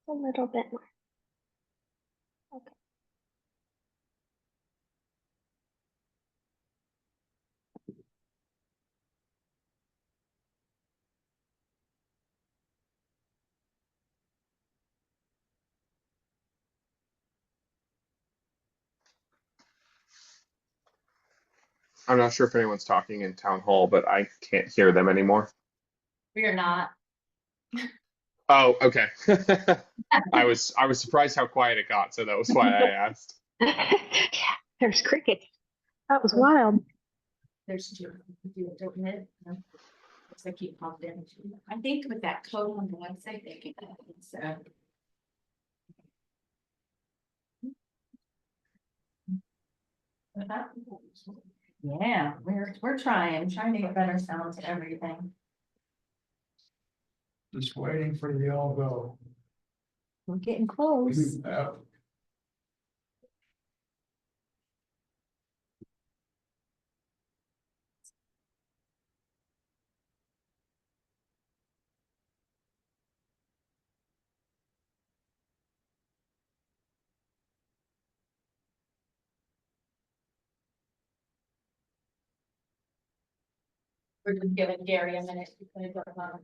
A little bit more. Okay. I'm not sure if anyone's talking in town hall, but I can't hear them anymore. We are not. Oh, okay. I was surprised how quiet it got, so that was why I asked. Yeah, there's crickets. That was wild. There's two. Don't hit. No. Looks like he popped in. I think with that code on the website, they can. So. Yeah, we're trying to get better sound to everything. Just waiting for the all go. We're getting close. We're just giving Gary a minute to put it on.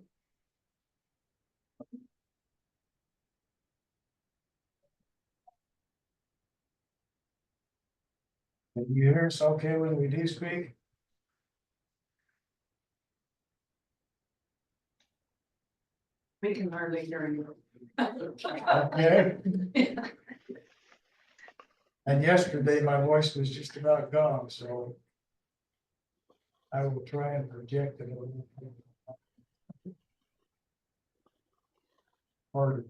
Can you hear us okay when we do speak? We can hardly hear you. Okay. And yesterday my voice was just about gone, so I will try and project it a little bit harder.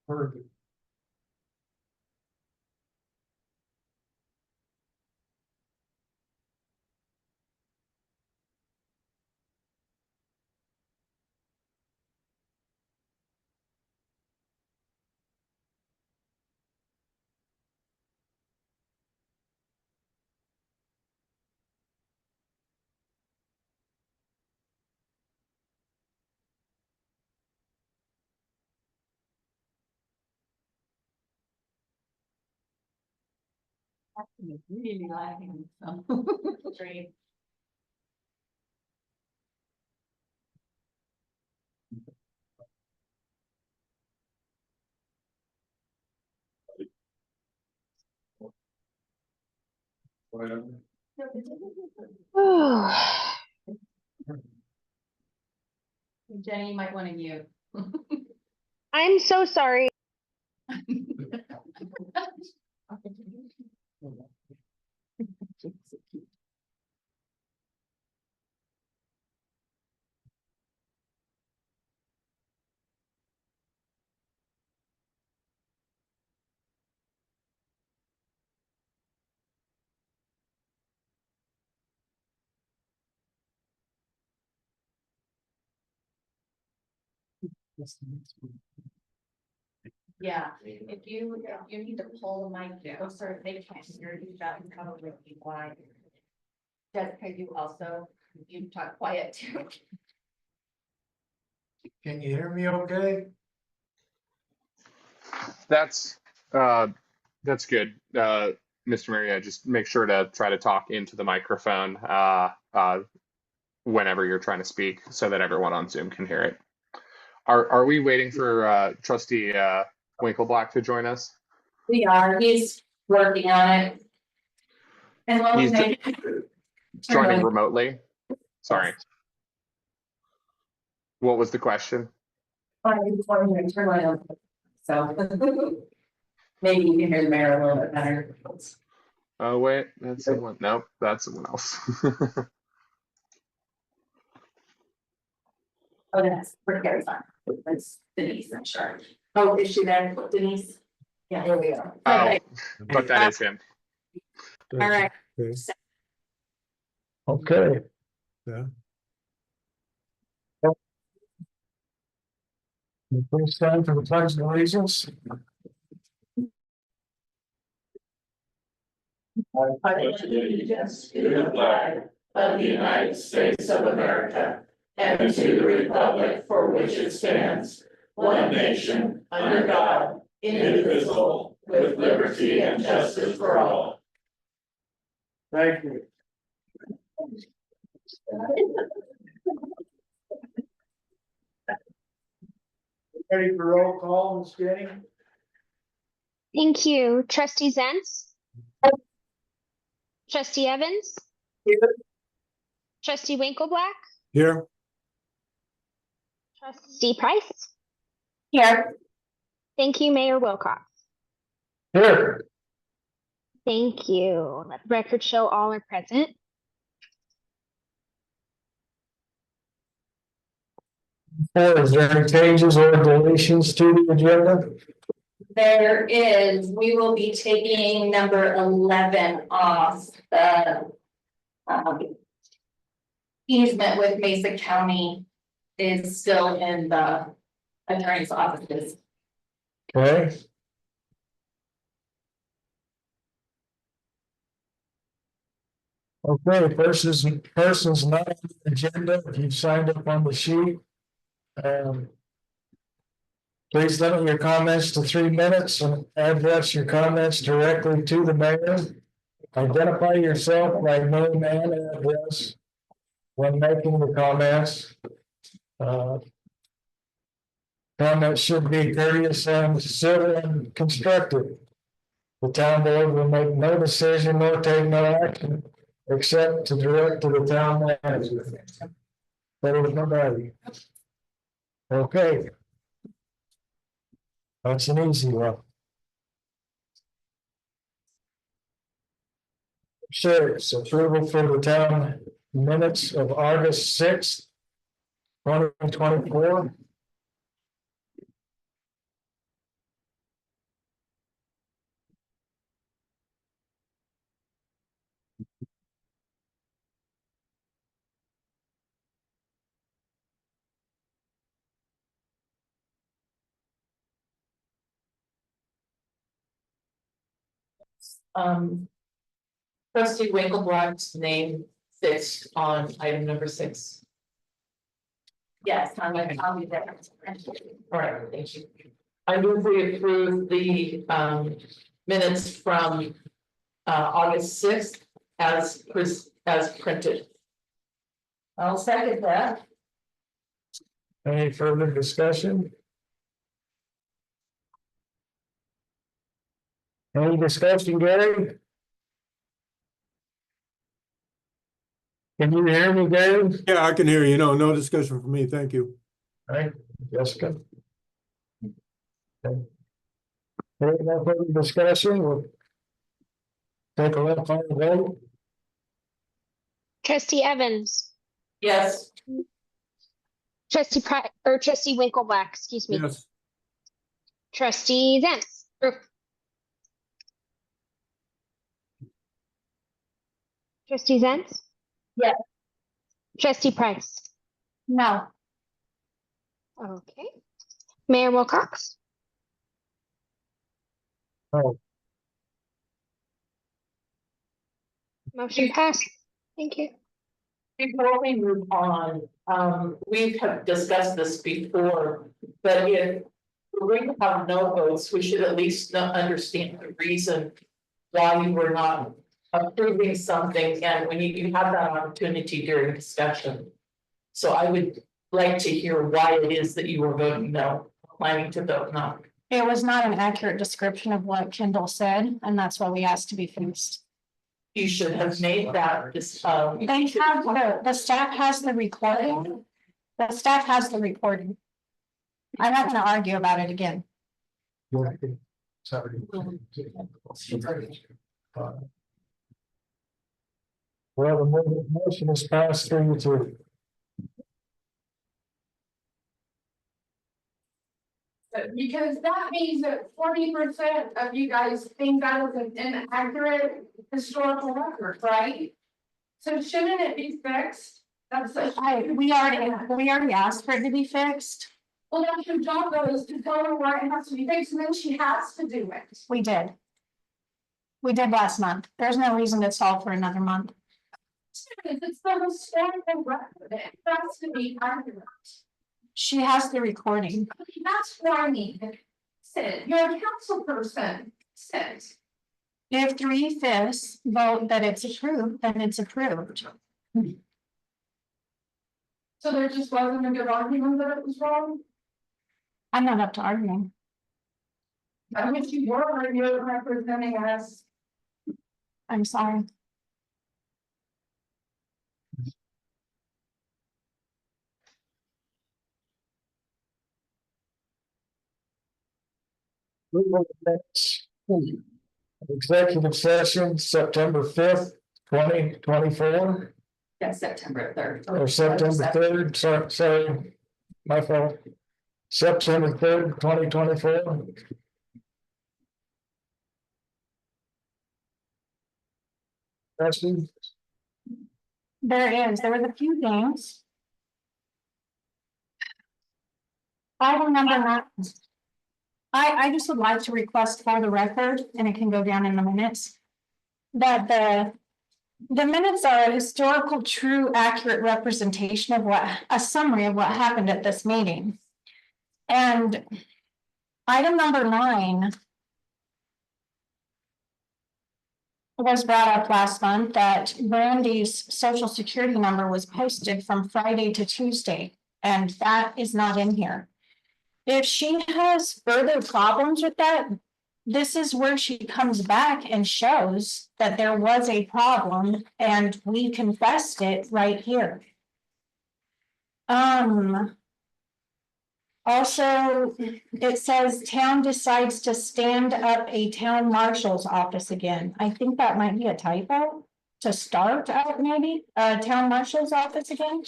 Harder. Really lagging. So. Dream. Jenny, you might want to mute. I'm so sorry. Yeah, if you need to pull the mic closer, if they can't hear you, that would probably be why. Jessica, you also, you talk quiet too. Can you hear me okay? That's that's good. Mr. Maria, just make sure to try to talk into the microphone whenever you're trying to speak so that everyone on Zoom can hear it. Are we waiting for Trustee Winkleblack to join us? We are, he's working on it. As well He's as joining remotely. Sorry. What was the question? So maybe you can hear the mayor a little bit better. Oh wait, that's someone. Nope, that's someone else. Oh, that's pretty good. That's Denise, I'm sure. Oh, is she there, Denise? Yeah, here we go. Oh, but that is him. All right. Okay. Yeah. The first time for the pledge of allegiance. I pledge allegiance to the flag of the United States of America and to the republic for which it stands, one nation, under God, indivisible, with liberty and justice for all. Thank you. Ready for roll call, Ms. Jenny? Thank you. Trustee Zentz? Trustee Evans? Trustee Winkleblack? Here. Trustee Price? Here. Thank you, Mayor Wilcox. Here. Thank you. Let the record show all are present. Is there any changes or deletions to the agenda? There is, we will be taking number 11 off the easement with Mesa County is still in the attorney's offices. Okay. Okay, persons not on the agenda, if you've signed up on the sheet. Please limit your comments to 3 minutes and address your comments directly to the mayor. Identify yourself by name and address when making the comments. Comments should be courteous and civil and constructive. The town board will make no decision nor take no action except to direct to the town manager. There was nobody. Okay. That's an easy one. Six, approval for the town minutes of August 6th, 2024. Trustee Winkleblack's name fits on item number 6. Yes, I'll be there. All right, thank you. I move we approve the minutes from August 6th as printed. I'll second that. Any further discussion? Any discussion, Gary? Can you hear me, Gary? Yeah, I can hear you. No discussion for me. Thank you. All right, Jessica. Okay. No further discussion, we'll take a roll call vote. Trustee Evans? Yes. Trustee Price or Trustee Winkleblack, excuse me. Yes. Trustee Zentz? Trustee Zentz? Yes. Trustee Price? No. Okay. Mayor Wilcox? Oh, Motion passed. Thank you. Before we move on, we have discussed this before, but if we're going to have no votes, we should at least understand the reason why you were not approving something, and we need to have that opportunity during discussion. So I would like to hear why it is that you were voting no, planning to vote no. It was not an accurate description of what Kendall said, and that's why we asked to be fixed. You should have made that this, They have, the staff has the recording. The staff has the recording. I'm not gonna argue about it again. sorry. Well, the motion is passed 3-2. Because that means that 40% of you guys think that was an inaccurate historical record, right? So shouldn't it be fixed? That's such. We already asked for it to be fixed. Well, that's your job though, is to tell her where it has to be fixed, and then she has to do it. We did. We did last month. There's no reason to solve for another month. It's the historical record, it has to be accurate. She has the recording. That's what I mean. Sit, you're a council person, sit. If 3/5 vote that it's approved, then it's approved. So there just wasn't a good argument that it was wrong? I'm not up to arguing. I wish you were, you're representing us. I'm sorry. Executive session, September 5th, 2024, That's September 3rd. or September 3rd, sorry, my fault. September 3rd, 2024. Trustee, There was a few things. Item number 9. I just would like to request for the record, and it can go down in the minutes, that the minutes are a historical, true, accurate representation of a summary of what happened at this meeting. And item number 9 was brought up last month, that Brandy's social security number was posted from Friday to Tuesday, and that is not in here. If she has further problems with that, this is where she comes back and shows that there was a problem and we confessed it right here. Also, it says town decides to stand up a town marshal's office again. I think that might be a typo. To start out maybe a town marshal's office again.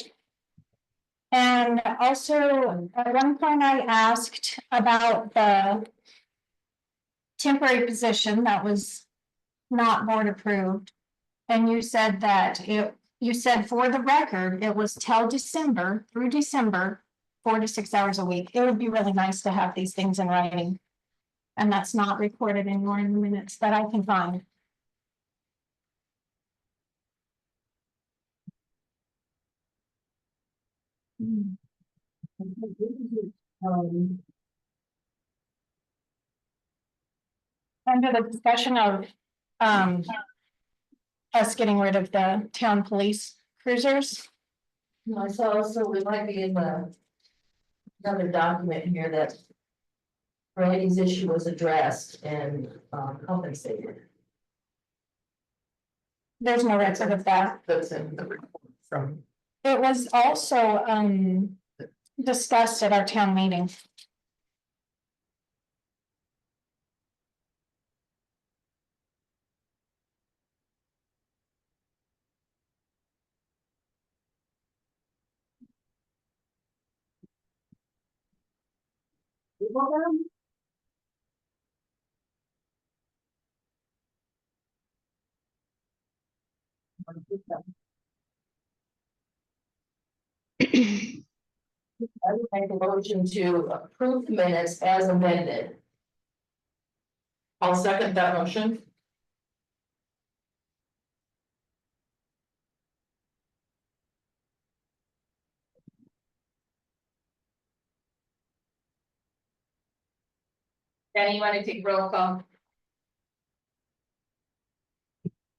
And also, at one point I asked about the temporary position that was not board approved. And you said you said for the record, it was till December, through December, 4 to 6 hours a week. It would be really nice to have these things in writing. And that's not recorded anywhere in the minutes that I can find. Under the discussion of us getting rid of the town police cruisers. I saw also we might be in another document here that Brandy's issue was addressed and compensated. There's no record of that. That's in the report from. It was also discussed at our town meeting. I would make a motion to approve the minutes as amended. I'll second that motion. Danny, you want to take roll call?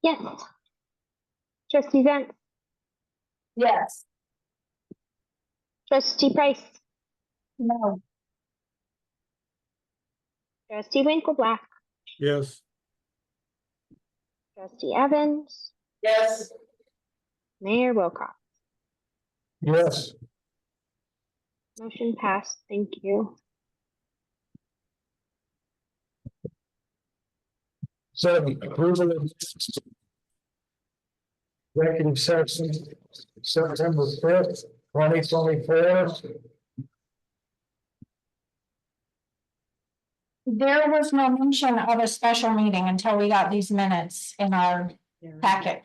Yes. Trustee Zent, Yes. trustee Price, No. trustee Winkleblack, Yes. trustee Evans, Yes. Mayor Wilcox. yes, Motion passed. Thank you. so approval of executive session, September 5th, 2024. There was no mention of a special meeting until we got these minutes in our packet.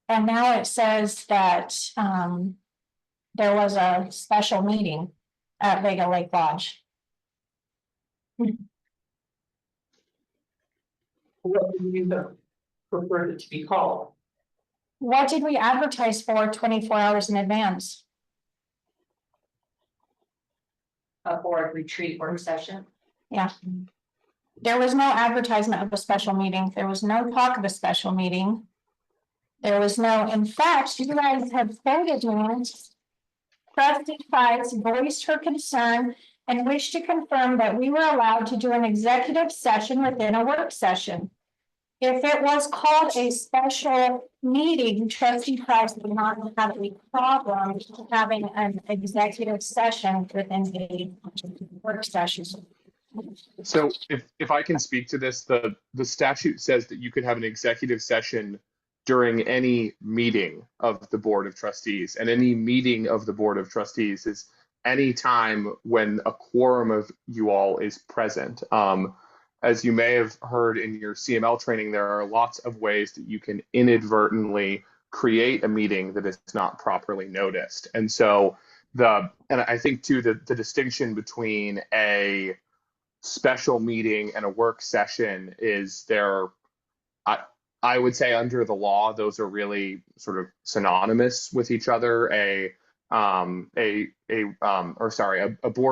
And now it says that there was a special meeting at Vega Lake Lodge. What would you prefer it to be called? What did we advertise for 24 hours in advance? a board retreat work session. Yeah. There was no advertisement of a special meeting. There was no talk of a special meeting. There was no, in fact, you guys have stated me. Trustee Price voiced her concern and wished to confirm that we were allowed to do an executive session within a work session. If it was called a special meeting, Trustee Price would not have any problem having an executive session within a work session. So if I can speak to this, the statute says that you could have an executive session during any meeting of the Board of Trustees, and any meeting of the Board of Trustees is any time when a quorum of you all is present. As you may have heard in your CML training, there are lots of ways that you can inadvertently create a meeting that is not properly noticed. And so and I think too, the distinction between a special meeting and a work session is I would say under the law, those are really sort of synonymous with each other. A board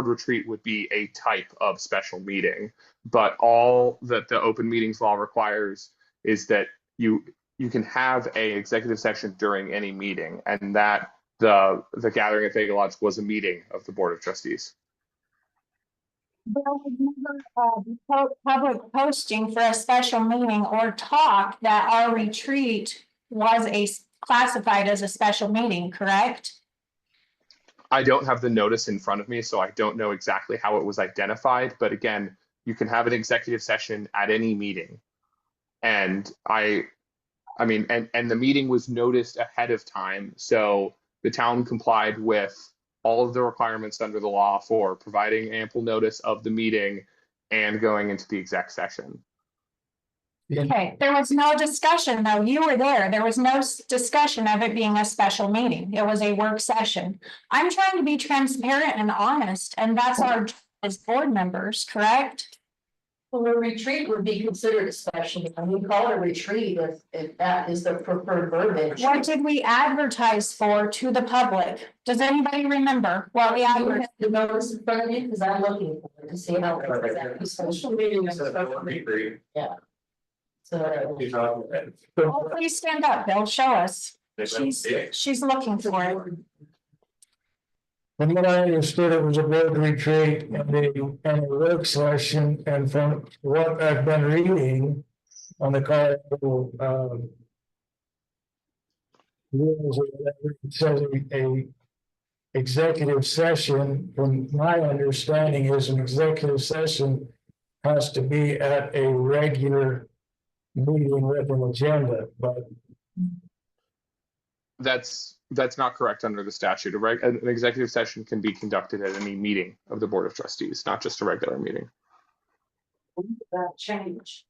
retreat would be a type of special meeting, but all that the open meetings law requires is that you can have a executive session during any meeting, and that the gathering at Vega Lodge was a meeting of the Board of Trustees. There was never public posting for a special meeting or talk that our retreat was classified as a special meeting, correct? I don't have the notice in front of me, so I don't know exactly how it was identified. But again, you can have an executive session at any meeting. And the meeting was noticed ahead of time. So the town complied with all of the requirements under the law for providing ample notice of the meeting and going into the exec session. Okay, there was no discussion though. You were there. There was no discussion of it being a special meeting. It was a work session. I'm trying to be transparent and honest, and that's our job as board members, correct? Well, a retreat would be considered a special, and we call it a retreat if that is the preferred verbiage. What did we advertise for to the public? Does anybody remember what we advertised? The notice in front of me, because I'm looking for it to see how. Special meeting is a special meeting. Yeah. So. Oh, please stand up. They'll show us. She's looking for it. From what I understood, it was a board retreat and a work session, and from what I've been reading on the Colorado, rules or whatever, it says a executive session, from my understanding, is an executive session has to be at a regular meeting with an agenda, but That's not correct under the statute. An executive session can be conducted at any meeting of the Board of Trustees, not just a regular meeting. That change.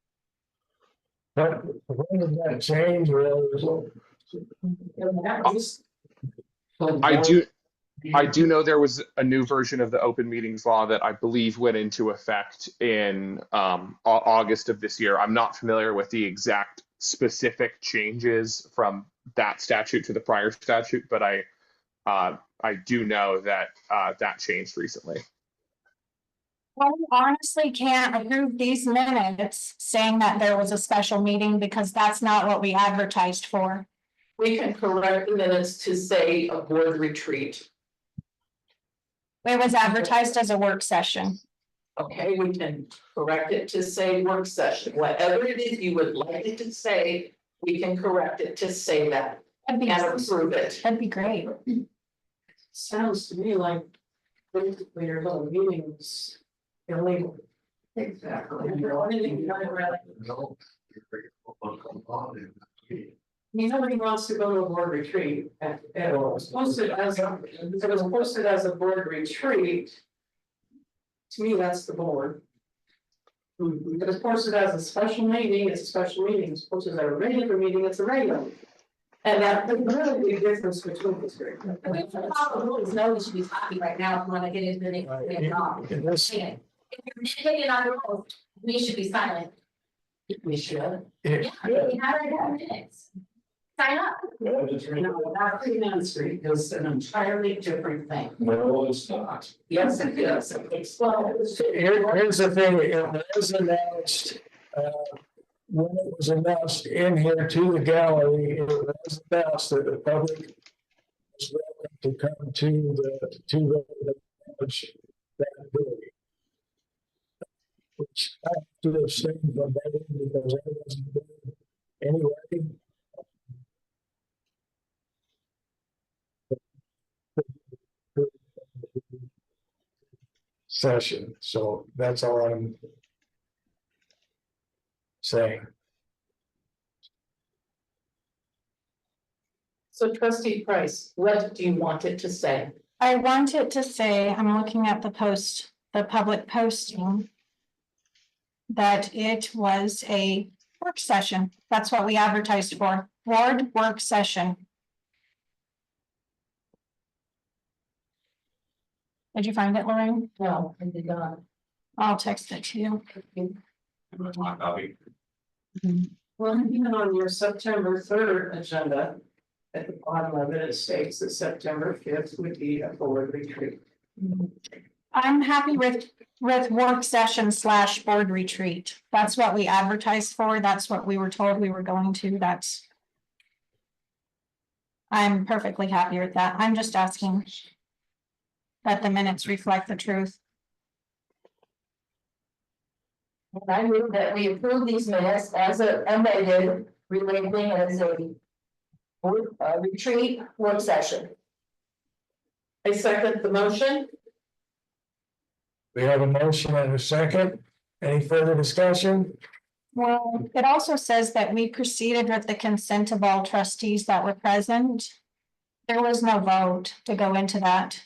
but when did that change? I do know there was a new version of the open meetings law that I believe went into effect in August of this year. I'm not familiar with the exact specific changes from that statute to the prior statute, but I do know that that changed recently. I honestly can't approve these minutes saying that there was a special meeting because that's not what we advertised for. We can correct the minutes to say a board retreat. It was advertised as a work session. Okay, we can correct it to say work session, whatever it is you would like it to say, we can correct it to say that That'd be, and approve it. that'd be great. Sounds to me like basically your little meetings illegal. Exactly. Nobody wants to go to a board retreat. It was posted as a board retreat. To me, that's the board. If it's posted as a special meeting, it's a special meeting. It's posted as a regular meeting, it's a regular meeting. And that's the really big difference between the two. We always know we should be happy right now if we want to get into the next. If you're hitting on the rules, we should be silent. We should. Yeah, we have our minutes. sign up. No, not Freeman Street is an entirely different thing. No, it's not. Yes, it is. Here's the thing, it was announced, when it was announced in here to the gallery, it was announced that the public was welcome to come to that day. Which I have to abstain from voting because I wasn't there anyway. Session, so that's all I'm saying. So trustee Price, what do you want it to say? I want it to say, I'm looking at the public posting. That it was a work session. That's what we advertised for. Board work session. Did you find it, Lorraine? No, I did not. I'll text it to you. Well, even on your September 3rd agenda, at the bottom of it, it states that September 5th would be a board retreat. I'm happy with work session / board retreat. That's what we advertised for. That's what we were told we were going to. I'm perfectly happy with that. I'm just asking that the minutes reflect the truth. And I move that we approve these minutes as amended, relating as a retreat work session. I second the motion. We have a motion and a second. Any further discussion? Well, it also says that we proceeded with the consent of all trustees that were present. There was no vote to go into that.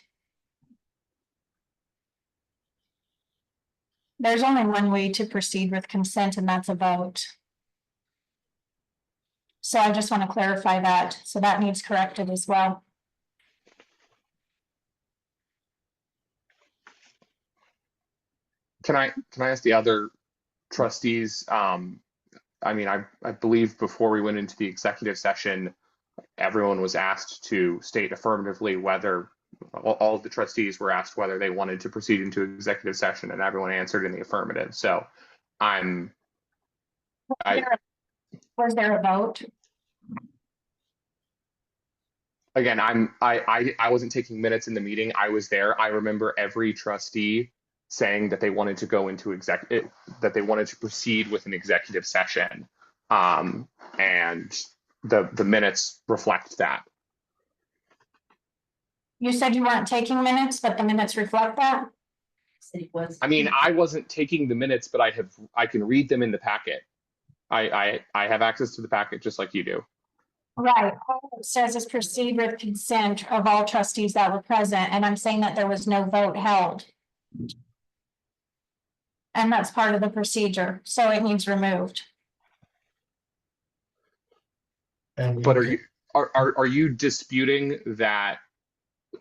There's only one way to proceed with consent, and that's a vote. So I just want to clarify that. So that needs corrected as well. Can I ask the other trustees? I mean, I believe before we went into the executive session, everyone was asked to state affirmatively whether all of the trustees were asked whether they wanted to proceed into executive session, and everyone answered in the affirmative. So Was there a vote? Again, I wasn't taking minutes in the meeting. I was there. I remember every trustee saying that they wanted to go into that they wanted to proceed with an executive session. And the minutes reflect that. You said you weren't taking minutes, but the minutes reflect that? I mean, I wasn't taking the minutes, but I can read them in the packet. I have access to the packet just like you do. Right, all it says is proceed with consent of all trustees that were present, and I'm saying that there was no vote held. And that's part of the procedure, so it needs removed. But are you disputing that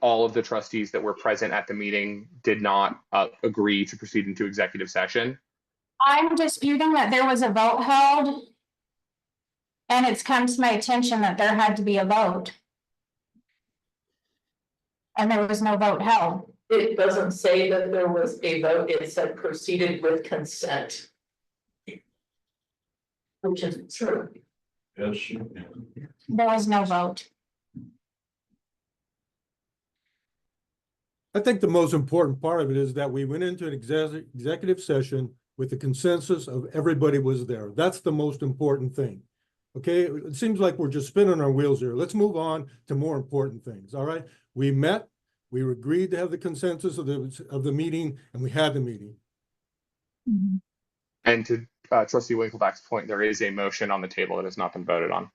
all of the trustees that were present at the meeting did not agree to proceed into executive session? I'm disputing that there was a vote held. And it's come to my attention that there had to be a vote. And there was no vote held. It doesn't say that there was a vote, it said proceeded with consent. Which is true. Yes. There was no vote. I think the most important part of it is that we went into an executive session with the consensus of everybody was there. That's the most important thing. Okay, it seems like we're just spinning our wheels here. Let's move on to more important things. All right, we met, we agreed to have the consensus of the meeting, and we had the meeting. Mm-hmm. And to Trustee Winkleback's point, there is a motion on the table that has not been voted on.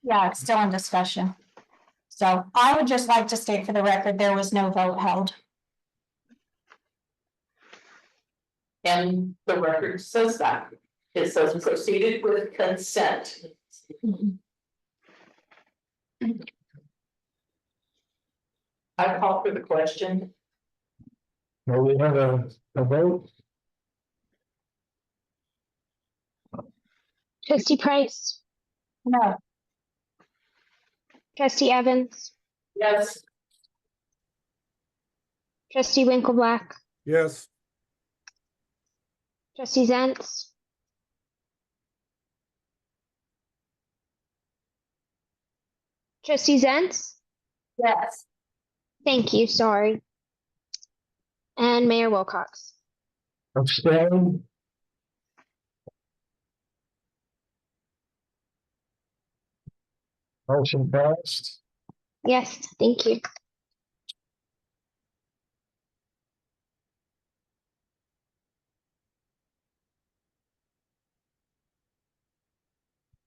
Yeah, it's still in discussion. So I would just like to state for the record, there was no vote held. And the record says that. It says proceeded with consent. I call for the question. Well, we have a vote. Trustee Price, No. Trustee Evans, Yes. trustee Winkleblack, Yes. trustee Zentz, trustee Zentz. Yes. Thank you, sorry. And Mayor Wilcox. Abstain. Motion passed. Yes, thank you.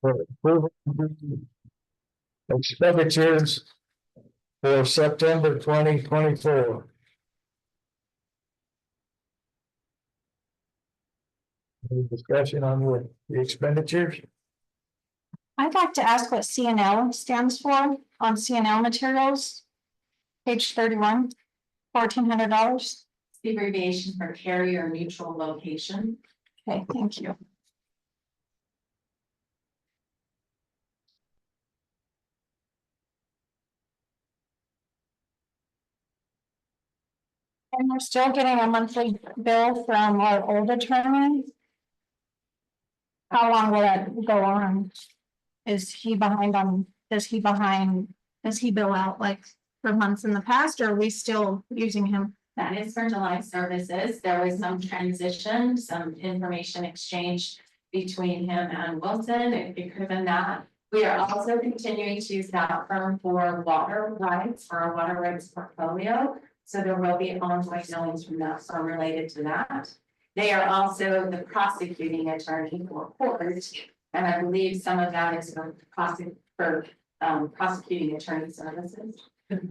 For approval of the expenditures for September 2024. Any discussion on the expenditures? I'd like to ask what CNL stands for on CNL materials. Page 31, $1,400. The abbreviation for carrier neutral location. Okay, thank you. And we're still getting a monthly bill from our old attorney. How long will that go on? Is he behind on, does he bill out like for months in the past, or are we still using him? That is for July services. There was some transition, some information exchange between him and Wilson. It could have been that. We are also continuing to use that firm for water rights, for our water rights portfolio. So there will be ongoing billings from that firm related to that. They are also the prosecuting attorney for court. And I believe some of that is for prosecuting attorney services. Thank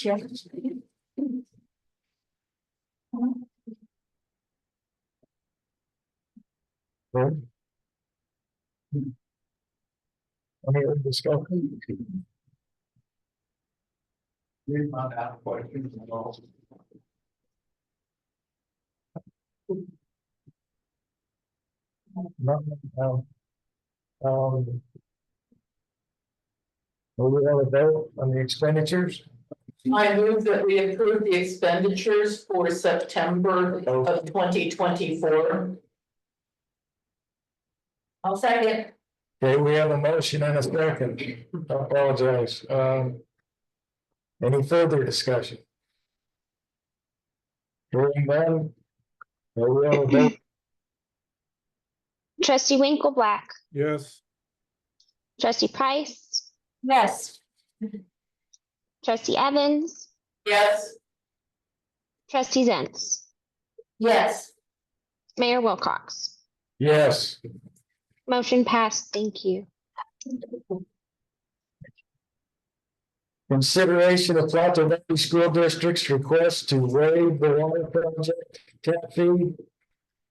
you. Good. Any other discussion? You're not out of questions at all. No. Will we have a vote on the expenditures? I move that we approve the expenditures for September of 2024. I'll second. Okay, we have a motion and a second. I apologize. Any further discussion? Hearing none. Will we have a vote? Trustee Winkleblack, Yes. trustee Price, Yes. trustee Evans, Yes. trustee Zentz, Yes. Mayor Wilcox. Yes. Motion passed, thank you. Consideration of Platte Valley School District's request to waive the water project tap fee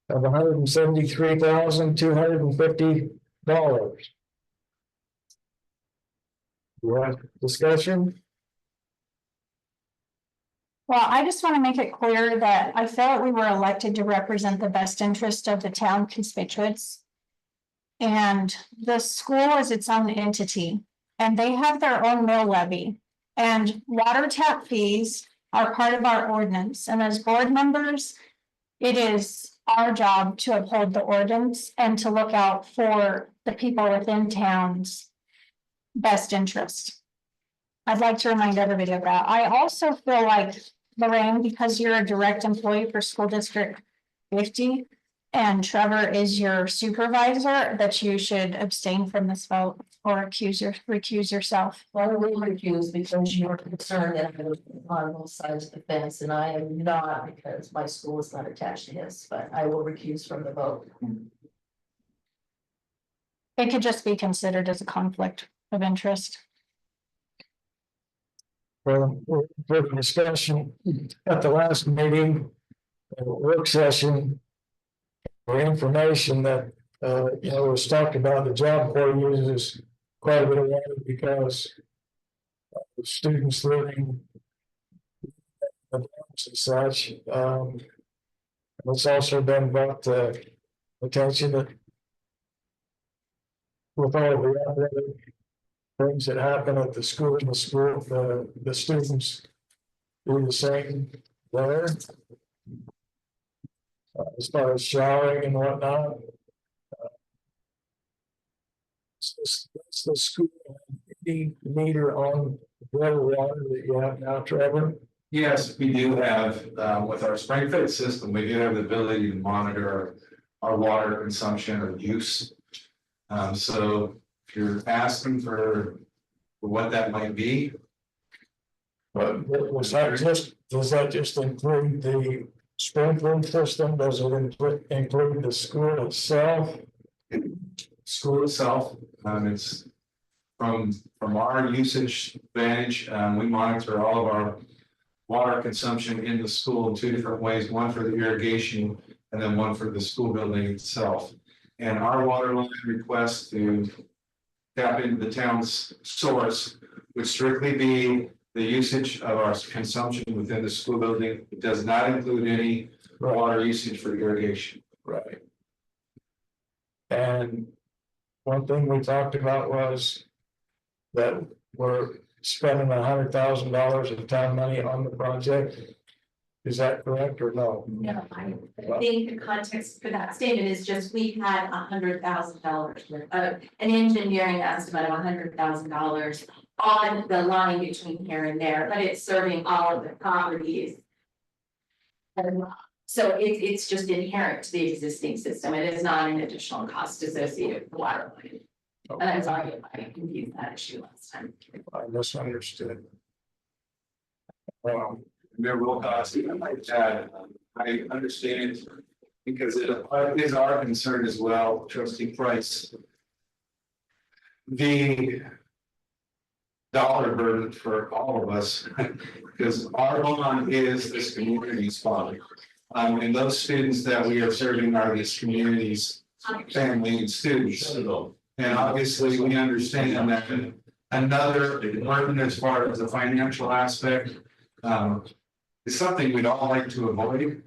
of $173,250. You want discussion? Well, I just want to make it clear that I felt we were elected to represent the best interest of the town constituents. And the school is its own entity, and they have their own mill levy. And water tap fees are part of our ordinance, and as board members, it is our job to uphold the ordinance and to look out for the people within town's best interest. I'd like to remind everybody of that. I also feel like, Lorraine, because you're a direct employee for school district 50, and Trevor is your supervisor, that you should abstain from this vote or recuse yourself. Well, I will recuse because you're concerned that I was on both sides of the fence, and I am not, because my school is not attached to his, but I will recuse from the vote. It could just be considered as a conflict of interest. For the discussion at the last meeting, work session, for information that, was talked about, the job corps uses quite a bit of water because of students living and such. It's also been brought to attention that with all the other things that happen at the school, the students do the same there. As far as showering and whatnot. It's the school, any meter on well water that you have now, Trevor? Yes, we do have, with our spring-fed system, we do have the ability to monitor our water consumption or use. So if you're asking for what that might be. But was that just, does that just include the sprinkler system? Does it include the school itself? School itself, it's from our usage vantage, we monitor all of our water consumption in the school in two different ways, one for the irrigation and then one for the school building itself. And our water line request to tap into the town's source would strictly be the usage of our consumption within the school building. It does not include any water usage for irrigation. Right. And one thing we talked about was that we're spending $100,000 of town money on the project. Is that correct or no? No, I think the context for that statement is just, we had $100,000 worth of an engineering estimate of $100,000 on the line between here and there, but it's serving all of the properties. And so it's just inherent to the existing system. It is not an additional cost associated with the water line. And I'm sorry if I confused that issue last time. I misunderstood. There will cost, I might add, I understand, because it is our concern as well, Trustee Price. The dollar burden for all of us, because our bond is this community's bond. And those students that we are serving are these communities, family and students. And obviously, we understand that another burden as far as the financial aspect is something we'd all like to avoid.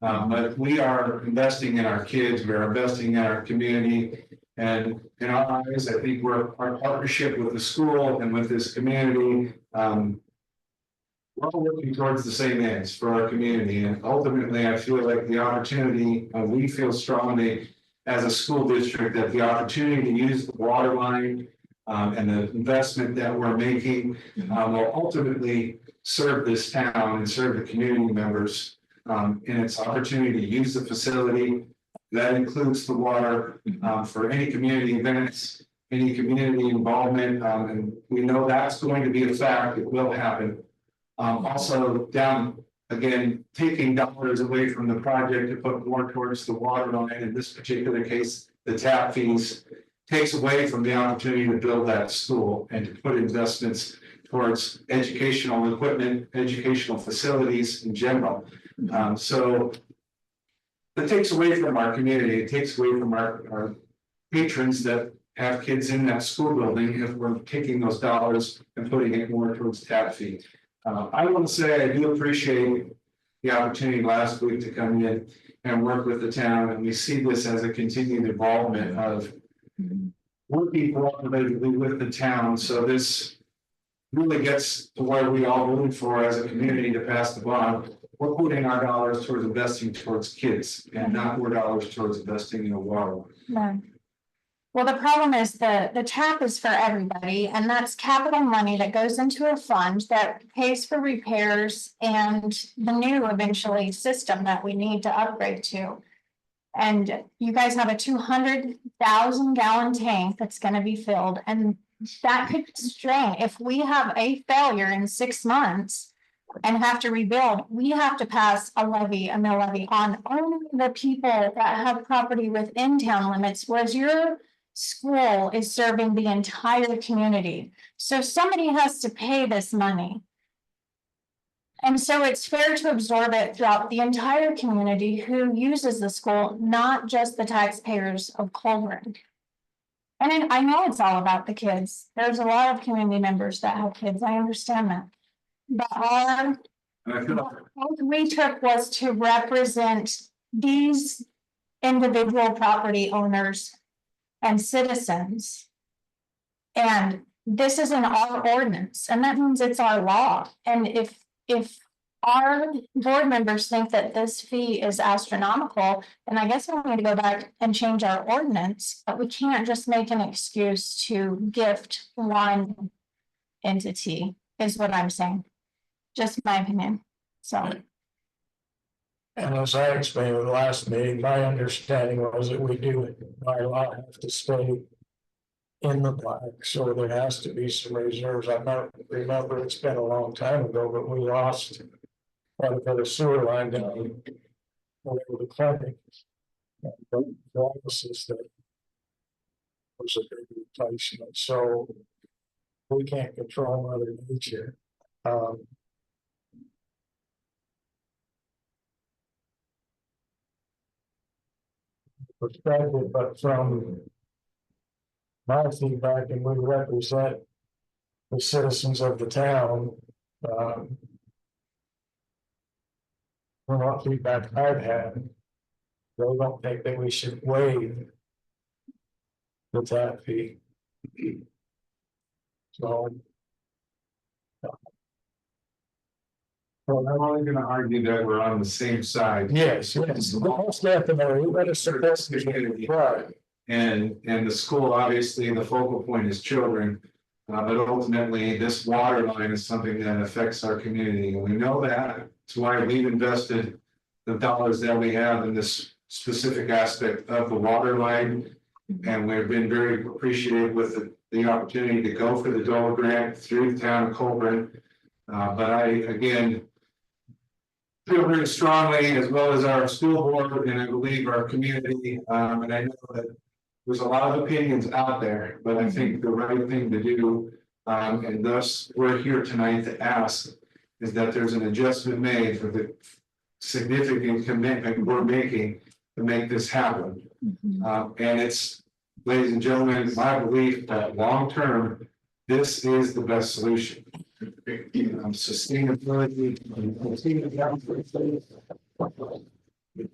But we are investing in our kids, we are investing in our community. And in our eyes, I think our partnership with the school and with this community, we're all working towards the same ends for our community. And ultimately, I feel like the opportunity, we feel strongly as a school district that the opportunity to use the water line and the investment that we're making will ultimately serve this town and serve the community members in its opportunity to use the facility. That includes the water for any community events, any community involvement, and we know that's going to be a fact. It will happen. Also, down again, taking dollars away from the project to put more towards the water line. In this particular case, the tap fees takes away from the opportunity to build that school and to put investments towards educational equipment, educational facilities in general. So it takes away from our community, it takes away from our patrons that have kids in that school building if we're taking those dollars and putting it more towards tap fee. I want to say I do appreciate the opportunity last week to come in and work with the town, and we see this as a continued involvement of working cooperatively with the town. So this really gets to where we all voted for as a community to pass the bond. We're putting our dollars towards investing towards kids and not more dollars towards investing in a water. No. Well, the problem is the tap is for everybody, and that's capital money that goes into a fund that pays for repairs and the new eventually system that we need to upgrade to. And you guys have a 200,000 gallon tank that's gonna be filled, and that could strain. If we have a failure in 6 months and have to rebuild, we have to pass a mill levy on only the people that have property within town limits, whereas your school is serving the entire community. So somebody has to pay this money. And so it's fair to absorb it throughout the entire community who uses the school, not just the taxpayers of Collbran. And I know it's all about the kids. There's a lot of community members that have kids. I understand that. But what we took was to represent these individual property owners and citizens And this is in our ordinance, and that means it's our law. And if our board members think that this fee is astronomical, then I guess we need to go back and change our ordinance, but we can't just make an excuse to gift one entity, is what I'm saying. Just my opinion, so. And as I explained at the last meeting, my understanding was that we do, by law, have to stay in the black, so there has to be some reserves. I don't remember, it's been a long time ago, but we lost quite a bit of sewer line down over the clinic. The offices that was a big replacement, so we can't control Mother Nature. Perspective, but from my feedback, and we represent the citizens of the town. From what feedback I've had, they don't think that we should waive the tap fee. So. Well, I'm only gonna argue that we're on the same side. Yes, most definitely, we better support the community. Right. And the school, obviously, the focal point is children. But ultimately, this water line is something that affects our community, and we know that. That's why we've invested the dollars that we have in this specific aspect of the water line. And we've been very appreciative with the opportunity to go for the Dole grant through the town of Collbran. But I, again, feel very strongly, as well as our school board, and I believe our community, and I know that there's a lot of opinions out there, but I think the right thing to do, and thus we're here tonight to ask, is that there's an adjustment made for the significant commitment we're making to make this happen. And it's, ladies and gentlemen, my belief that long term, this is the best solution. Sustainability.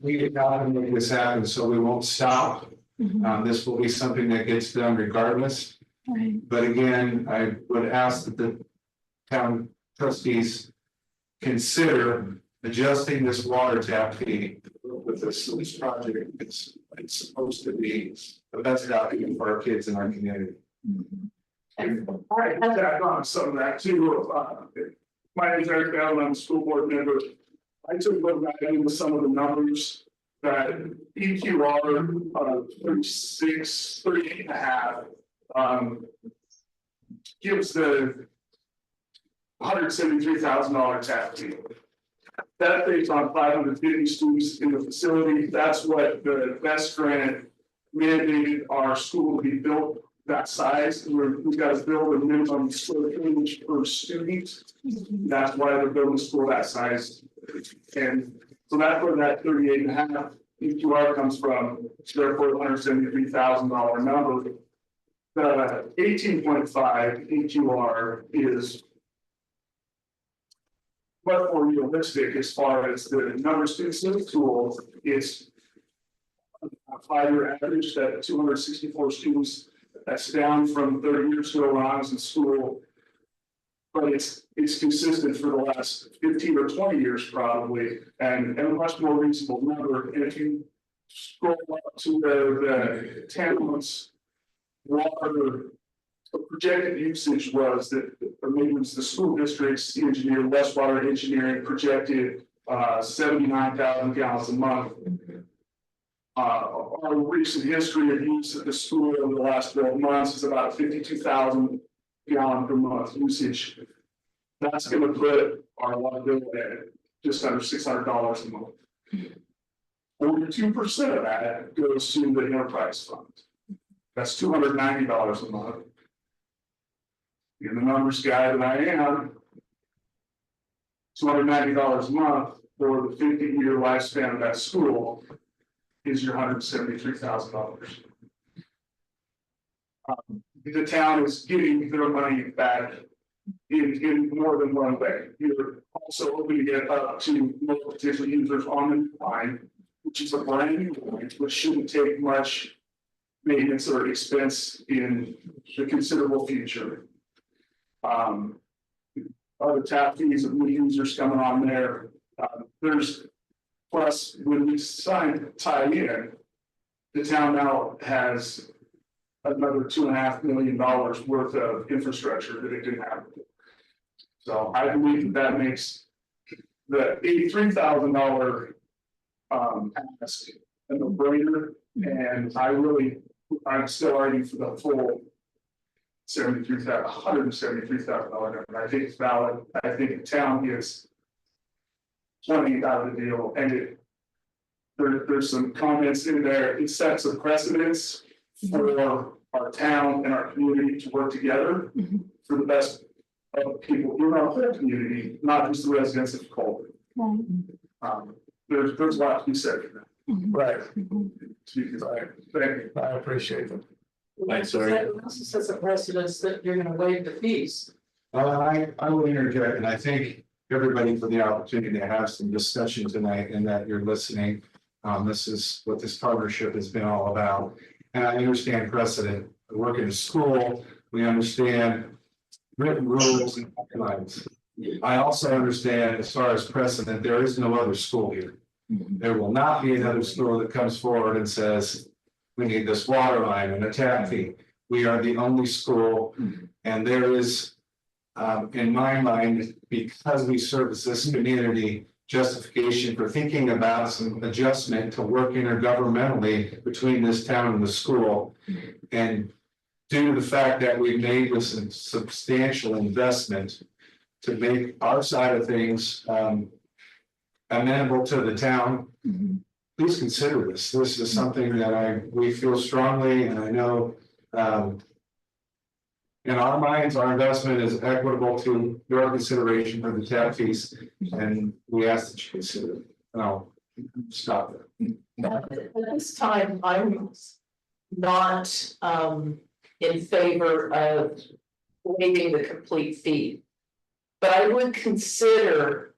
We gotta make this happen so we won't stop. This will be something that gets done regardless. Right. But again, I would ask that the town trustees consider adjusting this water tap fee with this project. It's supposed to be the best outcome for our kids in our community. All right, back on some of that too. My name is Eric Allen, I'm a school board member. I took a look back into some of the numbers that EQR 36, 38 and a half gives the $173,000 tap fee. That based on 550 students in the facility. That's what the best grant mandated our school to be built that size. We've got to build a minimum square footage per student. That's why they're building a school that size. And so that's where that 38 and a half EQR comes from. Therefore, $173,000 number. The 18.5 EQR is much more realistic as far as the number of students in the school. It's a 5-year average that 264 students. That's down from 30 years ago when I was in school, but it's consistent for the last 15 or 20 years probably, and a much more reasonable number. And if you scroll up to the town's water projected usage was that, or maybe it was the school district's engineer, West Water Engineering projected 79,000 gallons a month. Our recent history of use at the school over the last 12 months is about 52,000 gallon per month usage. That's going to put our water bill at just under $600 a month. 42% of that goes to the enterprise fund. That's $290 a month. In the numbers guy that I am, $290 a month for the 50-year lifespan of that school is your $173,000. The town is getting their money back in more than one way. You're also opening it up to more potential users on the line, which is a brand new line, which shouldn't take much maintenance or expense in the considerable future. Other tap fees of new users coming on there, there's, plus when we signed tie in, the town now has another $2.5 million worth of infrastructure that it didn't have. So I believe that makes the $83,000 ask a no-brainer, and I'm still arguing for the full $173,000. I think it's valid. I think the town gets plenty out of the deal, and there's some comments in there. It sets a precedence for our town and our community to work together for the best of people in our whole community, not just the residents of Collbran. There's a lot to be said for that. Right, Thank you. I appreciate it. It also sets a precedence that you're gonna waive the fees. I will interject, and I thank everybody for the opportunity to have some discussion tonight and that you're listening. This is what this partnership has been all about. And I understand precedent. I work in a school, we understand written rules and guidelines. I also understand, as far as precedent, there is no other school here. There will not be another school that comes forward and says, we need this water line and a tap fee. We are the only school, and there is, in my mind, because we service this community, justification for thinking about some adjustment to work intergovernmentally between this town and the school. And due to the fact that we've made this a substantial investment to make our side of things amenable to the town, please consider this. This is something that we feel strongly, and I know in our minds, our investment is equitable to your consideration for the tap fees, and we ask that you consider it. I'll stop there. At this time, I'm not in favor of waiving the complete fee. But I would consider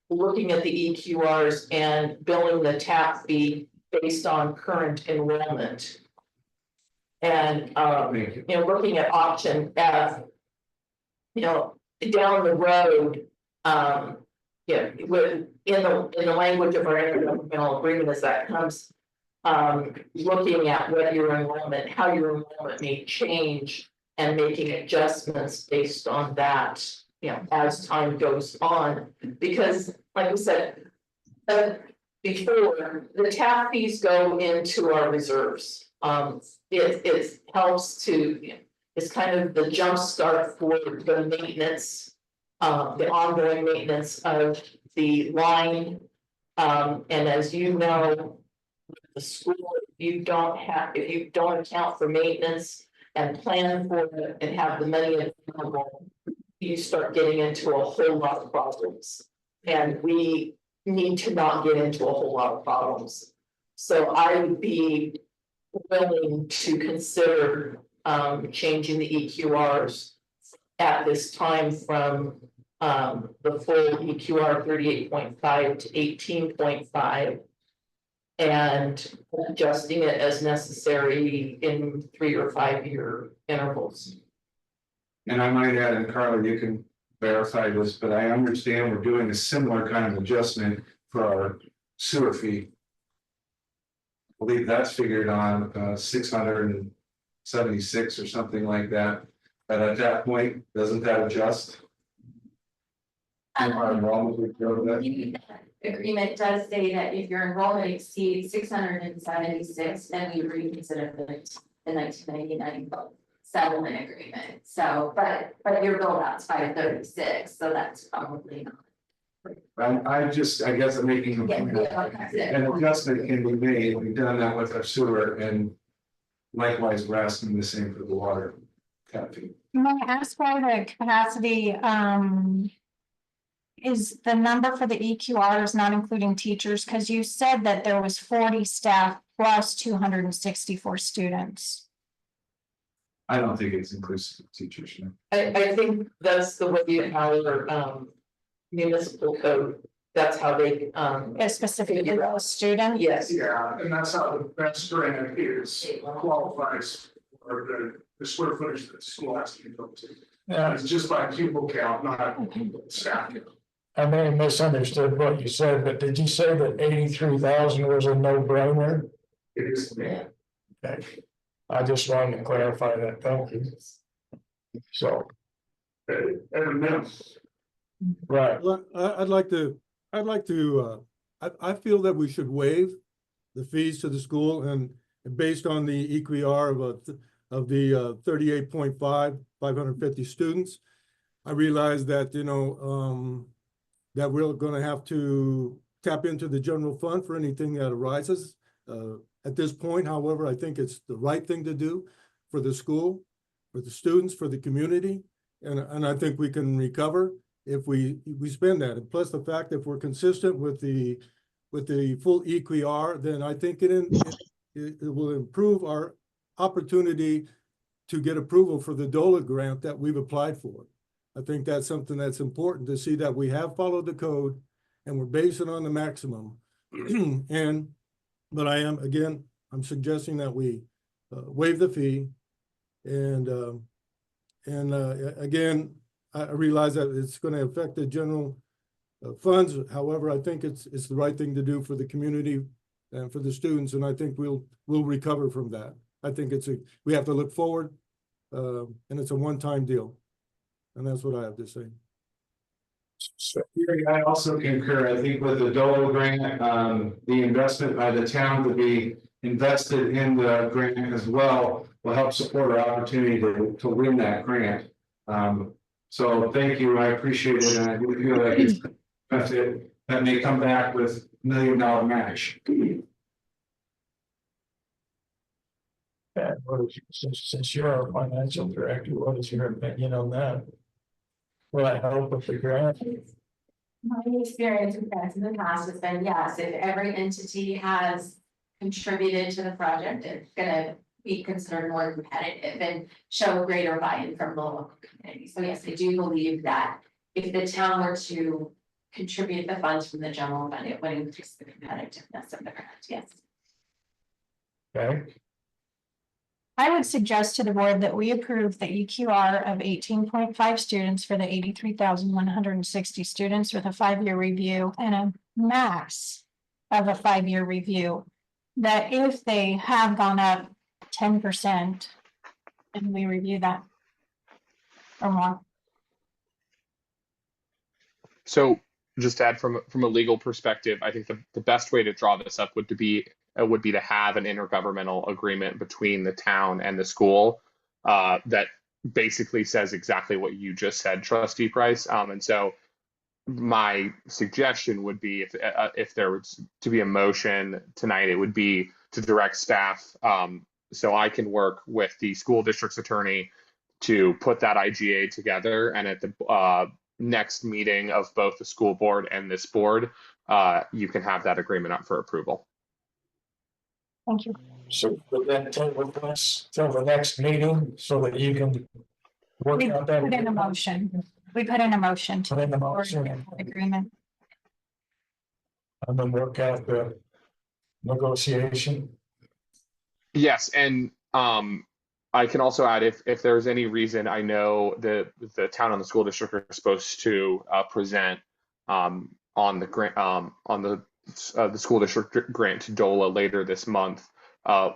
looking at the EQRs and billing the tap fee based on current enrollment. And looking at option F, down the road, in the language of our intergovernmental agreement as that comes, looking at what your enrollment, how your enrollment may change, and making adjustments based on that, as time goes on, because like we said before, the tap fees go into our reserves. It helps to, it's kind of the jump start for the maintenance, the ongoing maintenance of the line. And as you know, the school, if you don't account for maintenance and plan for it and have the money available, you start getting into a whole lot of problems. And we need to not get into a whole lot of problems. So I would be willing to consider changing the EQRs at this time from the full EQR 38.5 to 18.5 and adjusting it as necessary in 3 or 5 year intervals. And I might add, and Carla, you can verify this, but I understand we're doing a similar kind of adjustment for our sewer fee. I believe that's figured on 676 or something like that. But at that point, doesn't that adjust? Our enrollment would go to that? The agreement does say that if your enrollment exceeds 676, then we reconsider the 1999 settlement agreement. So, but your build out's 536, so that's probably not. I guess I'm making a point. An adjustment can be made. We've done that with our sewer, and likewise, we're asking the same for the water tap fee. May I ask why the capacity, is the number for the EQRs not including teachers? Because you said that there was 40 staff plus 264 students. I don't think it's inclusive of teachers. No. I think that's the way our municipal code That's how they, Is specific to those students? yes. Yeah, and that's how the best grant is qualifies for the square footage that the school has to go to. Yeah, It's just by pupil count, not staff count. I may have misunderstood what you said, but did you say that 83,000 was a no-brainer? It is. Yeah. Okay. I just wanted to clarify that, thank you. So, At a minimum. right, Well, I'd like to, I feel that we should waive the fees to the school and based on the EQR of the 38.5, 550 students. I realize that, that we're gonna have to tap into the general fund for anything that arises. At this point, however, I think it's the right thing to do for the school, for the students, for the community. And I think we can recover if we spend that. And plus the fact that if we're consistent with the full EQR, then I think it will improve our opportunity to get approval for the DOLA grant that we've applied for. I think that's something that's important to see that we have followed the code and we're basing on the maximum. But I'm suggesting that we waive the fee. And again, I realize that it's going to affect the general funds. However, I think it's the right thing to do for the community and for the students. And I think we'll recover from that. I think we have to look forward and it's a one-time deal. And that's what I have to say. so, I also concur, I think with the DOLA grant, the investment by the town to be invested in the grant as well will help support our opportunity to win that grant. So thank you, I appreciate it, and I do feel like it's a benefit that may come back with $1 million match. and what is, since you're our financial director, what is your opinion on that? Will I help with the grant? My experience with grants in the past has been, yes, if every entity has contributed to the project, it's gonna be considered more competitive and show greater buy-in from the local community. So yes, I do believe that if the town were to contribute the funds from the general fund, it would increase the competitiveness of the grant, yes. Okay, I would suggest to the board that we approve the EQR of 18.5 students for the 83,160 students with a 5-year review and a max of a 5-year review. That if they have gone up 10%, and we review that or more. So just to add from a legal perspective, I think the best way to draw this up would be to have an intergovernmental agreement between the town and the school that basically says exactly what you just said, Trustee Price. And so my suggestion would be if there was to be a motion tonight, it would be to direct staff so I can work with the school district's attorney to put that IGA together, and at the next meeting of both the school board and this board, you can have that agreement up for approval. Thank you. so put that table this till the next meeting so that you can work We out that. put in a motion. We put in a motion Put in the to motion agreement. and then work out the negotiation. Yes, and I can also add if there's any reason, I know the town and the school district are supposed to present on the grant on the school district grant to DOLA later this month.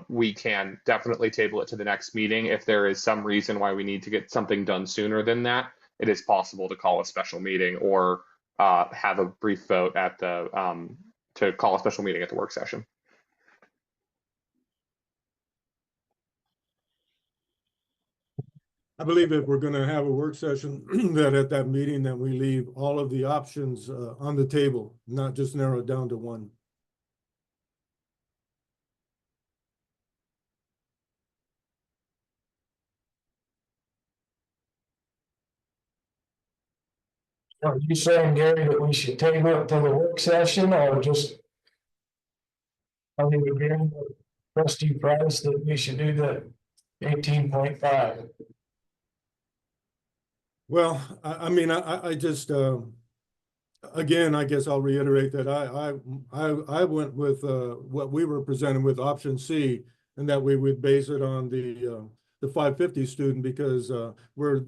We can definitely table it to the next meeting. If there is some reason why we need to get something done sooner than that, it is possible to call a special meeting or have a brief vote at the to call a special meeting at the work session. I believe if we're gonna have a work session, that at that meeting, that we leave all of the options on the table, not just narrow it down to one. Are you saying, Gary, that we should table it to the work session or just? Are you agreeing with Trustee Price that we should do the 18.5? Well, I mean, I just, Again, I guess I'll reiterate that I went with what we were presented with, option C, and that we would base it on the 550 student, because we're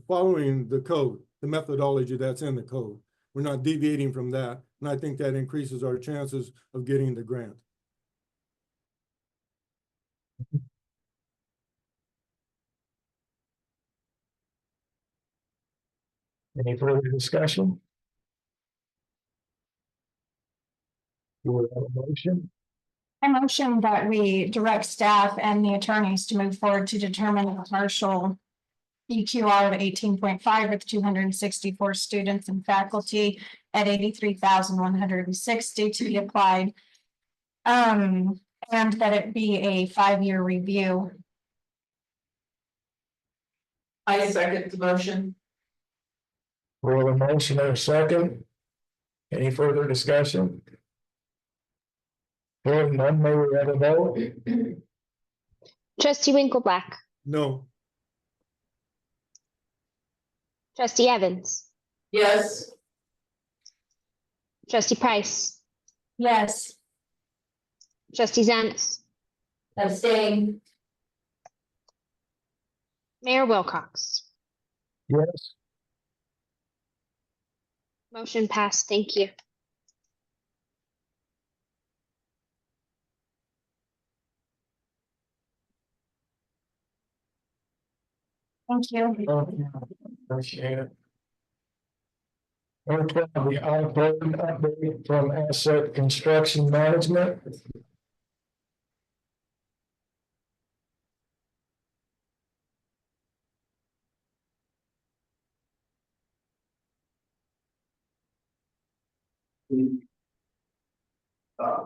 following the code, the methodology that's in the code. We're not deviating from that, and I think that increases our chances of getting the grant. Any further discussion? You will have a motion? I motion that we direct staff and the attorneys to move forward to determine a partial EQR of 18.5 with 264 students and faculty at 83,160 to be applied. And that it be a 5-year review. I second the motion. We have a motion and a second. Any further discussion? Hearing none, may we have a vote? Trustee Winkleblack, No. trustee Evans, Yes. trustee Price, Yes. trustee Zenas, Abstain. Mayor Wilcox. Yes. Motion passed. Thank you. Thank you. Appreciate it. Number 12, the onboard update from Asset Construction Management.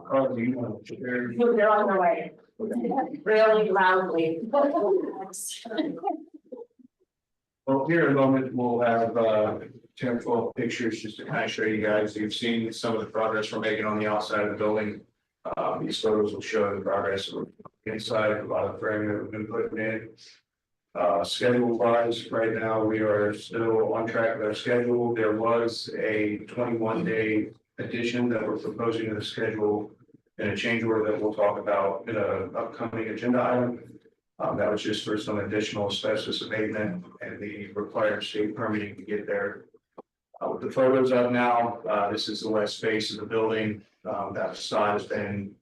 Carl, do you want to share? They're on their way. Really loudly. Well, here in a moment, we'll have 10 or 12 pictures just to kind of show you guys. You've seen some of the progress we're making on the outside of the building. These photos will show the progress inside, a lot of framing that we've been putting in. Schedule wise, right now, we are still on track with our schedule. There was a 21-day addition that we're proposing to the schedule and a change order that we'll talk about in an upcoming agenda item. That was just for some additional asbestos abatement and the required state permitting to get there. With the photos up now, this is the west face of the building. That facade has been,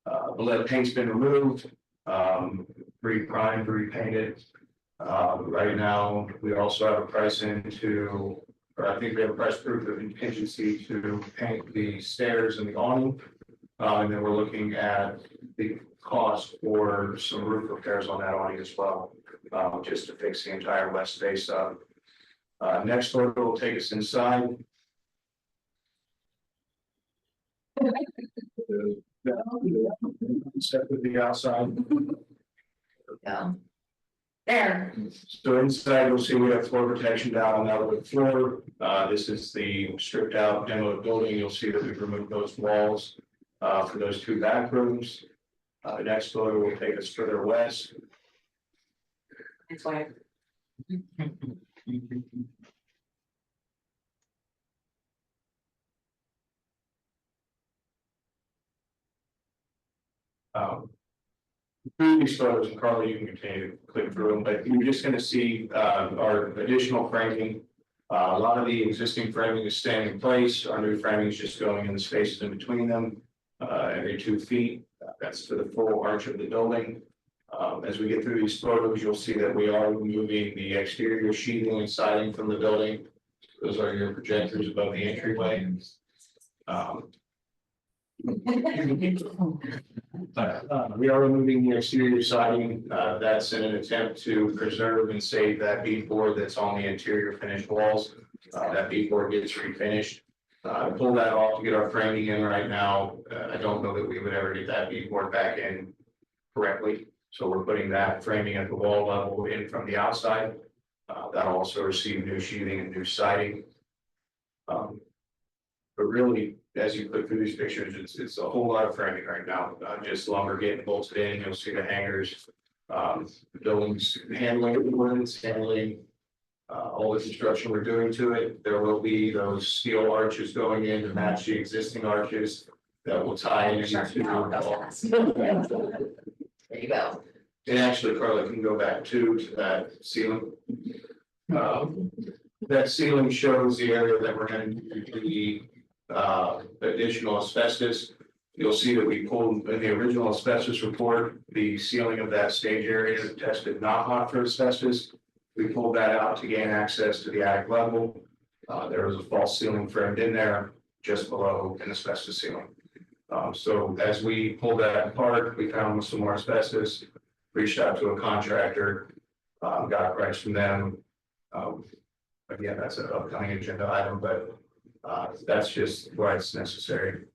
the lead paint's been removed, re-primed, repainted. Right now, we also have a price into, or I think we have a price proof of contingency to paint the stairs and the awning. And then we're looking at the cost for some roof repairs on that awning as well, just to fix the entire west face up. Next photo will take us inside. Step with the outside. Yeah. There. So inside, you'll see we have floor protection down on that wood floor. This is the stripped out demo building. You'll see that we've removed those walls for those 2 bathrooms. The next photo will take us further west. It's like. Through these photos, and Carly, you can continue to click through them, but you're just going to see our additional framing. A lot of the existing framing is staying in place. Our new framing is just going in the spaces in between them every 2 feet. That's for the full arch of the building. As we get through these photos, you'll see that we are removing the exterior sheathing and siding from the building. Those are your projectors above the entryway. We are removing the exterior siding. That's in an attempt to preserve and save that beadboard that's on the interior finished walls. That beadboard gets refinished. Pull that off to get our framing in right now. I don't know that we would ever get that beadboard back in correctly. So we're putting that framing at the wall level in from the outside. That'll also receive new sheathing and new siding. But really, as you click through these pictures, it's a whole lot of framing right now. Just lumber getting bolted in. You'll see the hangers, the buildings handling the woods, handling all the construction we're doing to it. There will be those steel arches going in to match the existing arches that will tie into. There you go. And actually, Carla can go back to that ceiling. That ceiling shows the area that we're going to do the additional asbestos. You'll see that we pulled in the original asbestos report, the ceiling of that stage area tested not hot for asbestos. We pulled that out to gain access to the attic level. There was a false ceiling framed in there just below an asbestos ceiling. So as we pulled that apart, we found some more asbestos, reached out to a contractor, got a price from them. Again, that's an upcoming agenda item, but that's just why it's necessary.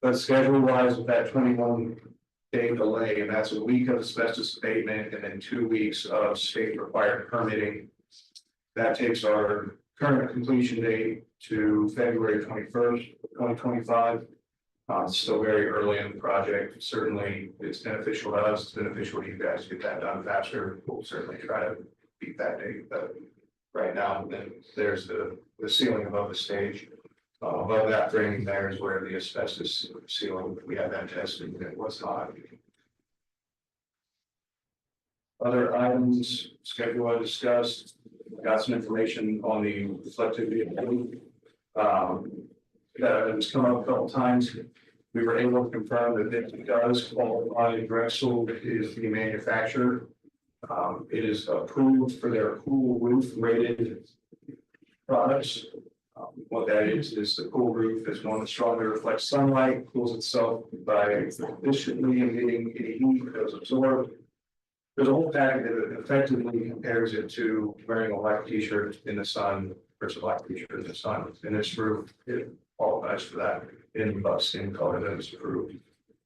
But schedule wise, with that 21-day delay, and that's a week of asbestos abatement and then 2 weeks of state required permitting. That takes our current completion date to February 21st, 2025. It's still very early in the project. Certainly, it's beneficial to us, it's beneficial to you guys to get that done faster. We'll certainly try to beat that date, but right now, then there's the ceiling above the stage. Above that framing there is where the asbestos ceiling, we had that tested and it was hot. Other items, schedule I discussed, got some information on the reflectivity of the roof. That has come up a couple times. We were able to confirm that it does qualify. Drexel is the manufacturer. It is approved for their cool roof rated products. What that is the cool roof is one that strongly reflects sunlight, cools itself by efficiently emitting any heat that is absorbed. There's a whole package that effectively compares it to wearing a white t-shirt in the sun versus a black t-shirt in the sun. And this roof, it qualifies for that in the skin color that is approved.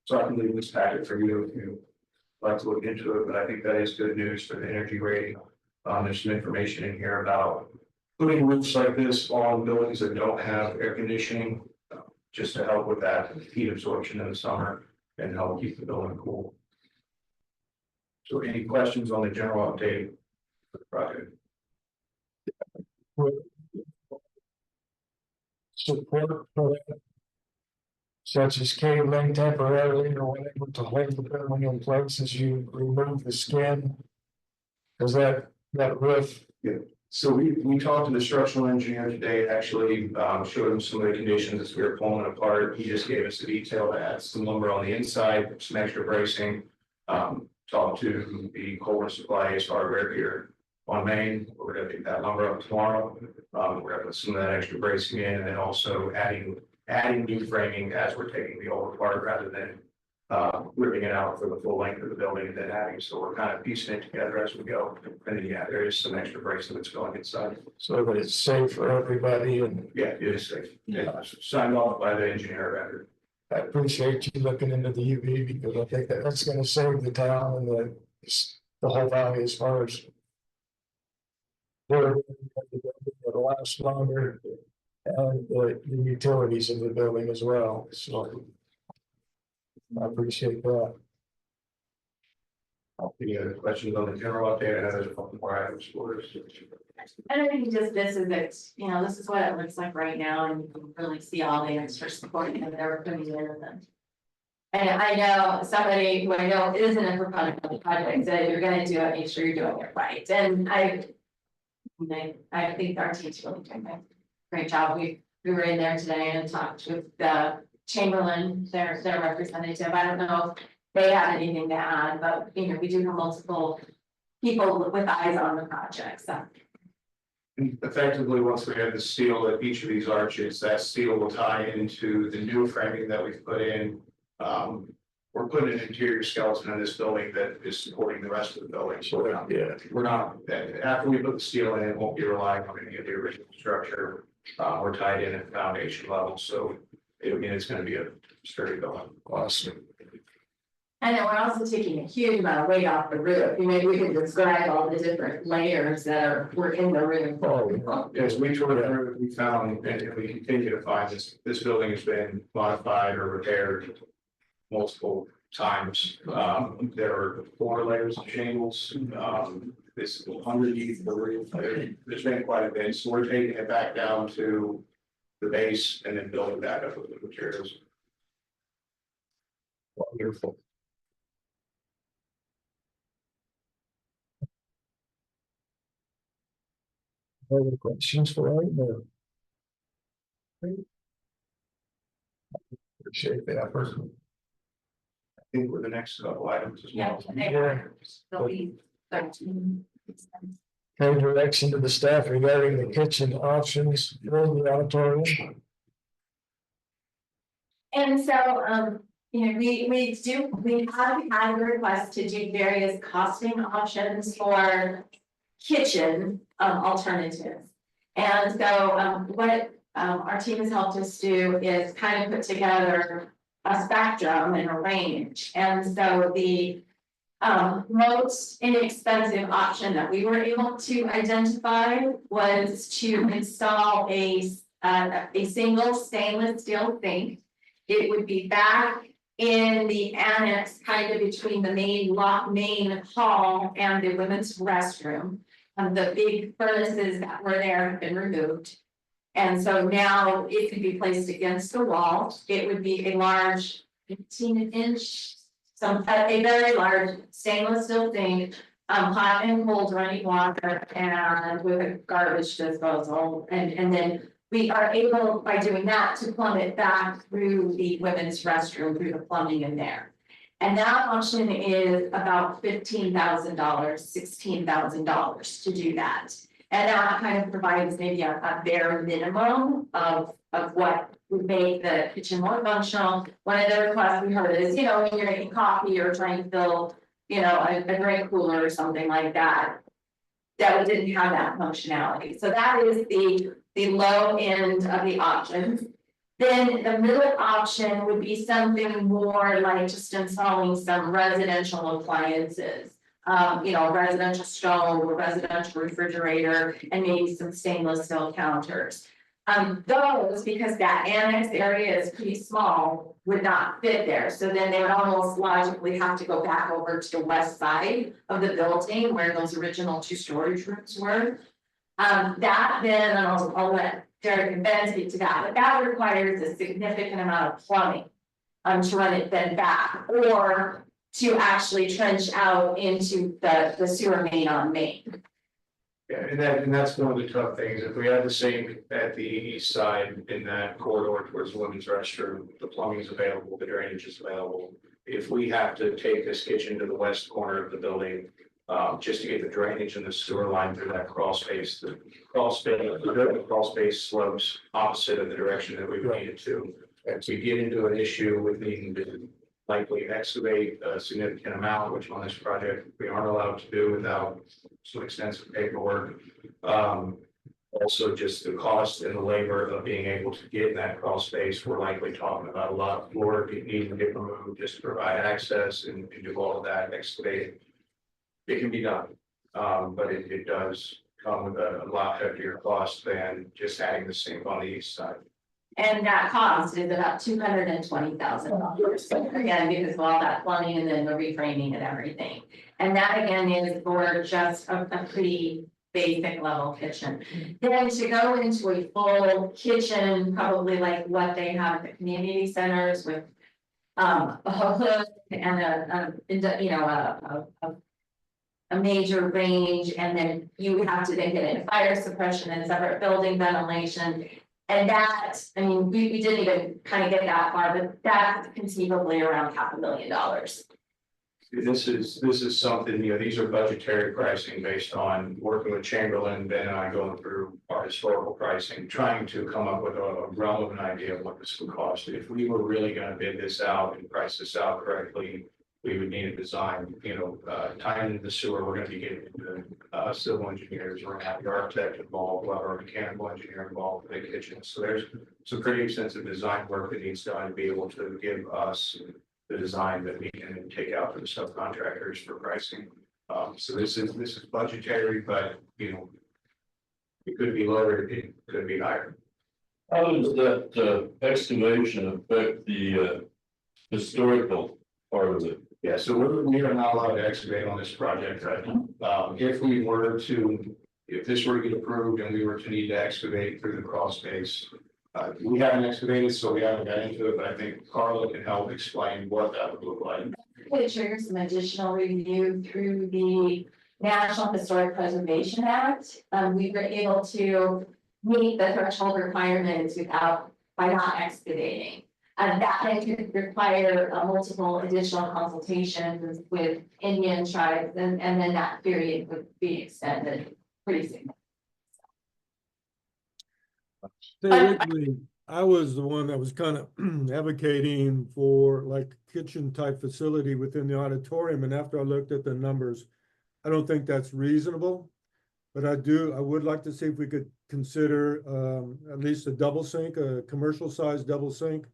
So I can leave this packet for you if you like to look into it, but I think that is good news for the energy rating. There's some information in here about putting roofs like this on buildings that don't have air conditioning, just to help with that heat absorption in the summer and help keep the building cool. So any questions on the general update for the project? Support for that, such as cabling temporarily or whatever to hold the building in place as you remove the skin. Is that roof? Yeah. So we talked to the structural engineer today, actually showed him some of the conditions as we were pulling it apart. He just gave us the detail to add some lumber on the inside, some extra bracing. Talked to the Collbran Supply hardware here on Main. We're going to pick that lumber up tomorrow. We're going to put some of that extra bracing in, and then also adding new framing as we're taking the old apart rather than ripping it out for the full length of the building and then adding. So we're kind of piecing it together as we go. And then, yeah, there is some extra bracing that's going inside. So that it's safe for everybody, and Yeah, it is safe. Yeah, signed off by the engineer record. I appreciate you looking into the UV because I think that's gonna save the town and the whole valley as far as where it'll last longer and the utilities of the building as well. So I appreciate that. Any other questions on the general update? I know there's a couple more items for us. And I think just this is it, you know, this is what it looks like right now, and you can really see all the extra support that they're putting in them. And I know somebody who I know isn't a proponent of the project said you're gonna do it, make sure you're doing it right, and I think our team's really doing a great job. We were in there today and talked with the Chamberlain, their representative. I don't know if they have anything to add, but you know, we do have multiple people with eyes on the project, so. Effectively, once we have the steel at each of these arches, that steel will tie into the new framing that we've put in. We're putting an interior skeleton in this building that is supporting the rest of the building. So we're not, after we put the steel in, it won't be relying on any of the original structure. We're tied in at the foundation level, so it's going to be a sturdy building. Awesome. And then we're also taking a huge amount of weight off the roof. Maybe we could describe all the different layers that were in the roof. As we toured the roof, we found, and we continue to find this building has been modified or repaired multiple times. There are 4 layers of shingles. this underneath the roof, there's been quite a bit, so we're taking it back down to the base and then building back up with the materials. Wonderful. Other questions for right now? Appreciate the effort. I think with the next couple items as Yeah, well. they'll be 13. Okay, direction to the staff regarding the kitchen options for the auditorium. And so, you know, we have had a request to do various costing options for kitchen, alternatives. And so, what, our team has helped us do is kind of put together a spectrum and a range. And so the, most inexpensive option that we were able to identify was to install a single stainless steel sink. It would be back in the annex, kind of between the main hall and the women's restroom. The big furnaces that were there have been removed. And so now it could be placed against the wall. It would be a large 15-inch, a very large stainless steel sink, hot and cold running water and with a garbage disposal. And then we are able, by doing that, to plumb it back through the women's restroom, through the plumbing in there. And that option is about $15,000, $16,000 to do that. And that kind of provides maybe a bare minimum of what would make the kitchen more functional. One of the requests we heard is, you know, when you're making coffee or trying to fill, you know, a drink cooler or something like that, that we didn't have that functionality. So that is the low end of the options. Then the middle option would be something more like just installing some residential appliances. You know, residential stove, a residential refrigerator, and maybe some stainless steel counters. Those, because that annex area is pretty small, would not fit there. So then they would almost logically have to go back over to the west side of the building where those original 2 storage rooms were. That then, and I'll let Derek and Ben speak to that, but that requires a significant amount of plumbing to run it then back, or to actually trench out into the sewer main on Main. Yeah, and that's one of the tough things. If we have the same at the east side in that corridor towards the women's restroom, the plumbing is available, the drainage is available. If we have to take this kitchen to the west corner of the building, just to get the drainage and the sewer line through that crawl space, the crawl space slopes opposite of the direction that we need it to. And so you get into an issue with needing to likely excavate a significant amount, which on this project we aren't allowed to do without some extensive paperwork. Also just the cost and the labor of being able to get in that crawl space, we're likely talking about a lot of floor needing to get removed just to provide access and do all of that excavating. It can be done, but it does come with a lot heavier cost than just adding the sink on the east side. And that cost is about $220,000, again, because of all that plumbing and then the reframing and everything. And that again is for just a pretty basic level kitchen. Then to go into a full kitchen, probably like what they have at the community centers with a hood and a major range, and then you have to then get into fire suppression and separate building ventilation. And that, I mean, we didn't even kind of get that far, but that's conceivably around $500,000. This is something, you know, these are budgetary pricing based on working with Chamberlain, Ben and I going through our historical pricing, trying to come up with a relevant idea of what this would cost. If we were really going to bid this out and price this out correctly, we would need a design, you know, tying into the sewer. We're going to be getting into civil engineers. We're going to have the architect involved, we'll have our mechanical engineer involved with the kitchen. So there's some pretty extensive design work that needs done to be able to give us the design that we can take out to the subcontractors for pricing. So this is budgetary, but you know, it could be lower, it could be higher. How does that excavation affect the historical part of it? Yeah, so we are not allowed to excavate on this project right now. If we were to, if this were to get approved and we were to need to excavate through the crawl space. We haven't excavated, so we haven't got into it, but I think Carla can help explain what that would look like. It triggers some additional review through the National Historic Preservation Act. We were able to meet the threshold requirements by not excavating. And that could require multiple additional consultations with Indian tribes, and then that period would be extended pretty significantly. Originally, I was the one that was kind of advocating for like kitchen type facility within the auditorium, and after I looked at the numbers, I don't think that's reasonable. But I would like to see if we could consider at least a double sink, a commercial sized double sink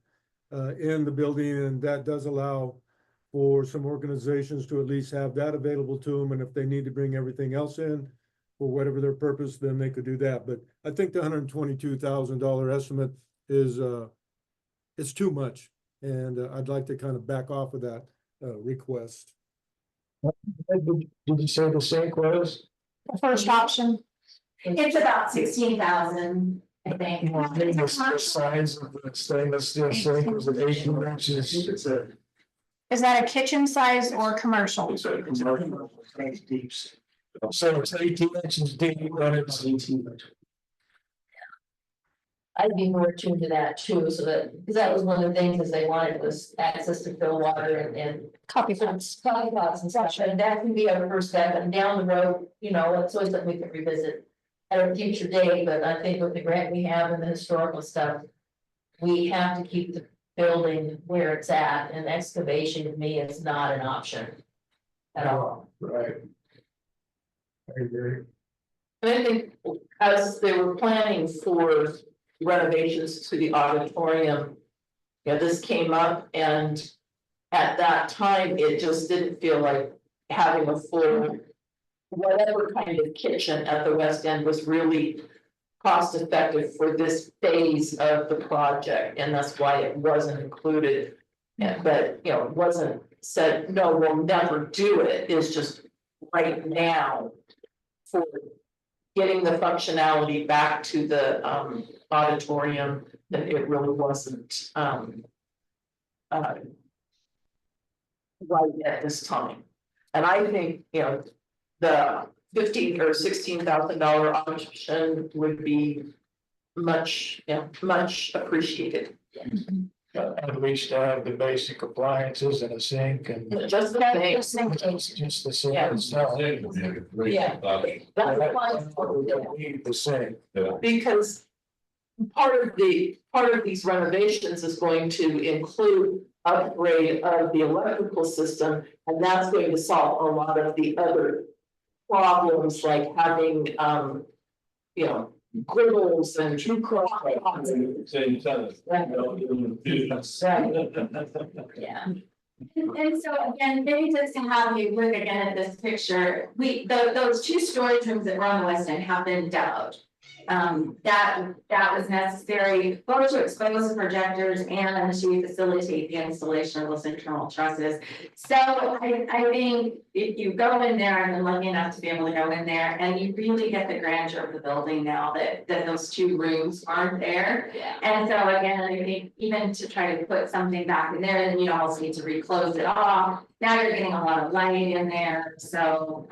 in the building, and that does allow for some organizations to at least have that available to them, and if they need to bring everything else in for whatever their purpose, then they could do that. But I think the $122,000 estimate is it's too much, and I'd like to kind of back off of that request. Did you say the sink was? The first option. It's about 16,000, I think. The size of the stainless steel sink was it 18 inches? It's a, Is that a kitchen size or commercial? it's a commercial, deep. So it's 18 inches deep, and it's 18. I'd be more tuned to that too, so that, because that was one of the things that they wanted was access to fill water and Coffee pots. coffee pots and stuff, and that can be our first step, and down the road, you know, it's always something we can revisit at a future day, but I think with the grant we have and the historical stuff, we have to keep the building where it's at, and excavation to me is not an option at all. right. I agree. And I think as they were planning for renovations to the auditorium. Yeah, this came up, and at that time, it just didn't feel like having a full. Whatever kind of kitchen at the West End was really cost effective for this phase of the project, and that's why it wasn't included. Yeah, but you know, it wasn't said, no, we'll never do it, it's just right now. For getting the functionality back to the auditorium, that it really wasn't right at this time. And I think, you know, the $15,000 or $16,000 option would be much, you know, much appreciated. At least have the basic appliances and a sink and. Just the thing. Just the sink Yeah. itself. Yeah. That's why. Need the sink. Because part of these renovations is going to include upgrade of the electrical system, and that's going to solve a lot of the other problems, like having you know, griddles and Yeah. And so again, maybe just to have you look again at this picture, those two storage rooms that were on the West End have been demoed. That was necessary, both to expose the projectors and to facilitate the installation of those internal trusses. So I think if you go in there, and I'm lucky enough to be able to go in there, and you really get the grandeur of the building now that those two rooms aren't there. Yeah. And so again, I think even to try to put something back in there, then you almost need to reclose it off. Now you're getting a lot of light in there, so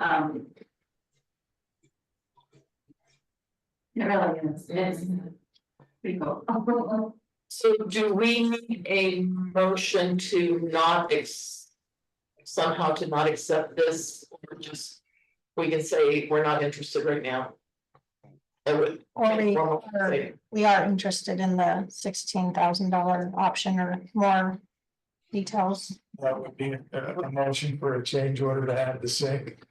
it really is, it's pretty cool. So do we need a motion to not somehow to not accept this, or just, we can say we're not interested right now? Or we are interested in the $16,000 option or more details. That would be a motion for a change order to have the sink.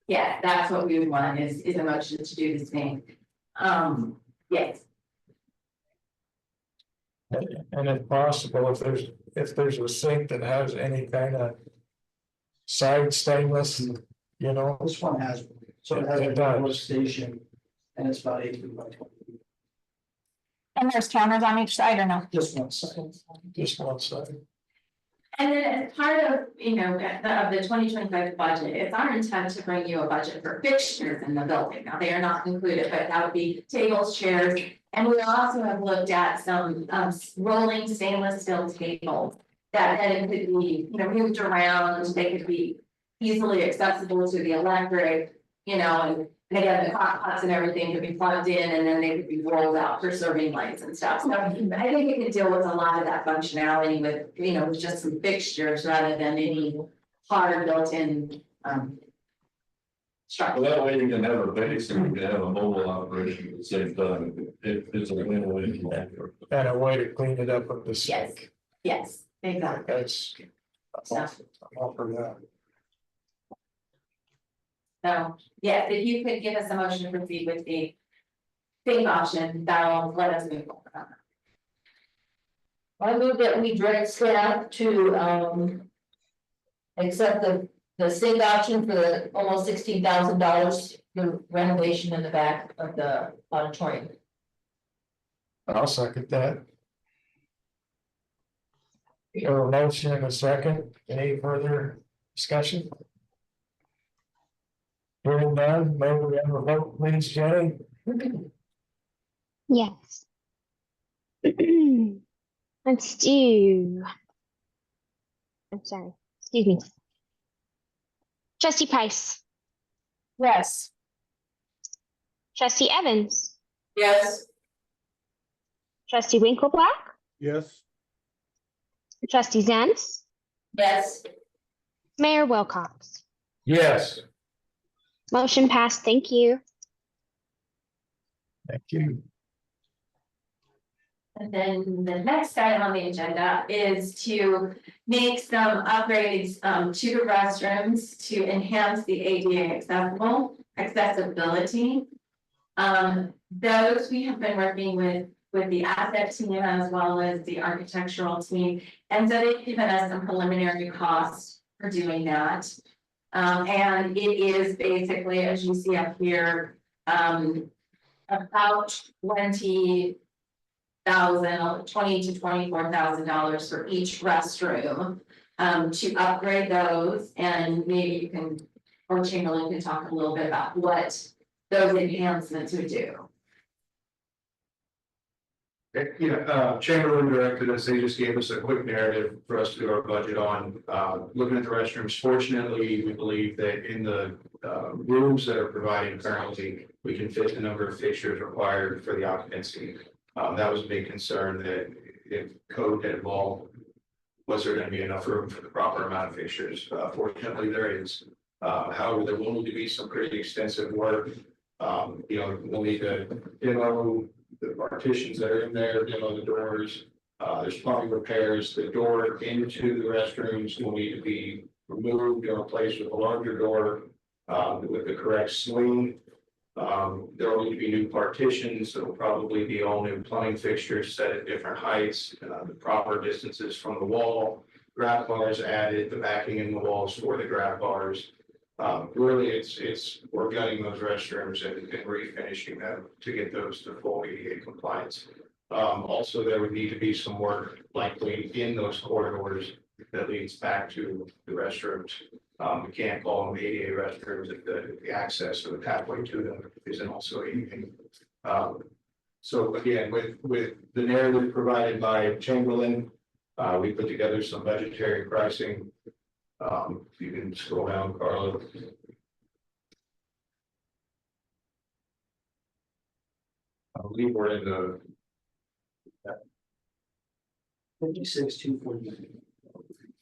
Yeah, that's what we would want is a motion to do this thing. Yes. And if possible, if there's a sink that has any kind of side stainless, you know. This one has, so it has a double station and it's about 18 by 20. And there's counters on each side or no? Just one side. Just one side. And then as part of, of the 2025 budget, it's our intent to bring you a budget for fixtures in the building. Now, they are not included, but that would be tables, chairs. And we also have looked at some rolling stainless steel tables that then could be, moved around. They could be easily accessible to the electric, and again, the crock pots and everything could be plugged in and then they could be rolled out for serving lights and stuff. So I think it could deal with a lot of that functionality with, with just some fixtures rather than any hard built-in structure. Well, that way you can have a base and you can have a mobile operation at the same time. It's a win-win. And a way to clean it up with the sink. Yes, exactly. That's. I'm all for that. So, yes, if you could give us a motion to proceed with the same option, that'll let us move forward. I move that we direct staff to, accept the same option for the almost $16,000 for renovation in the back of the auditorium. I'll second that. You have a motion and a second. Any further discussion? Hearing none, may we have a vote, please, Jenny? Yes. Let's do. I'm sorry, excuse me. Trustee Price, Yes. trustee Evans, Yes. trustee Winkleblack, Yes. trustee Zenz, Yes. Mayor Wilcox. Yes. Motion passed, thank you. Thank you. And then the next item on the agenda is to make some upgrades to the restrooms to enhance the ADA accessibility. Those we have been working with the asset team as well as the architectural team. And so they've given us some preliminary costs for doing that. And it is basically, as you see up here, about $20,000 to $24,000 for each restroom to upgrade those. And maybe you can, or Chamberlain can talk a little bit about what those enhancements would do. Chamberlain directed us, they just gave us a quick narrative for us to do our budget on, looking at the restrooms. Fortunately, we believe that in the rooms that are provided currently, we can fit the number of fixtures required for the occupancy. That was a big concern, that if code had evolved, was there going to be enough room for the proper amount of fixtures? Fortunately, there is. However, there will need to be some pretty extensive work. We'll need to demo the partitions that are in there, demo the doors. There's plumbing repairs. The door into the restrooms will need to be removed and replaced with a larger door with the correct swing. There will need to be new partitions. There will probably be all new plumbing fixtures set at different heights, the proper distances from the wall, grab bars added, the backing in the walls for the grab bars. Really, we're gutting those restrooms and refinishing them to get those to full ADA compliance. Also, there would need to be some work likely in those corridors that leads back to the restrooms. We can't call them ADA restrooms if the access or the pathway to them isn't also ADA. So again, with the narrative provided by Chamberlain, we put together some budgetary pricing. If you can scroll down, Carla. I believe we're in the 56,249.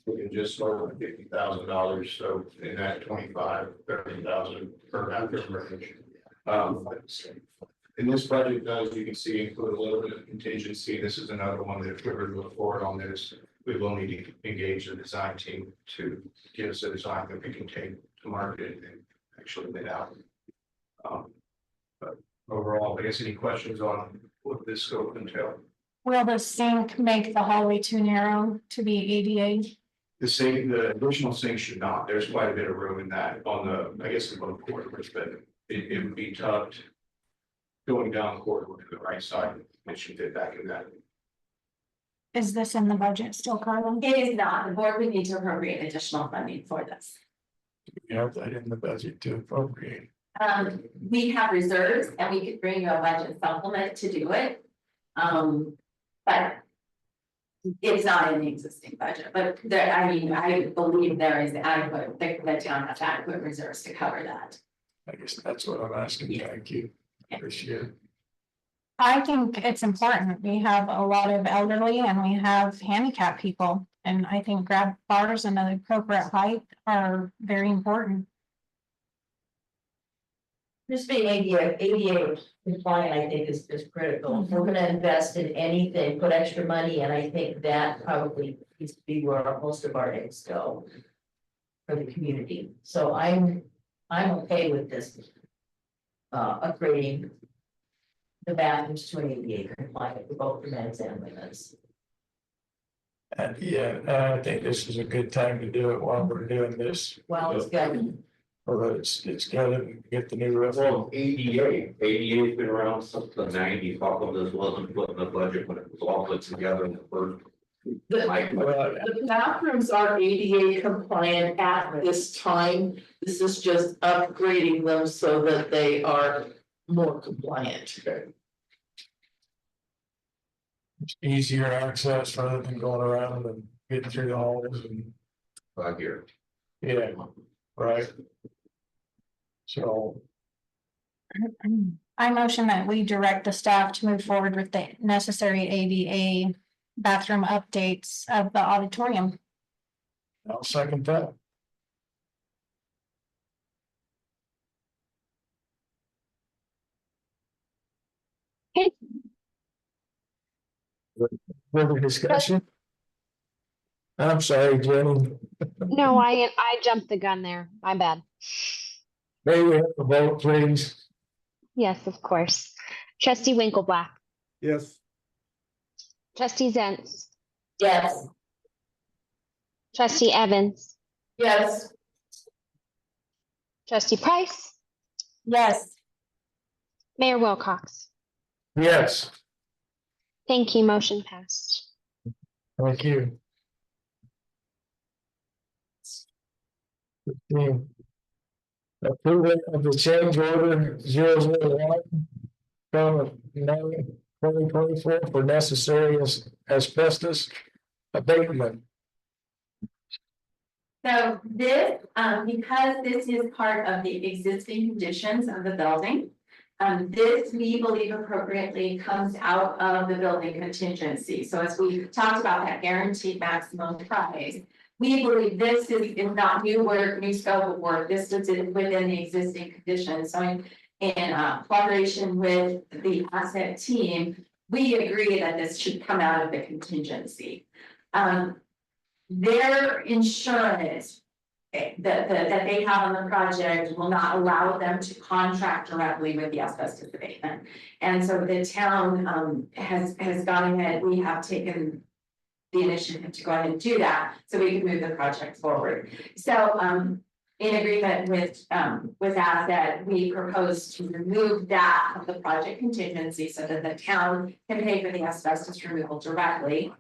we can just start with $50,000, so in that 30,000 per bathroom range. And this budget does, you can see, include a little bit of contingency. This is another one that if we were to move forward on this, we will need to engage the design team to give us a design that we can take to market and actually bid out. But overall, I guess any questions on what this scope entails? Will the sink make the hallway too narrow to be ADA? The additional sink should not. There's quite a bit of room in that on the, I guess, the both corridors, but it would be tucked going down the corridor to the right side. It should fit back in that. Is this in the budget still, Carla? It is not, the board would need to appropriate additional funding for this. We have that in the budget to appropriate. We have reserves and we could bring you a budget supplement to do it. But it's not in the existing budget, but there, I mean, I believe there is adequate, the town has adequate reserves to cover that. I guess that's what I'm asking. Thank you. Appreciate it. I think it's important. We have a lot of elderly and we have handicapped people. And I think grab bars and the appropriate height are very important. Just being ADA compliant, I think is critical. If we're gonna invest in anything, put extra money, and I think that probably needs to be where most of our eggs go. For the community, so I'm okay with this. Upgrading. The bathrooms to an ADA compliant for both the men's and women's. And yeah, I think this is a good time to do it while we're doing this. Well, it's good. Although it's gotta get the new roof. Well, ADA's been around since the 90s, although this wasn't put in the budget when it was all put together in the first. The bathrooms are ADA compliant at this time. This is just upgrading them so that they are more compliant. It's easier access rather than going around and getting through the halls and, Here. yeah, right. So, I motion that we direct the staff to move forward with the necessary ADA bathroom updates of the auditorium. I'll second that. Okay. Further discussion? I'm sorry, Jenny. No, I jumped the gun there. My bad. May we have a vote, please? Yes, of course. Trustee Winkleblack, Yes. trustee Zentz, Yes. trustee Evans, Yes. trustee Price, Yes. Mayor Wilcox. Yes, Thank you. Motion passed. thank you. 15. Approval of the change order 001 from 9/2024 for necessary asbestos abatement. So this, because this is part of the existing conditions of the building. This, we believe appropriately comes out of the building contingency. So as we talked about that guaranteed maximum price. We believe this is not new work, new scope of work. This is within the existing conditions. So in collaboration with the asset team, we agree that this should come out of the contingency. Their insurance that they have on the project will not allow them to contract directly with the asbestos abatement. And so the town has gone ahead, we have taken the initiative to go ahead and do that, so we can move the project forward. So in agreement with asset, we propose to remove that of the project contingency so that the town can pay for the asbestos removal directly.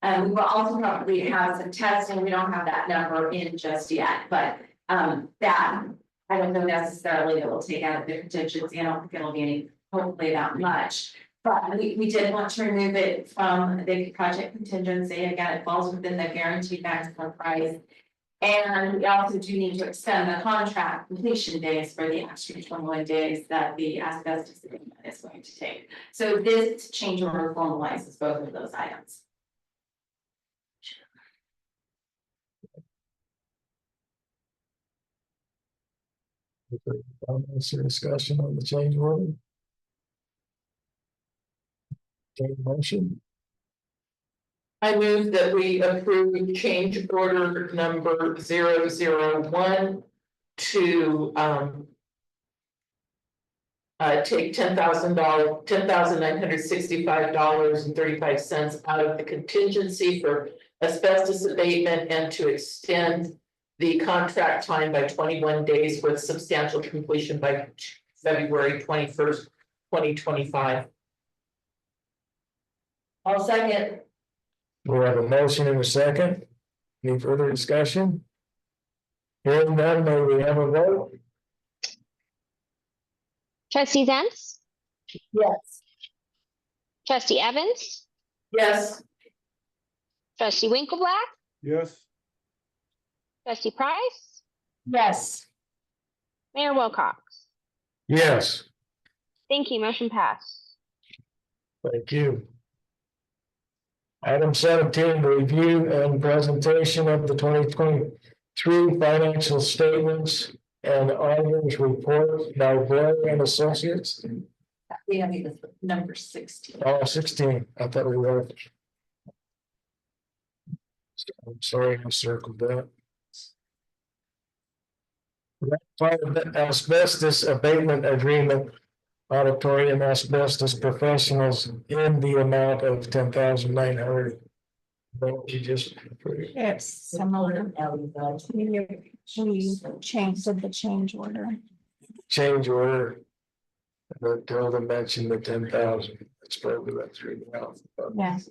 We will also probably have some testing, we don't have that number in just yet, but that, I don't know necessarily that will take out of the contingency, I don't think it'll be any, hopefully that much. But we did want to remove it from the project contingency, again, it falls within the guaranteed maximum price. And we also do need to extend the contract completion days for the extra 21 days that the asbestos abatement is going to take. So this change order formalizes both of those items. Comments or discussion on the change order? Take a motion. I move that we approve change order number 001 to take $10,965.35 out of the contingency for asbestos abatement and to extend the contract time by 21 days with substantial completion by February 21st, 2025. I'll second. We have a motion and a second. Any further discussion? Hearing none, may we have a vote? Trustee Zentz, Yes. trustee Evans, Yes. trustee Winkleblack, Yes. trustee Price, Yes. Mayor Wilcox. Yes, Thank you. Motion passed. thank you. Item 17, review and presentation of the 2023 financial statements and auditors report by Blair and Associates. We have this number 16. Oh, 16, I thought we were. I'm sorry, I circled that. Asbestos abatement agreement, auditorium asbestos professionals in the amount of 10,900. Don't you just? It's similar. We changed the change order. Change order. But tell them mention the 10,000. It's probably about 3,000. Yes.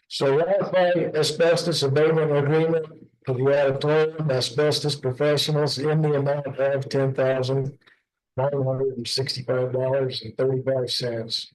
So ratify asbestos abatement agreement for the auditorium asbestos professionals in the amount of $10,965.35.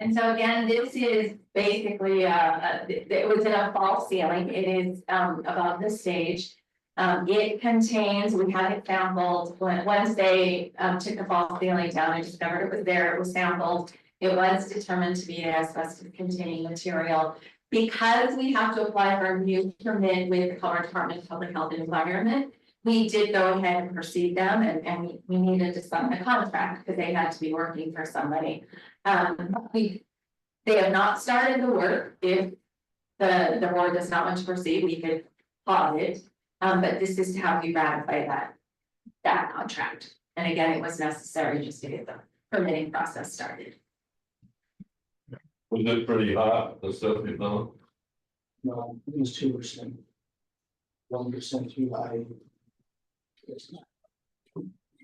And so again, this is basically, it was in a false ceiling. It is above the stage. It contains, we had it sampled, once they took the false ceiling down and discovered it was there, it was sampled. It was determined to be an asbestos containing material. Because we have to apply for a new permit with the Colorado Department of Public Health and Environment, we did go ahead and proceed them, and we needed to sign a contract because they had to be working for somebody. They have not started the work. If the board does not want to proceed, we could pause it. But this is how we ratify that contract. And again, it was necessary just to get the permitting process started. Was it pretty hot, the stuff you know? No, it was 2%. 1% too high.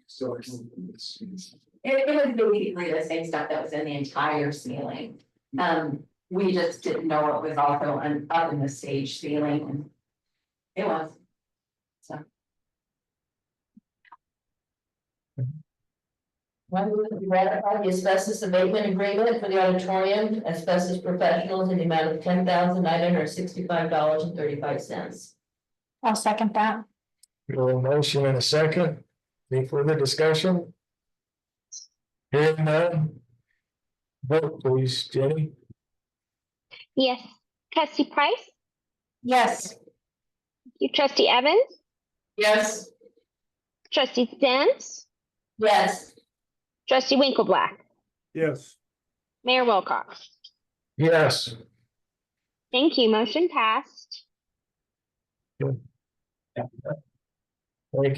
So It was basically the same stuff that was in the entire ceiling. We just didn't know it was also up in the stage ceiling, and it was. So. Why would we ratify the asbestos abatement agreement for the auditorium asbestos professionals in the amount of $10,965.35? I'll second that. We have a motion and a second. Any further discussion? Hearing none. Vote please, Jenny. Yes. Trustee Price, Yes. you trustee Evans, Yes. trustee Zentz, Yes. trustee Winkleblack, Yes. Mayor Wilcox. Yes. Thank you. Motion passed. Thank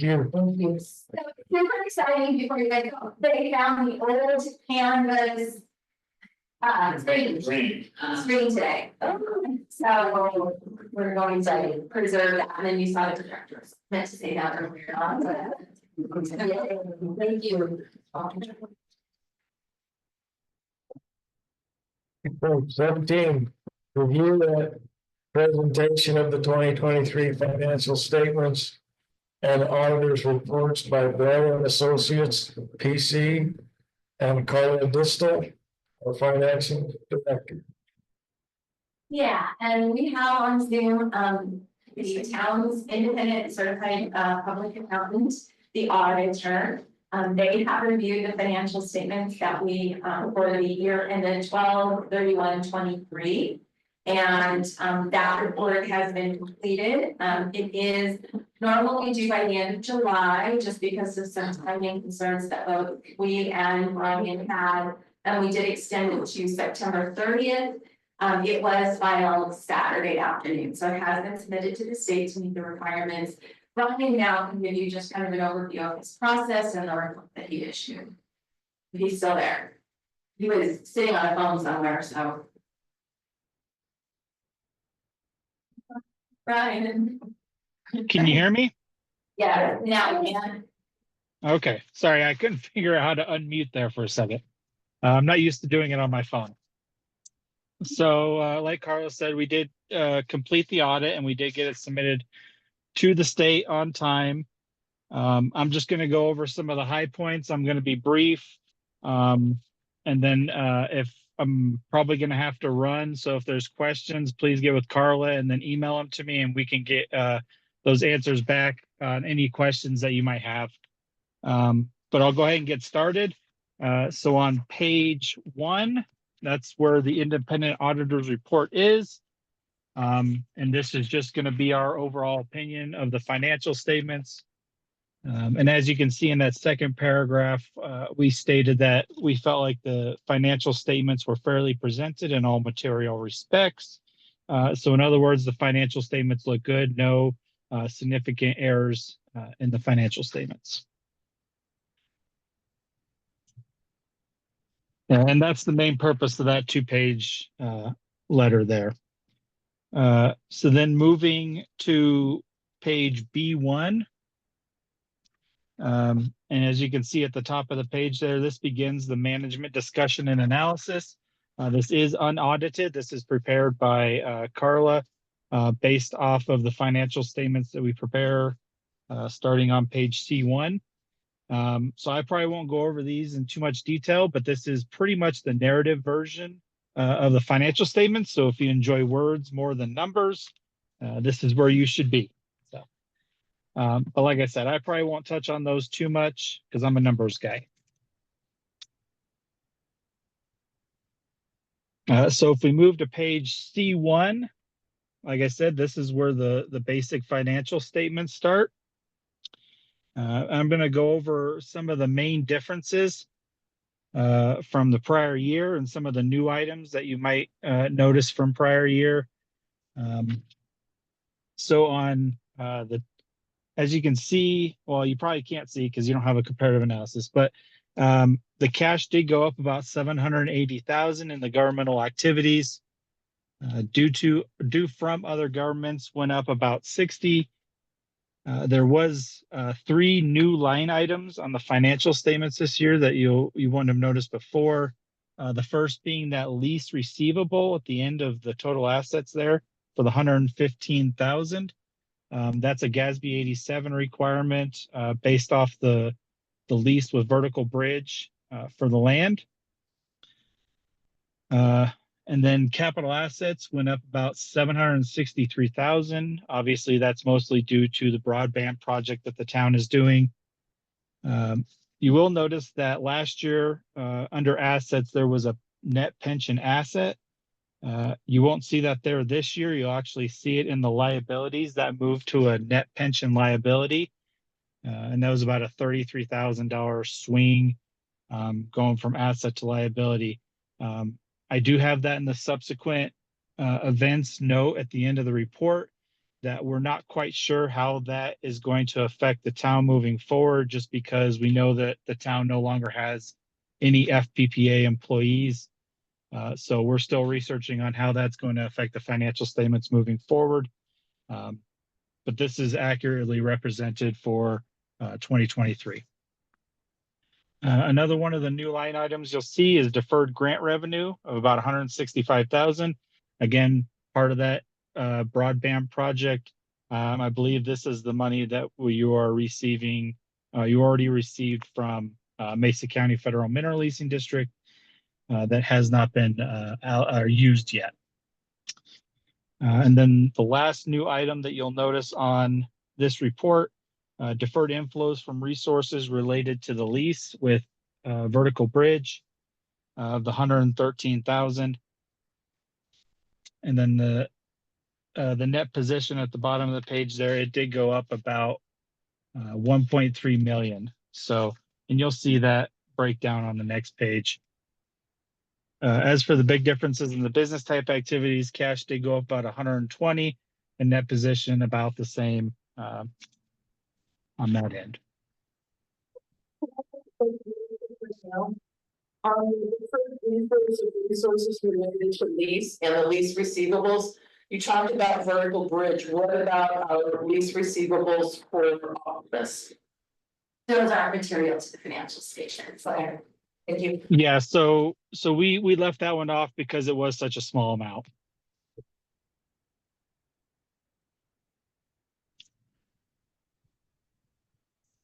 you. Thank you. Super exciting before you guys go. They found the old canvas. Screen today. So we're going to preserve that, and then you saw the projectors. Meant to say that earlier on, but. Thank you. 17, review the presentation of the 2023 financial statements and auditors reports by Blair and Associates, PC, and Carla Distal, our financial director. Yeah, and we have on Zoom, the town's independent certified, public accountant, the auditor. They have reviewed the financial statements that we, for the year ended 12/31/23. And, that report has been completed. It is normally due by the end of July, just because of some timing concerns that both we and Ryan had. And we did extend it to September 30th. It was filed Saturday afternoon, so it has been submitted to the state to meet the requirements. Ryan now can give you just kind of an overview of his process and the report that he issued. He's still there. He was sitting on a phone somewhere, so. Ryan. Can you hear me? Yeah, now we can. Okay, sorry, I couldn't figure out how to unmute there for a second. I'm not used to doing it on my phone. So, like Carla said, we did complete the audit and we did get it submitted to the state on time. I'm just going to go over some of the high points. I'm going to be brief. And then if I'm probably going to have to run. So if there's questions, please get with Carla and then email them to me and we can get those answers back on any questions that you might have. But I'll go ahead and get started. So on page 1, that's where the independent auditor's report is. And this is just going to be our overall opinion of the financial statements. And as you can see in that second paragraph, we stated that we felt like the financial statements were fairly presented in all material respects. So in other words, the financial statements look good, no significant errors in the financial statements. And that's the main purpose of that 2-page letter there. So then moving to page B1. And as you can see at the top of the page there, this begins the management discussion and analysis. This is unaudited. This is prepared by Carla based off of the financial statements that we prepare starting on page C1. So I probably won't go over these in too much detail, but this is pretty much the narrative version of the financial statements. So if you enjoy words more than numbers, this is where you should be. So, but like I said, I probably won't touch on those too much because I'm a numbers guy. So if we move to page C1, like I said, this is where the basic financial statements start. I'm going to go over some of the main differences from the prior year and some of the new items that you might notice from prior year. So on as you can see, well, you probably can't see because you don't have a comparative analysis, but the cash did go up about 780,000 in the governmental activities. Due from other governments went up about 60. There was 3 new line items on the financial statements this year that you wouldn't have noticed before. The first being that lease receivable at the end of the total assets there for the 115,000. That's a GASB 87 requirement based off the lease with Vertical Bridge for the land. And then capital assets went up about 763,000. Obviously, that's mostly due to the broadband project that the town is doing. You will notice that last year, under assets, there was a net pension asset. You won't see that there this year. You'll actually see it in the liabilities that moved to a net pension liability. And that was about a $33,000 swing going from asset to liability. I do have that in the subsequent events note at the end of the report that we're not quite sure how that is going to affect the town moving forward, just because we know that the town no longer has any FPPA employees. So we're still researching on how that's going to affect the financial statements moving forward. But this is accurately represented for 2023. Another one of the new line items you'll see is deferred grant revenue of about 165,000. Again, part of that broadband project. I believe this is the money that you are receiving. You already received from Mesa County Federal Mineral Leasing District that has not been used yet. And then the last new item that you'll notice on this report, deferred inflows from resources related to the lease with Vertical Bridge of the 113,000. And then the net position at the bottom of the page there, it did go up about 1.3 million. So, and you'll see that breakdown on the next page. As for the big differences in the business type activities, cash did go up about 120 and net position about the same on that end. Resources related to lease and the lease receivables. You talked about Vertical Bridge. What about our lease receivables for office? Those aren't material to the financial statements. So Thank you. Yeah, so we left that one off because it was such a small amount.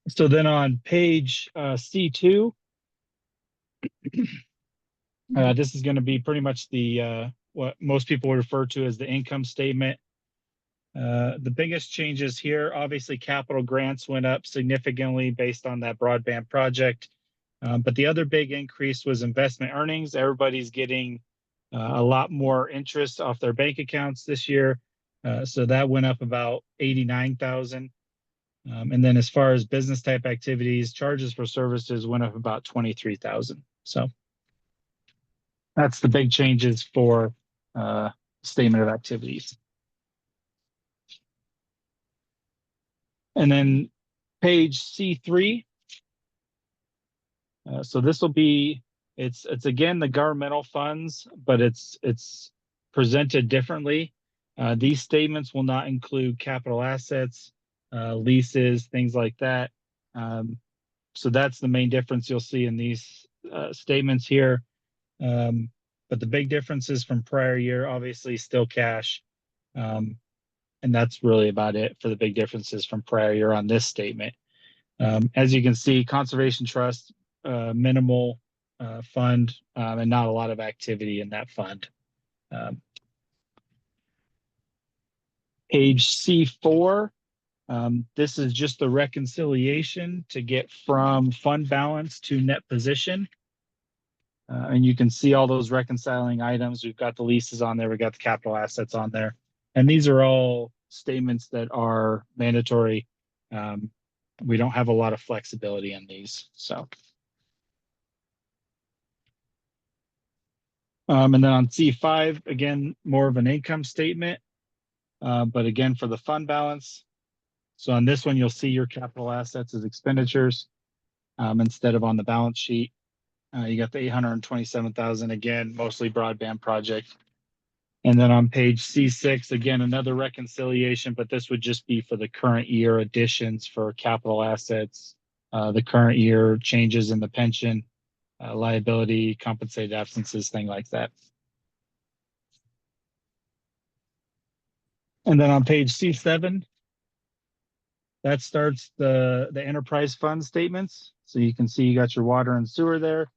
So then on page C2, this is going to be pretty much the what most people would refer to as the income statement. The biggest changes here, obviously capital grants went up significantly based on that broadband project. But the other big increase was investment earnings. Everybody's getting a lot more interest off their bank accounts this year. So that went up about 89,000. And then as far as business type activities, charges for services went up about 23,000. So that's the big changes for statement of activities. And then page C3. So this will be, it's again the governmental funds, but it's presented differently. These statements will not include capital assets, leases, things like that. So that's the main difference you'll see in these statements here. But the big differences from prior year, obviously still cash. And that's really about it for the big differences from prior year on this statement. As you can see, Conservation Trust, minimal fund, and not a lot of activity in that fund. Page C4, this is just the reconciliation to get from fund balance to net position. And you can see all those reconciling items. We've got the leases on there. We've got the capital assets on there. And these are all statements that are mandatory. We don't have a lot of flexibility in these. So, and then on C5, again, more of an income statement, but again, for the fund balance. So on this one, you'll see your capital assets as expenditures instead of on the balance sheet. You got the 827,000, again, mostly broadband project. And then on page C6, again, another reconciliation, but this would just be for the current year additions for capital assets, the current year changes in the pension, liability, compensated absences, things like that. And then on page C7, that starts the enterprise fund statements. So you can see you got your water and sewer there,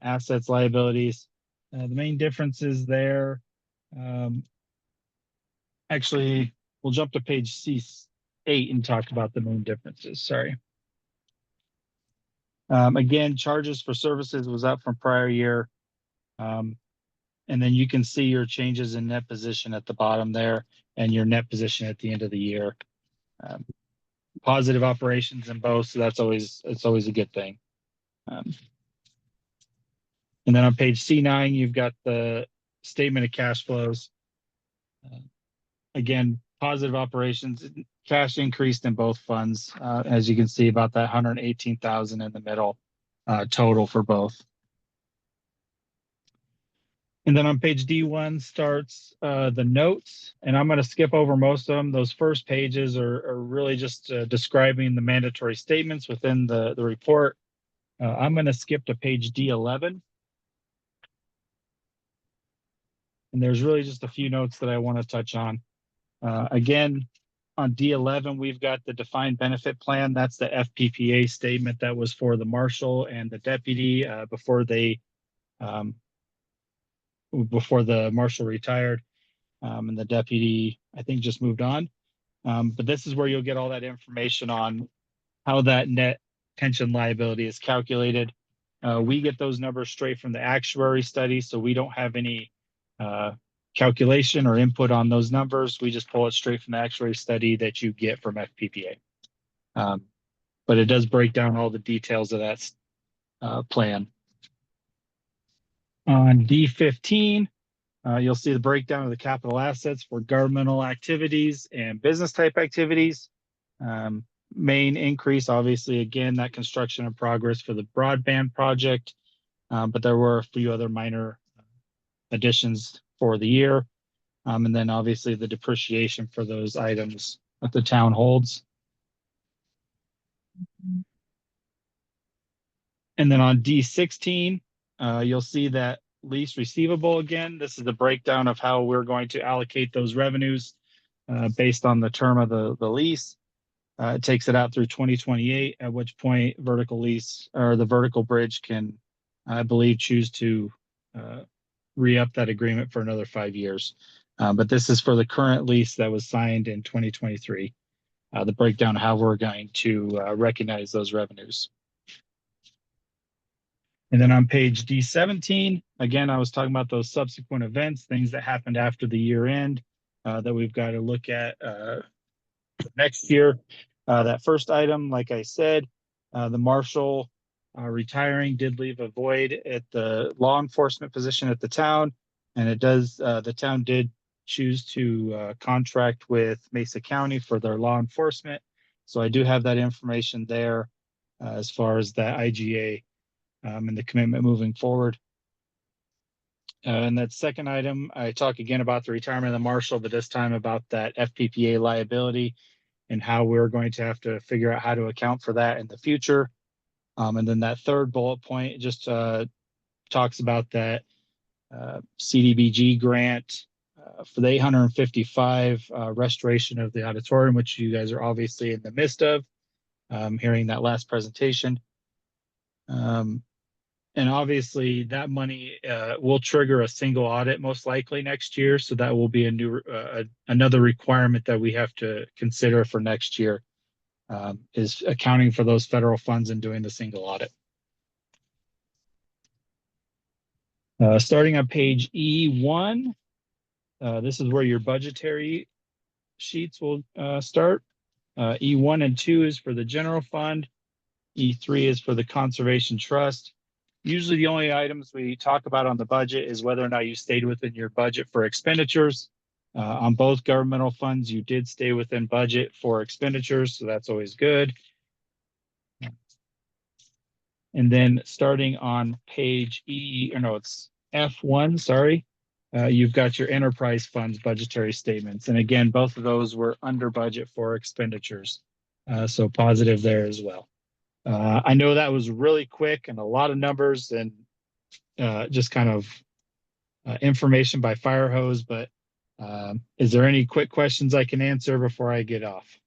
assets, liabilities. The main differences there. Actually, we'll jump to page C8 and talk about the main differences. Sorry. Again, charges for services was up from prior year. And then you can see your changes in net position at the bottom there and your net position at the end of the year. Positive operations in both, so it's always a good thing. And then on page C9, you've got the statement of cash flows. Again, positive operations, cash increased in both funds, as you can see, about that 118,000 in the middle total for both. And then on page D1 starts the notes, and I'm going to skip over most of them. Those first pages are really just describing the mandatory statements within the report. I'm going to skip to page D11. And there's really just a few notes that I want to touch on. Again, on D11, we've got the defined benefit plan. That's the FPPA statement that was for the marshal and the deputy before the marshal retired, and the deputy, I think, just moved on. But this is where you'll get all that information on how that net pension liability is calculated. We get those numbers straight from the actuary study, so we don't have any calculation or input on those numbers. We just pull it straight from the actuary study that you get from FPPA. But it does break down all the details of that plan. On D15, you'll see the breakdown of the capital assets for governmental activities and business type activities. Main increase, obviously, again, that construction in progress for the broadband project, but there were a few other minor additions for the year. And then obviously the depreciation for those items that the town holds. And then on D16, you'll see that lease receivable again. This is the breakdown of how we're going to allocate those revenues based on the term of the lease. It takes it out through 2028, at which point vertical lease or the vertical bridge can, I believe, choose to re-up that agreement for another 5 years. But this is for the current lease that was signed in 2023. The breakdown of how we're going to recognize those revenues. And then on page D17, again, I was talking about those subsequent events, things that happened after the year end that we've got to look at next year. That first item, like I said, the marshal retiring did leave a void at the law enforcement position at the town. And it does, the town did choose to contract with Mesa County for their law enforcement. So I do have that information there as far as that IGA and the commitment moving forward. And that second item, I talk again about the retirement of the marshal, but this time about that FPPA liability and how we're going to have to figure out how to account for that in the future. And then that third bullet point just talks about that CDBG grant for the 855 restoration of the auditorium, which you guys are obviously in the midst of, hearing that last presentation. And obviously that money will trigger a single audit most likely next year. So that will be a new another requirement that we have to consider for next year is accounting for those federal funds and doing the single audit. Starting on page E1, this is where your budgetary sheets will start. E1 and 2 is for the general fund. E3 is for the conservation trust. Usually the only items we talk about on the budget is whether or not you stayed within your budget for expenditures. On both governmental funds, you did stay within budget for expenditures, so that's always good. And then starting on page it's F1, sorry. You've got your enterprise funds budgetary statements. And again, both of those were under budget for expenditures. So positive there as well. I know that was really quick and a lot of numbers and just kind of information by fire hose, but is there any quick questions I can answer before I get off?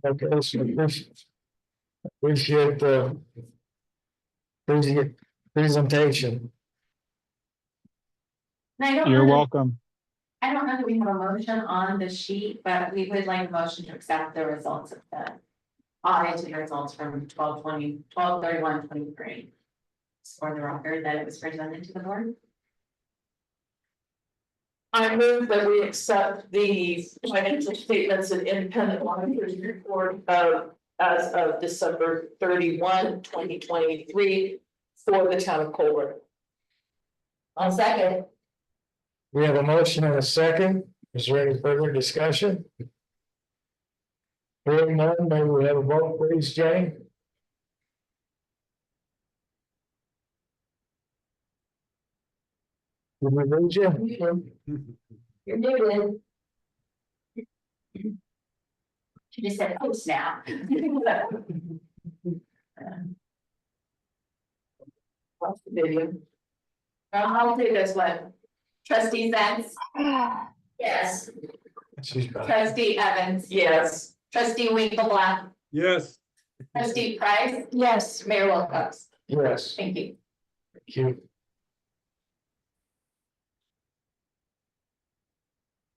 Okay, so appreciate the presentation. You're welcome. I don't know that we have a motion on the sheet, but we would like a motion to accept the results of the audited results from 12/31/23. For the record that it was presented to the board. I move that we accept the financial statements and independent auditor's report as of December 31, 2023 for the town of Collbran. I'll second. We have a motion and a second. Is there any further discussion? Hearing none, may we have a vote, please, Jane? Did we lose you? You're muted. She just said, oh, snap. What's the video? I'll do this one. Trustee Zenz, Yes. She's back. trustee Evans, Yes. trustee Winkleblack, Yes. trustee Price, Yes. Mayor Wilcox. Yes, Thank you. thank you.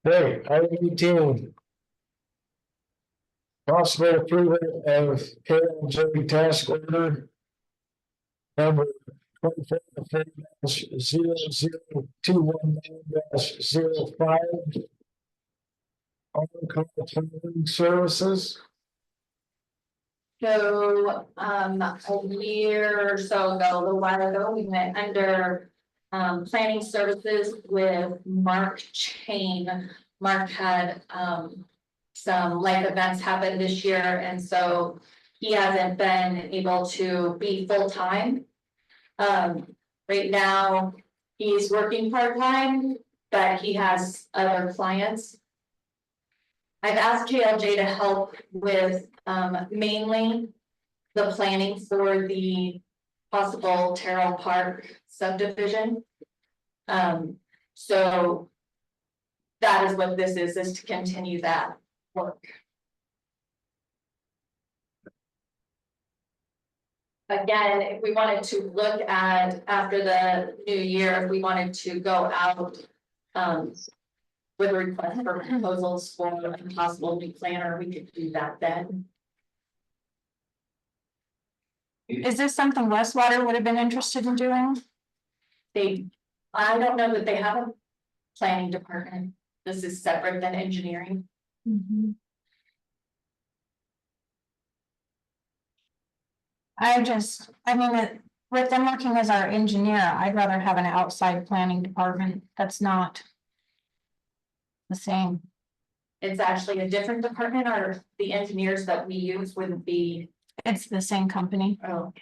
Okay, item 18. Possible approval of KLJ task order number 24/0021-05 on-call cleaning services. So, a year or so ago, a little while ago, we went under planning services with Mark Chain. Mark had some life events happen this year, and so he hasn't been able to be full-time. Right now, He's working part-time, but he has other clients. I've asked KLJ to help with mainly the planning for the possible Terrell Park subdivision. So that is what this is to continue that work. Again, if we wanted to look at after the new year, if we wanted to go out with a request for proposals for a possible new planner, we could do that then. Is this something Westwater would have been interested in doing? I don't know that they have a planning department. This is separate than engineering. I mean, with them working as our engineer, I'd rather have an outside planning department that's not the same. It's actually a different department, or the engineers that we use wouldn't be. It's the same company. Oh.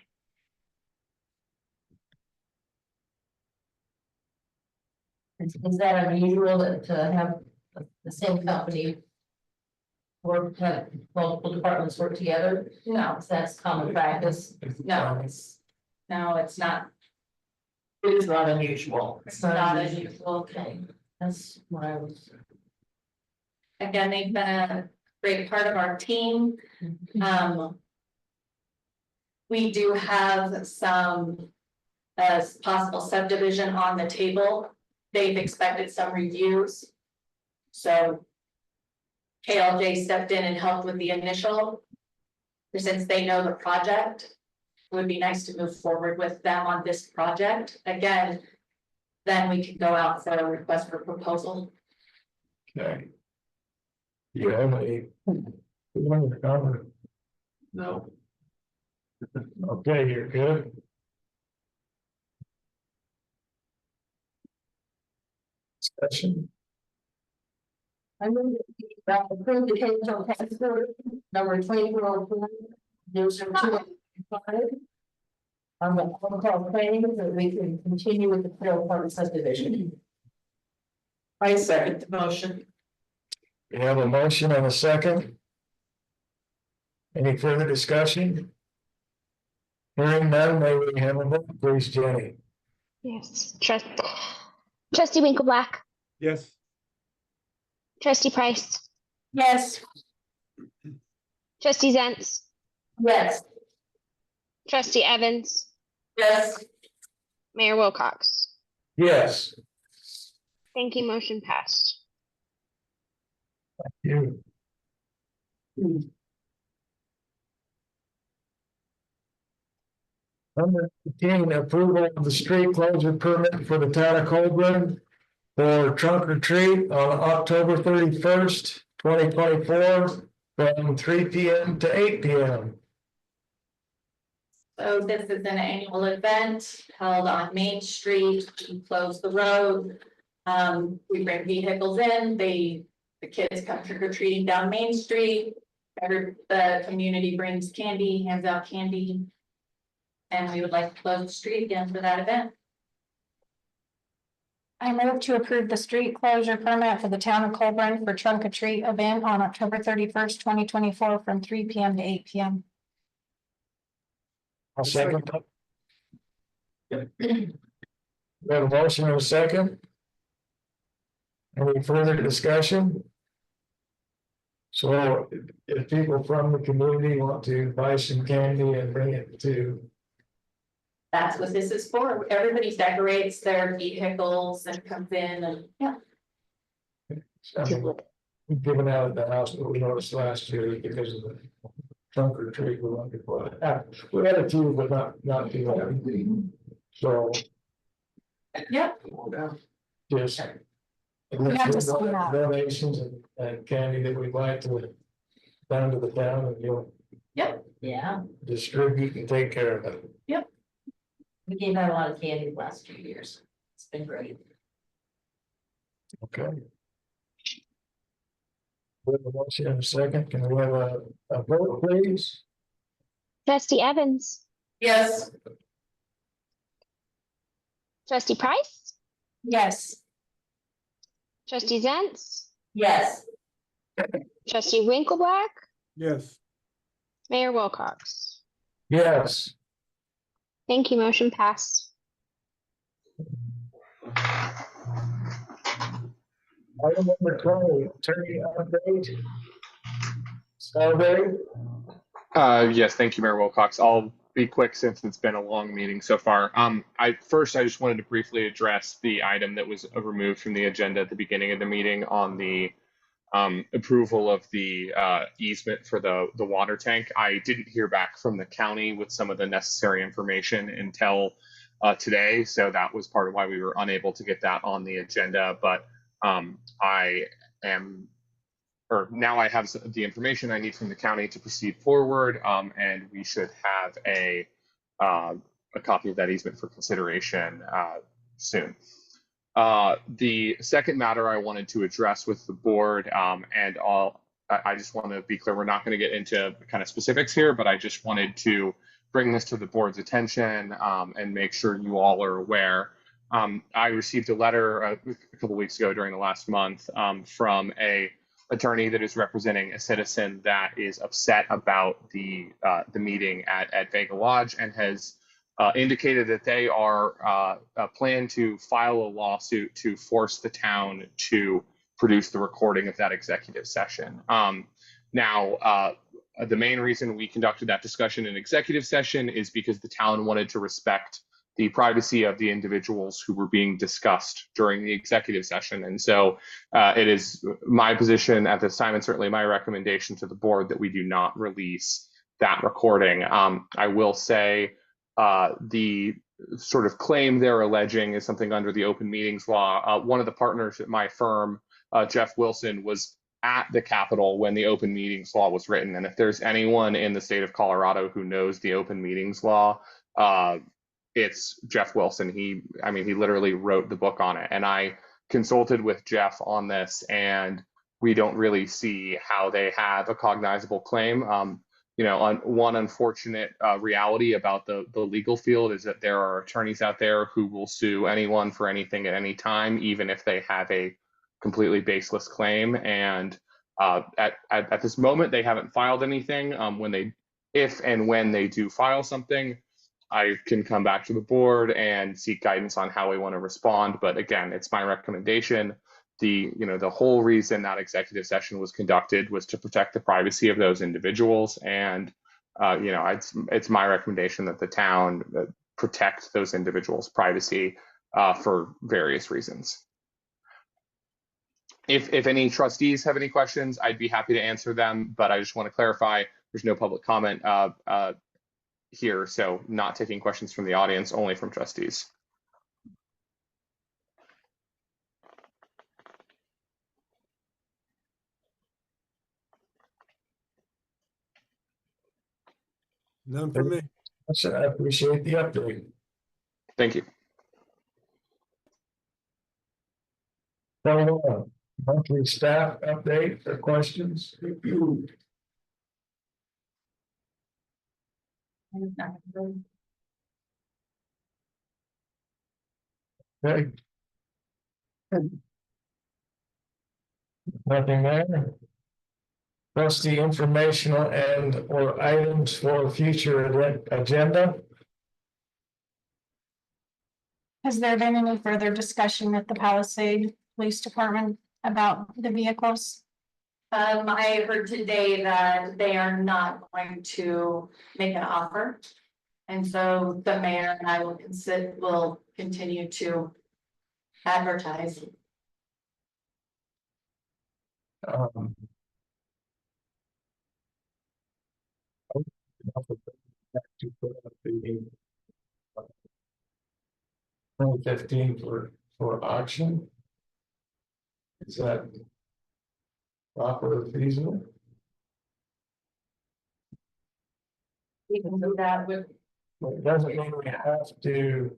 Is that unusual to have the same company? Or have multiple departments work together? No, That's common practice. no, it's not. It is not unusual. It's not unusual, okay, that's what I was. Again, they've been a great part of our team. We do have some possible subdivision on the table. They've expected some reviews. So KLJ stepped in and helped with the initial. Since they know the project, it would be nice to move forward with them on this project. Again, then we could go out for a request for proposal. Okay. You have any? Comment? No. Okay, you're good. Discussion. I move that we approve the Kansas tax order number 2404, 00255. On the on-call claim that we can continue with the Terrell Park subdivision. I second the motion. We have a motion and a second. Any further discussion? Hearing none, may we have a vote, please, Jenny? Yes. Trustee Winkleblack, Yes. Trustee Price, Yes. Trustee Zentz, Yes. Trustee Evans, Yes. Mayor Wilcox. Yes. Thank you. Motion passed. You. Number 15, approval of the street closure permit for the town of Collbran for trunk or treat on October 31st, 2024, from 3 p.m. to 8 p.m. So this is an annual event held on Main Street. We close the road. We bring vehicles in, the kids come trick or treating down Main Street. The community brings candy, hands out candy. And we would like to close the street again for that event. I move to approve the street closure permit for the town of Collbran for trunk or treat event on October 31st, 2024, from 3 p.m. to 8 p.m. I'll second that. We have a motion and a second. Any further discussion? So if people from the community want to buy some candy and bring it to. That's what this is for. Everybody decorates their vehicles and comes in and, yeah. I mean, we've given out at the house, but we noticed last year because of the trunk or treat we wanted to put. We had a few, but not too many. So. Yep. Just. We have to see that. Donations and candy that we'd like to down to the town and you'll. Yep. Yeah, Distribute and take care of it. we gave out a lot of candy the last 2 years. It's been great. Okay. We have a motion in a second. Can we have a vote, please? Trustee Evans, Yes. Trustee Price, Yes. Trustee Zentz, Yes. trustee Winkleblack, Yes. Mayor Wilcox. Yes. Thank you. Motion passed. Item number 20, attorney update. Survey. Yes, thank you, Mayor Wilcox. I'll be quick since it's been a long meeting so far. I just wanted to briefly address the item that was removed from the agenda at the beginning of the meeting on the approval of the easement for the water tank. I didn't hear back from the county with some of the necessary information until today, so that was part of why we were unable to get that on the agenda. But now I have the information I need from the county to proceed forward, and we should have a copy of that easement for consideration soon. The second matter I wanted to address with the board, and I just want to be clear, we're not going to get into kind of specifics here, but I just wanted to bring this to the board's attention and make sure you all are aware. I received a letter a couple weeks ago during the last month from a attorney that is representing a citizen that is upset about the meeting at Vega Lodge and has indicated that they are plan to file a lawsuit to force the town to produce the recording of that executive session. Now, the main reason we conducted that discussion in executive session is because the town wanted to respect the privacy of the individuals who were being discussed during the executive session. And so it is my position at this time, and certainly my recommendation to the board, that we do not release that recording. I will say the sort of claim they're alleging is something under the open meetings law. One of the partners at my firm, Jeff Wilson, was at the Capitol when the open meetings law was written. And if there's anyone in the state of Colorado who knows the open meetings law, it's Jeff Wilson. He literally wrote the book on it. And I consulted with Jeff on this, and we don't really see how they have a cognizable claim. One unfortunate reality about the legal field is that there are attorneys out there who will sue anyone for anything at any time, even if they have a completely baseless claim. And at this moment, they haven't filed anything. If and when they do file something, I can come back to the board and seek guidance on how we want to respond. But again, it's my recommendation. The whole reason that executive session was conducted was to protect the privacy of those individuals. And, it's my recommendation that the town protect those individuals' privacy for various reasons. If any trustees have any questions, I'd be happy to answer them. But I just want to clarify, there's no public comment here, so not taking questions from the audience, only from trustees. None for me. I appreciate the update. Thank you. Monthly staff update or questions? Okay. Nothing there. Trustee informational and or items for future agenda. Has there been any further discussion at the Palisade Police Department about the vehicles? I heard today that they are not going to make an offer. And so the mayor and I will continue to advertise. To put up the 2015 for auction. Is that proper or feasible? We can do that with. It doesn't mean we have to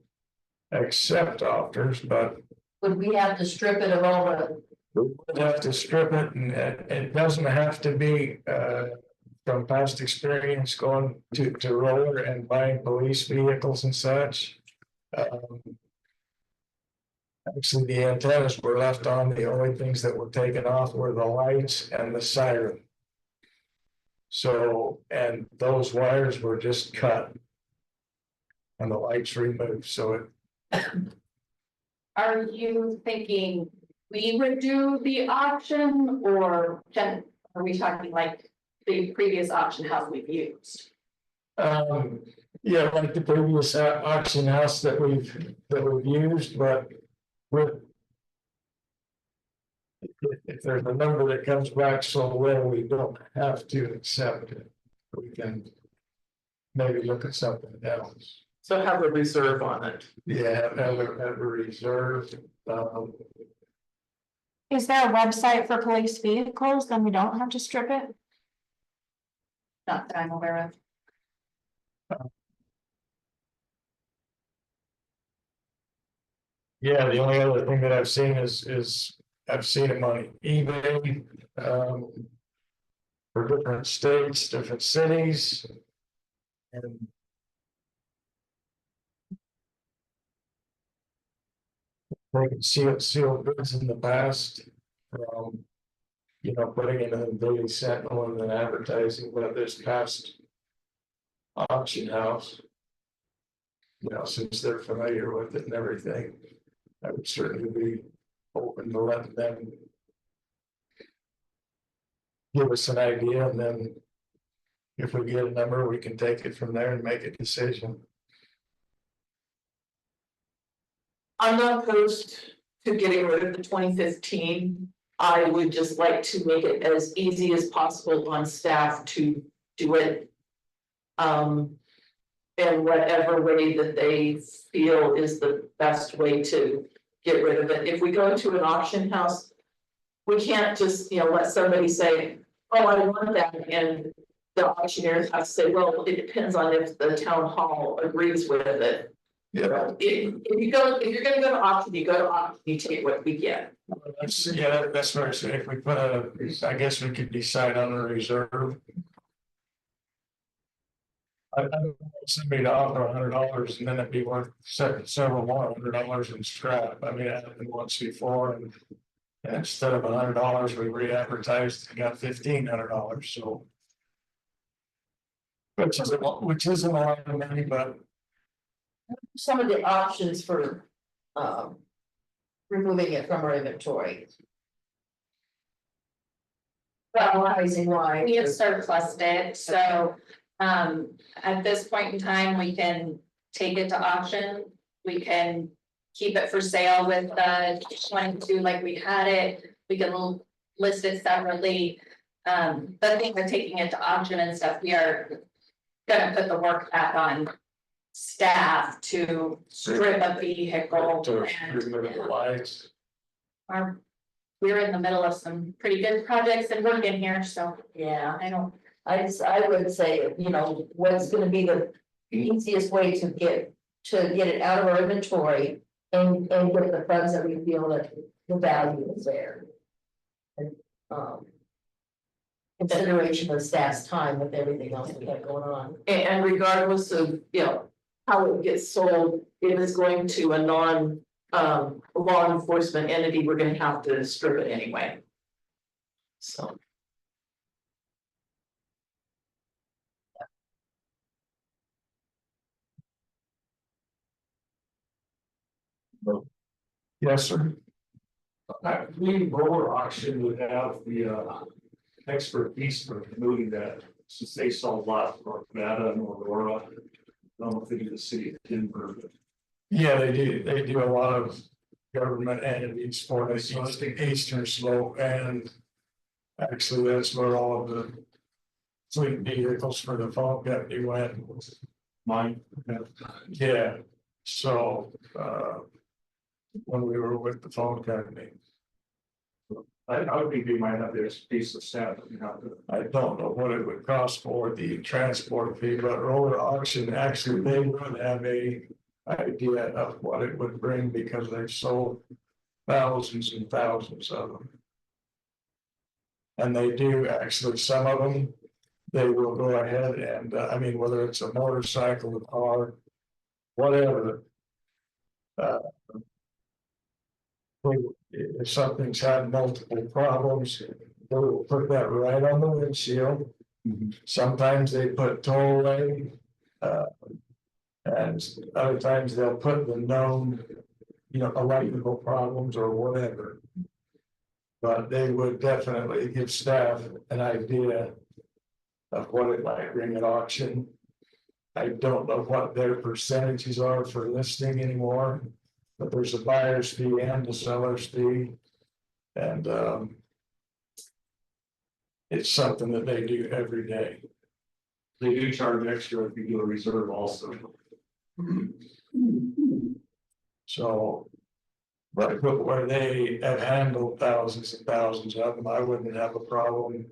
accept offers, but Would we have to strip it of all the? we would have to strip it, and it doesn't have to be from past experience going to roller and buying police vehicles and such. Actually, the antennas were left on. The only things that were taken off were the lights and the siren. So, and those wires were just cut. And the lights removed, so it, Are you thinking we would do the auction or are we talking like the previous auction house we've used? yeah, like the previous auction house that we've used, but with. If there's a number that comes back so well, we don't have to accept it. We can maybe look at something else. So have a reserve on it. Yeah, have a reserve. Is there a website for police vehicles? Then we don't have to strip it? Not that I'm aware of. Yeah, the only other thing that I've seen is I've seen them on eBay, for different states, different cities. And they can seal bids in the past, you know, putting it in the Daily Sentinel and then advertising about this past auction house. You know, since they're familiar with it and everything, I would certainly be open to letting them give us an idea, and then if we get a number, we can take it from there and make a decision. I'm not opposed to getting rid of the 2015. I would just like to make it as easy as possible on staff to do it. In whatever way that they feel is the best way to get rid of it. If we go to an auction house, we can't just, let somebody say, oh, I want that, and the auctioneer has to say, well, it depends on if the town hall agrees with it. Yeah. If you're gonna go to auction, you go to auction, you take what we get. Yeah, that's what I said. If we put I guess we could decide on a reserve. I don't want somebody to offer $100 and then it'd be worth several more $100 in scrap. I mean, it happened once before, and instead of $100, we re-advertised and got $1,500. So, which isn't a lot of money, but Some of the options for, removing it from our inventory. Analyzing why. We have surplused it, so at this point in time, we can take it to auction. We can keep it for sale with the 22 like we had it. We can list it separately. The thing with taking it to auction and stuff, we are gonna put the work back on staff to strip a vehicle and the lights. we're in the middle of some pretty good projects and work in here, so Yeah, I I would say, what's gonna be the easiest way to get it out of our inventory and get the funds that we feel that the value is there. And, consideration of staff's time with everything else we got going on. And regardless of, how it gets sold, if it's going to a law enforcement entity, we're gonna have to strip it anyway. So. Yes, sir. I believe roller auction would have the expertise for moving that, since they saw a lot from North Nevada and Aurora. I don't think of the city of Denver, but Yeah, they do a lot of government entities for the eastern slope, and actually that's where all of the fleet vehicles for the phone company went. mine. Yeah, so when we were with the phone company, I would think they might have their piece of staff. I don't know what it would cost for the transport fee, but roller auction, actually, they would have a idea of what it would bring because they've sold thousands and thousands of them. And they do actually, some of them, they will go ahead and, I mean, whether it's a motorcycle, a car, whatever. If something's had multiple problems, they will put that right on the windshield. Sometimes they put tow away. And other times they'll put the known, electrical problems or whatever. But they would definitely give staff an idea of what it might bring at auction. I don't know what their percentages are for listing anymore, but there's a buyer's fee and a seller's fee. And it's something that they do every day. They do charge extra if you do a reserve also. So, but where they have handled thousands and thousands of them, I wouldn't have a problem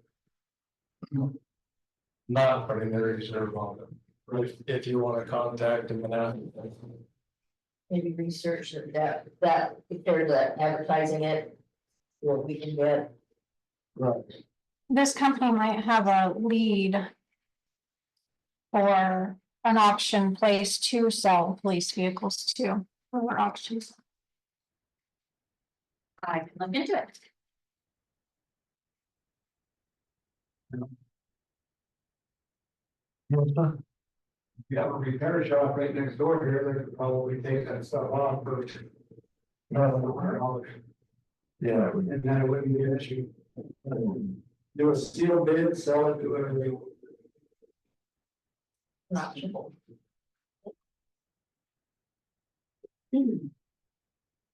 not putting a reserve on them. If you want to contact them and ask. Maybe research that compared to advertising it, what we can get. Right. This company might have a lead for an auction place to sell police vehicles too, for auctions. I can look into it. You have a repair shop right next door here, they could probably take that stuff off for. Yeah, And then it wouldn't be an issue. Do a steel bid, sell it to whoever.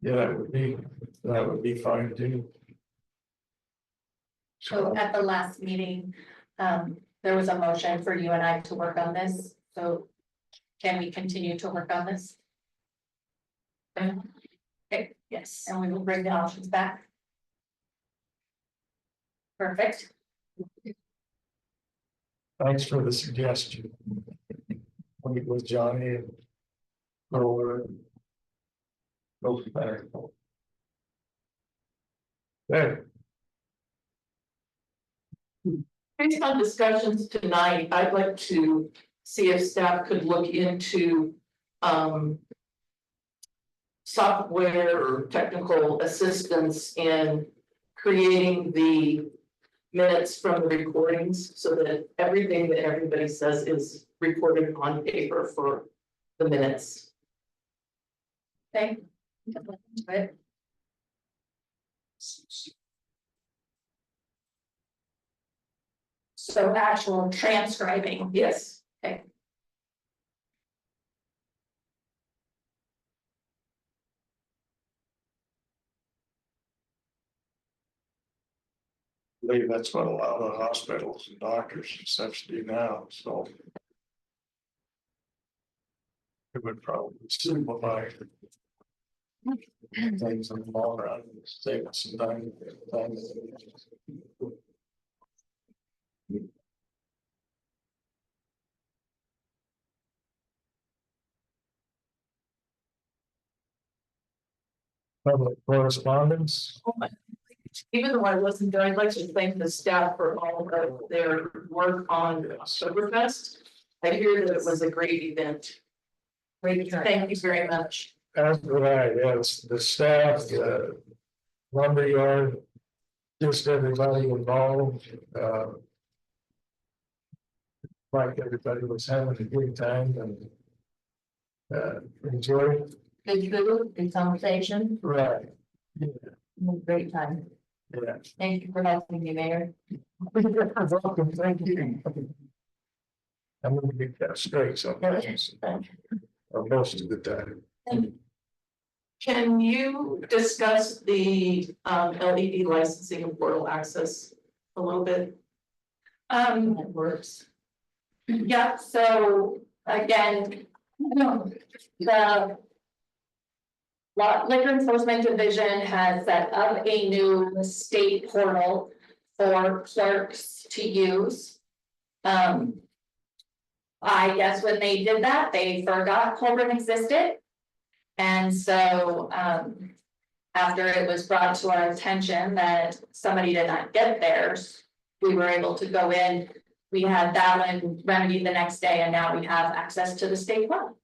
yeah, that would be fine too. So at the last meeting, there was a motion for you and I to work on this, so can we continue to work on this? Okay, yes, and we will bring the options back. Perfect. Thanks for the suggestion. I'll meet with Johnny and go over it. Go from there. There. Based on discussions tonight, I'd like to see if staff could look into software or technical assistance in creating the minutes from the recordings so that everything that everybody says is recorded on paper for the minutes. Okay. Good. So actual transcribing. Yes. Okay. I believe that's what a lot of hospitals and doctors and such do now, so. It would probably simplify things in the long run, save us some time. Public correspondence. Even though I wasn't there, I'd like to thank the staff for all of their work on Oktoberfest. I hear that it was a great event. Great, thank you very much. As would I, yes, the staff, the lumberyard, just everybody involved, like everybody was having a good time and enjoying. Good food, good conversation, Right. great time. Yeah. Thank you for helping me, Mayor. You're welcome, thank you. I'm gonna get that straight sometimes, or most of the time. Can you discuss the LED licensing and portal access a little bit? That works. Yeah, so again, the Liquor Enforcement Division has set up a new state portal for clerks to use. I guess when they did that, they forgot Collbran existed. And so, after it was brought to our attention that somebody did not get theirs, we were able to go in. We had that one remedied the next day, and now we have access to the state portal.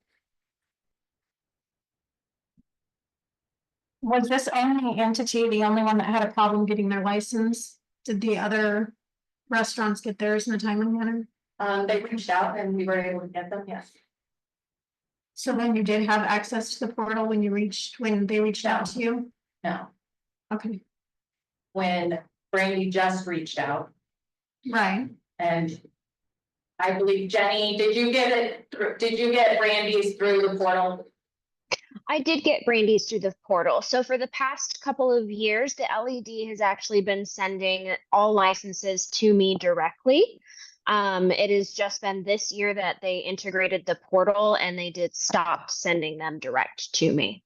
Was this only entity the only one that had a problem getting their license? Did the other restaurants get theirs in a timely manner? They reached out and we were able to get them, yes. So then you did have access to the portal when they reached out to you? No, Okay, when Brandy just reached out right. and I believe Jenny, did you get it? Did you get Brandy's through the portal? I did get Brandy's through the portal. So for the past couple of years, the LED has actually been sending all licenses to me directly. It has just been this year that they integrated the portal and they did stop sending them direct to me.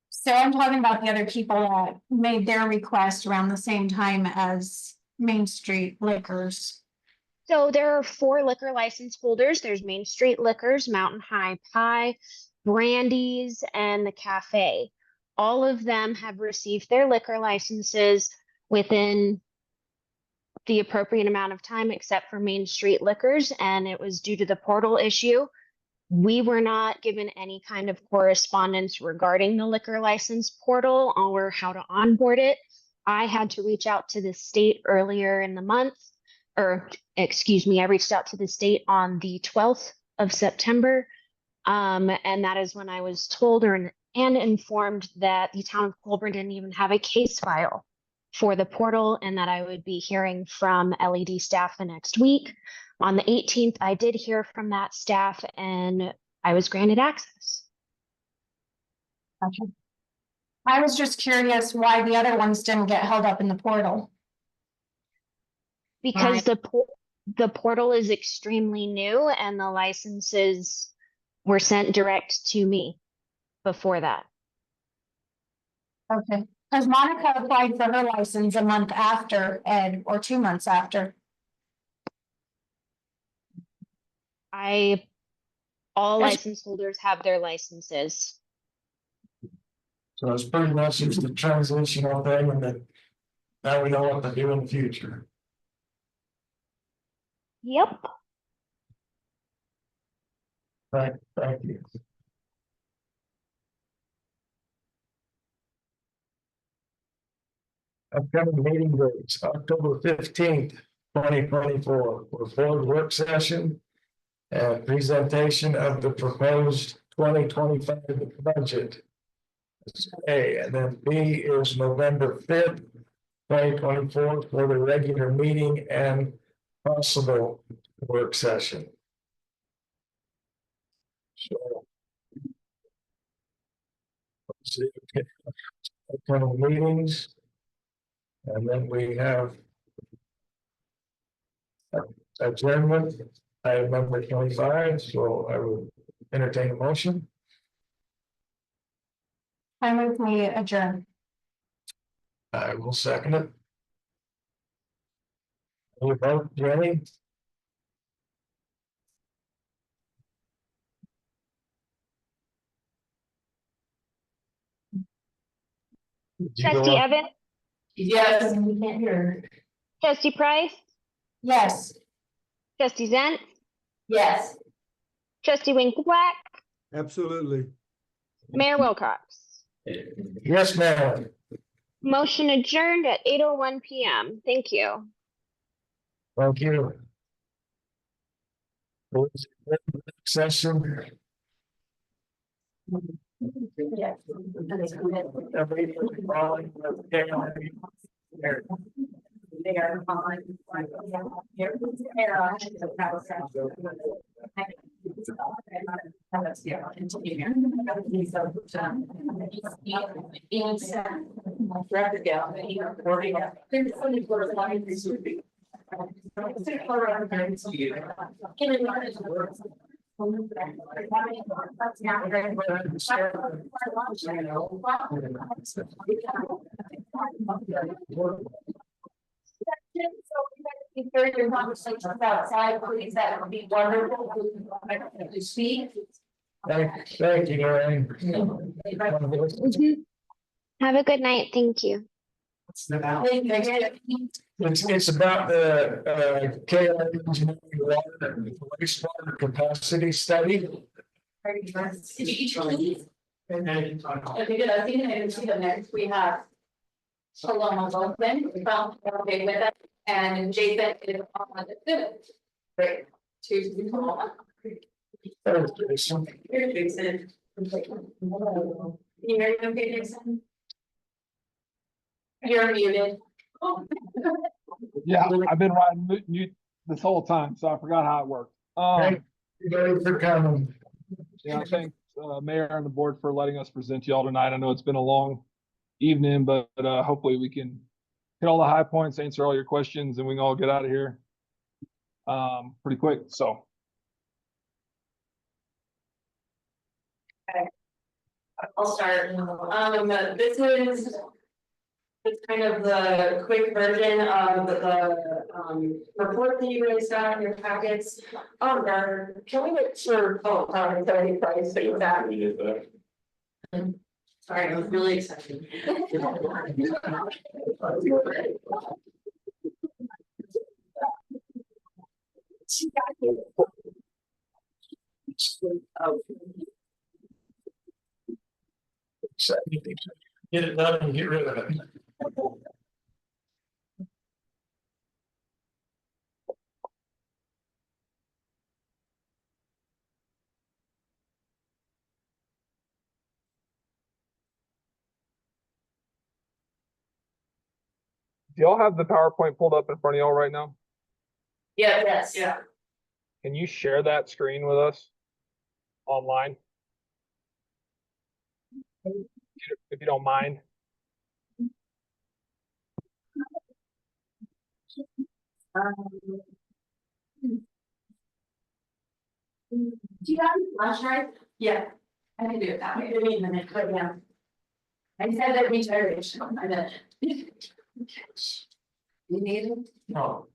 So I'm talking about the other people that made their request around the same time as Main Street Liquors. So there are 4 liquor license holders. There's Main Street Liquors, Mountain High Pie, Brandy's, and the Cafe. All of them have received their liquor licenses within the appropriate amount of time, except for Main Street Liquors, and it was due to the portal issue. We were not given any kind of correspondence regarding the liquor license portal or how to onboard it. I had to reach out to the state earlier in the month, or excuse me, I reached out to the state on the 12th of September. And that is when I was told and informed that the town of Collbran didn't even have a case file for the portal and that I would be hearing from LED staff the next week. On the 18th, I did hear from that staff and I was granted access. Okay. I was just curious why the other ones didn't get held up in the portal. Because the portal is extremely new and the licenses were sent direct to me before that. Okay, because Monica applied for her license a month after Ed, or 2 months after. All license holders have their licenses. So it's pretty much just a transitional thing, and then now we know what to do in the future. Yep. Thank you. Upcoming meeting dates, October 15th, 2024, for board work session and presentation of the proposed 2025 budget. A, and then B is November 5th, 2024, for the regular meeting and possible work session. So, let's see, okay. Upcoming meetings. And then we have adjournment, item number 25, so I will entertain a motion. I move we adjourn. I will second it. Any vote, Jenny? Trustee Evans, Yes. We can't hear. Trustee Price, Yes. Trustee Zent, Yes. Trustee Winkleblack, Absolutely. Mayor Wilcox. Yes, ma'am. Motion adjourned at 8:01 p.m. Thank you. Thank you. Session. Yes. They are on. If there are conversations outside, please, that would be wonderful. To speak. Thank you, Lorraine. Have a good night. Thank you. It's about the KI engineering water and wastewater capacity study. If you get a season, and see the next, we have Paloma Wilson from okay with us, and Jason is on the student. Great. To Paloma. Here, Jason. Can you hear me okay, Jason? You're muted. Yeah, I've been riding mute this whole time, so I forgot how it worked. Thank you guys for coming. Yeah, thanks, Mayor and the board for letting us present you all tonight. I know it's been a long evening, but hopefully we can hit all the high points, answer all your questions, and we can all get out of here pretty quick. So. I'll start. This is it's kind of the quick version of the report that you guys got in your packets. Can we make sure? Oh, sorry, price that you got. We did that. Sorry, I was really excited. Get it done and get rid of it. Do y'all have the PowerPoint pulled up in front of y'all right now? Yeah, yes, yeah. Can you share that screen with us online? If you don't mind. Do you have a flash drive? Yeah, I can do it that way. Give me a minute, but yeah. I said that regeneration. I bet. You need it? No.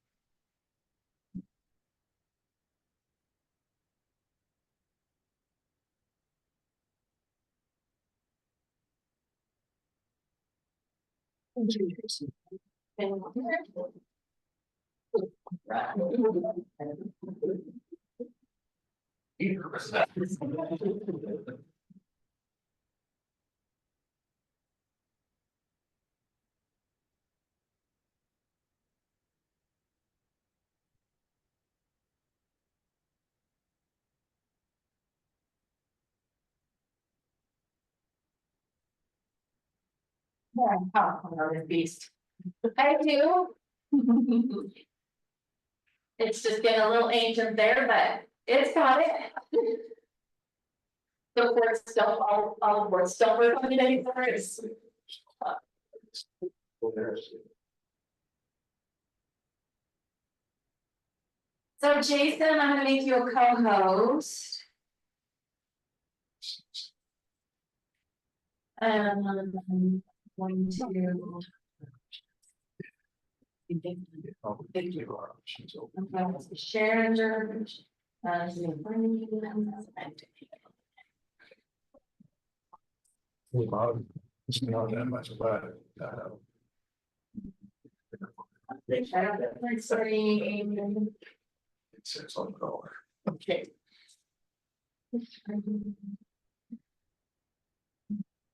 Yeah, powerful beast. I do. It's just getting a little ancient there, but it's got it. The words don't, all the words don't work on it anymore. So Jason, I'm gonna make you a co-host. I'm going to. Share. It's not that much about it. It says on the color. Okay.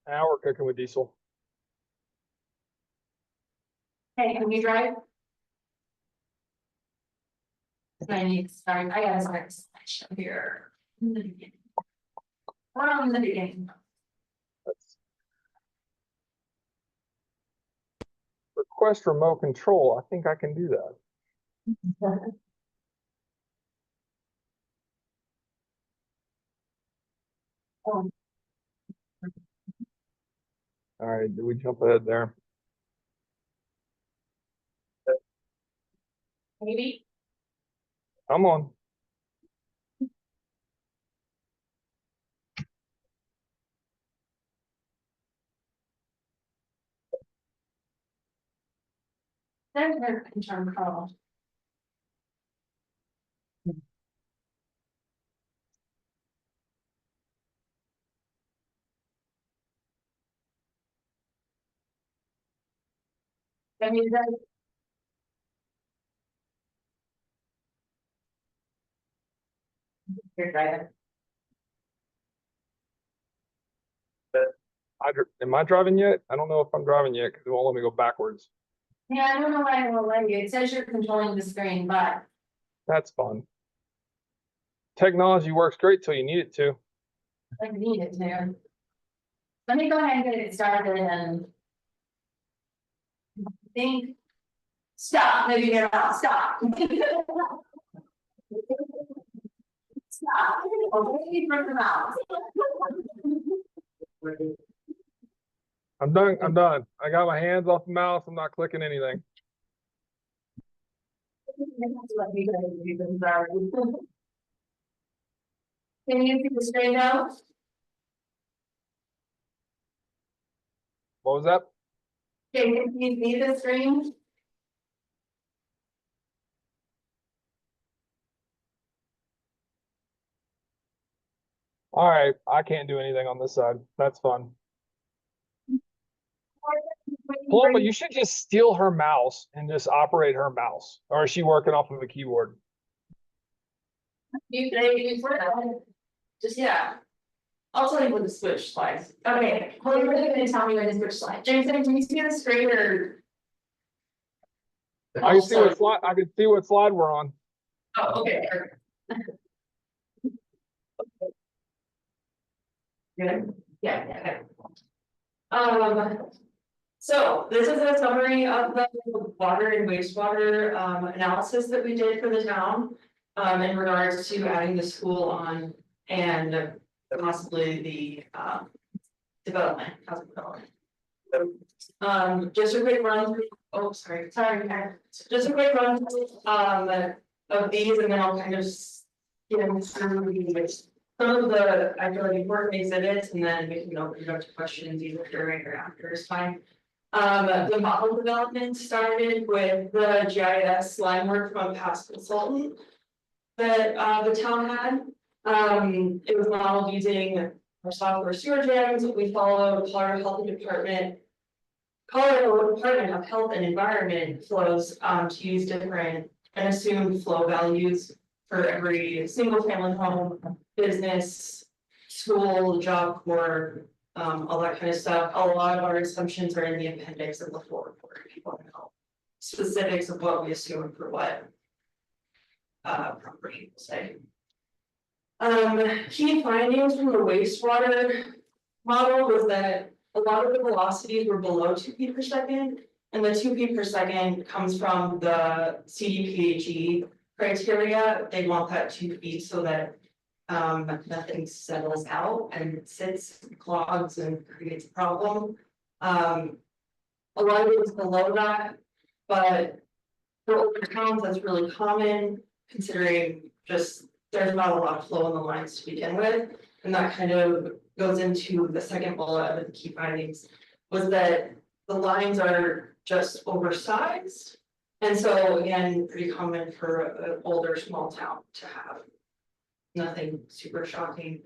Now we're cooking with diesel. Hey, can you drive? I need to start, I gotta start a slideshow here. From the beginning. From the beginning. Request remote control. I think I can do that. Oh. All right, do we jump ahead there? Maybe. Come on. There's her intern call. Can you drive? You're driving. Am I driving yet? I don't know if I'm driving yet because it won't let me go backwards. Yeah, I don't know why it will let you. It says you're controlling the screen, but That's fun. Technology works great till you need it to. I need it to. Let me go ahead and get it started and think. Stop, maybe you're not, stop. Stop. Okay, from the mouse. I'm done. I'm done. I got my hands off the mouse. I'm not clicking anything. Can you see the screen now? What was that? Can you see the screen? All right, I can't do anything on this side. That's fun. Paloma, you should just steal her mouse and just operate her mouse. Or is she working off of a keyboard? You can use that. Just, yeah. I'll tell you when to switch slides. Okay, well, you're really gonna tell me when to switch slides. Jason, can you see the screen or? I can see what slide. I can see what slide we're on. Oh, okay. Good, yeah. So this is a summary of the water and wastewater analysis that we did for the town. In regards to adding the school on and possibly the development, housing development. Just a quick run through, oh, sorry, just a quick run through of these, and then I'll kind of get through some of the, I feel like, important exhibits, and then we can open it up to questions either during or after is fine. The model development started with the GIS line work from a past consultant that the town had. It was modeled using our software sewer jams. We followed Colorado Department of Health and Environment flows to use different and assumed flow values for every single family home, business, school, job corps, all that kind of stuff. A lot of our assumptions are in the appendix of the full report. If you want to know specifics of what we assume for what property will say. Key findings from the wastewater model was that a lot of the velocities were below 2 feet per second, and the 2 feet per second comes from the CDPHE criteria. They want that 2 feet so that nothing settles out and sits, clogs, and creates a problem. A lot of it was below that, but for older towns, that's really common, considering just there's not a lot of flow in the lines to begin with. And that kind of goes into the second bullet of the key findings, was that the lines are just oversized. And so again, pretty common for an older small town to have. Nothing super shocking.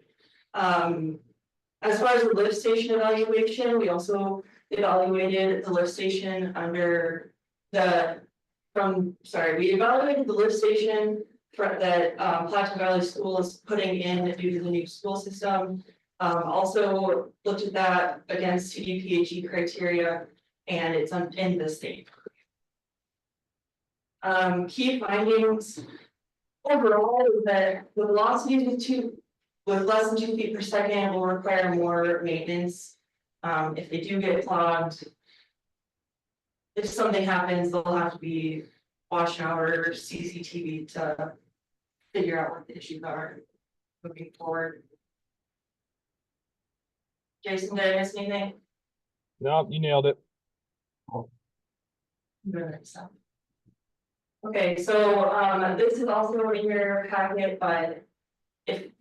As far as the lift station evaluation, we also evaluated the lift station under the, we evaluated the lift station that Plateau Valley School is putting in due to the new school system. Also looked at that against CDPHE criteria, and it's in the state. Key findings overall is that the velocities with less than 2 feet per second will require more maintenance. If they do get clogged, if something happens, they'll have to be washed out or CCTV to figure out what the issues are moving forward. Jason, did I miss anything? No, you nailed it. Okay, so this is also in your packet, but if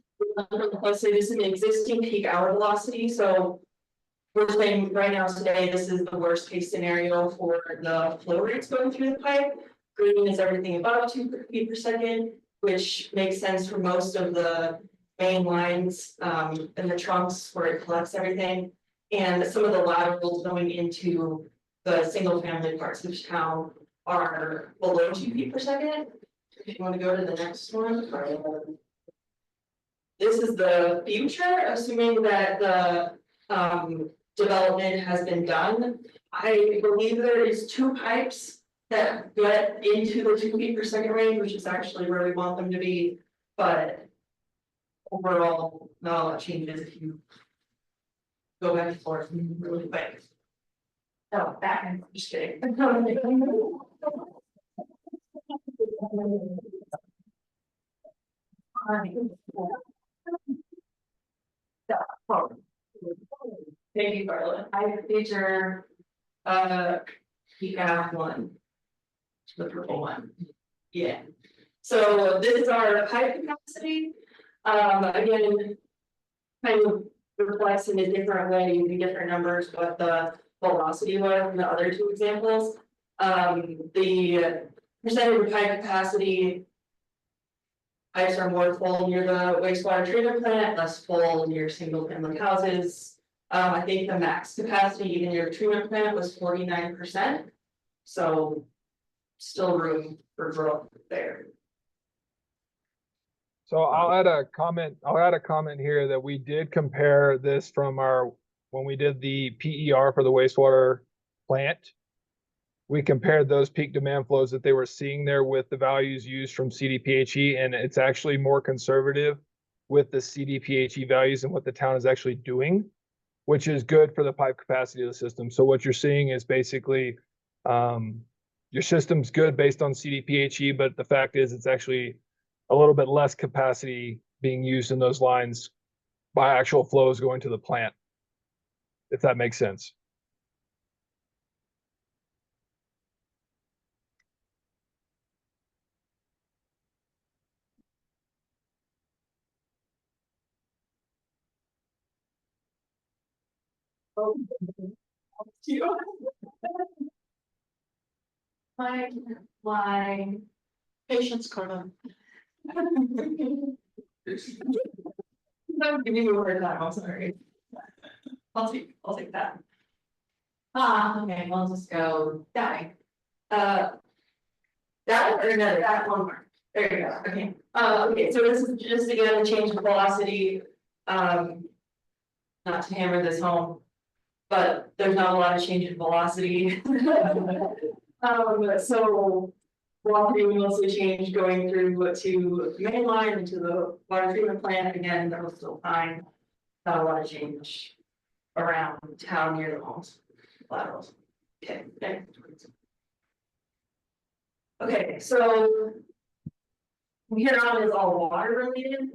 let's say this is an existing peak hour velocity, so we're saying right now today this is the worst case scenario for the flow rates going through the pipe. Green is everything above 2 feet per second, which makes sense for most of the main lines and the trunks where it collects everything, and some of the laterals going into the single family parts of town are below 2 feet per second. If you want to go to the next one. This is the future, assuming that the development has been done. I believe there is 2 pipes that get into the 2 feet per second range, which is actually where we want them to be, but overall, not a lot changes if you go back and forth really quick. Oh, back and just kidding. Thank you, Carla. I feature the app one. The purple one. Yeah. So this is our pipe capacity. Again, kind of reflects in a different way using different numbers, what the velocity was in the other 2 examples. The percentage of pipe capacity. Pipes are more full near the wastewater treatment plant, less full near single family houses. I think the max capacity even near the treatment plant was 49%. So still room for growth there. So I'll add a comment here that we did compare this from when we did the PER for the wastewater plant. We compared those peak demand flows that they were seeing there with the values used from CDPHE, and it's actually more conservative with the CDPHE values than what the town is actually doing, which is good for the pipe capacity of the system. So what you're seeing is basically your system's good based on CDPHE, but the fact is it's actually a little bit less capacity being used in those lines by actual flows going to the plant, if that makes sense. My patience, Carla. No, give me a word now, I'm sorry. I'll take that. Okay, we'll just go die. That or another, that one more. There you go, okay. Okay, so this is just again, change the velocity. Not to hammer this home, but there's not a lot of change in velocity. So velocity will also change going through to the main line into the water treatment plant. Again, that was still fine. Not a lot of change around town near the homes. Laterals. Okay, next. Okay, so here on is all water related.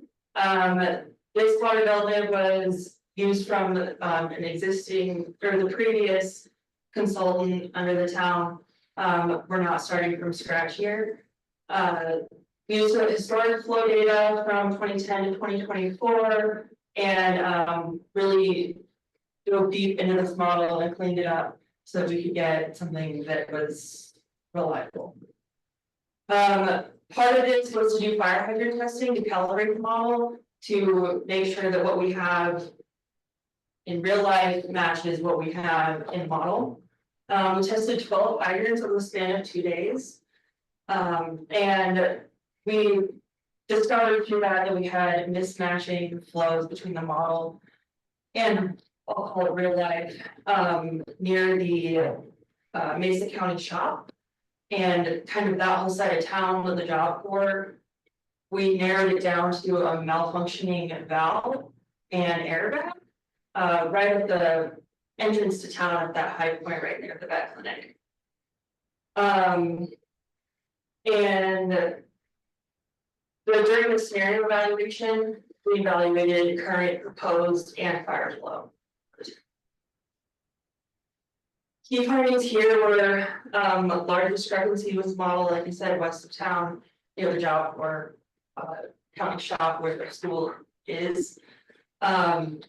This water development was used from an existing or the previous consultant under the town. We're not starting from scratch here. We used historic flow data from 2010 to 2024 and really dove deep into this model and cleaned it up so that we could get something that was reliable. Part of this was to do fire hydrant testing to calibrate the model to make sure that what we have in real life matches what we have in model. We tested 12 hydrants over the span of 2 days. And we discovered through that we had mismatching flows between the model and I'll call it real life near the Mesa County shop. And kind of that whole side of town with the job for, we narrowed it down to a malfunctioning valve and airbag right at the entrance to town at that high point right near the vet clinic. And during the scenario evaluation, we evaluated current, proposed, and fire flow. Key findings here were large discrepancy with the model, like I said, west of town, near the job or county shop where the school is. And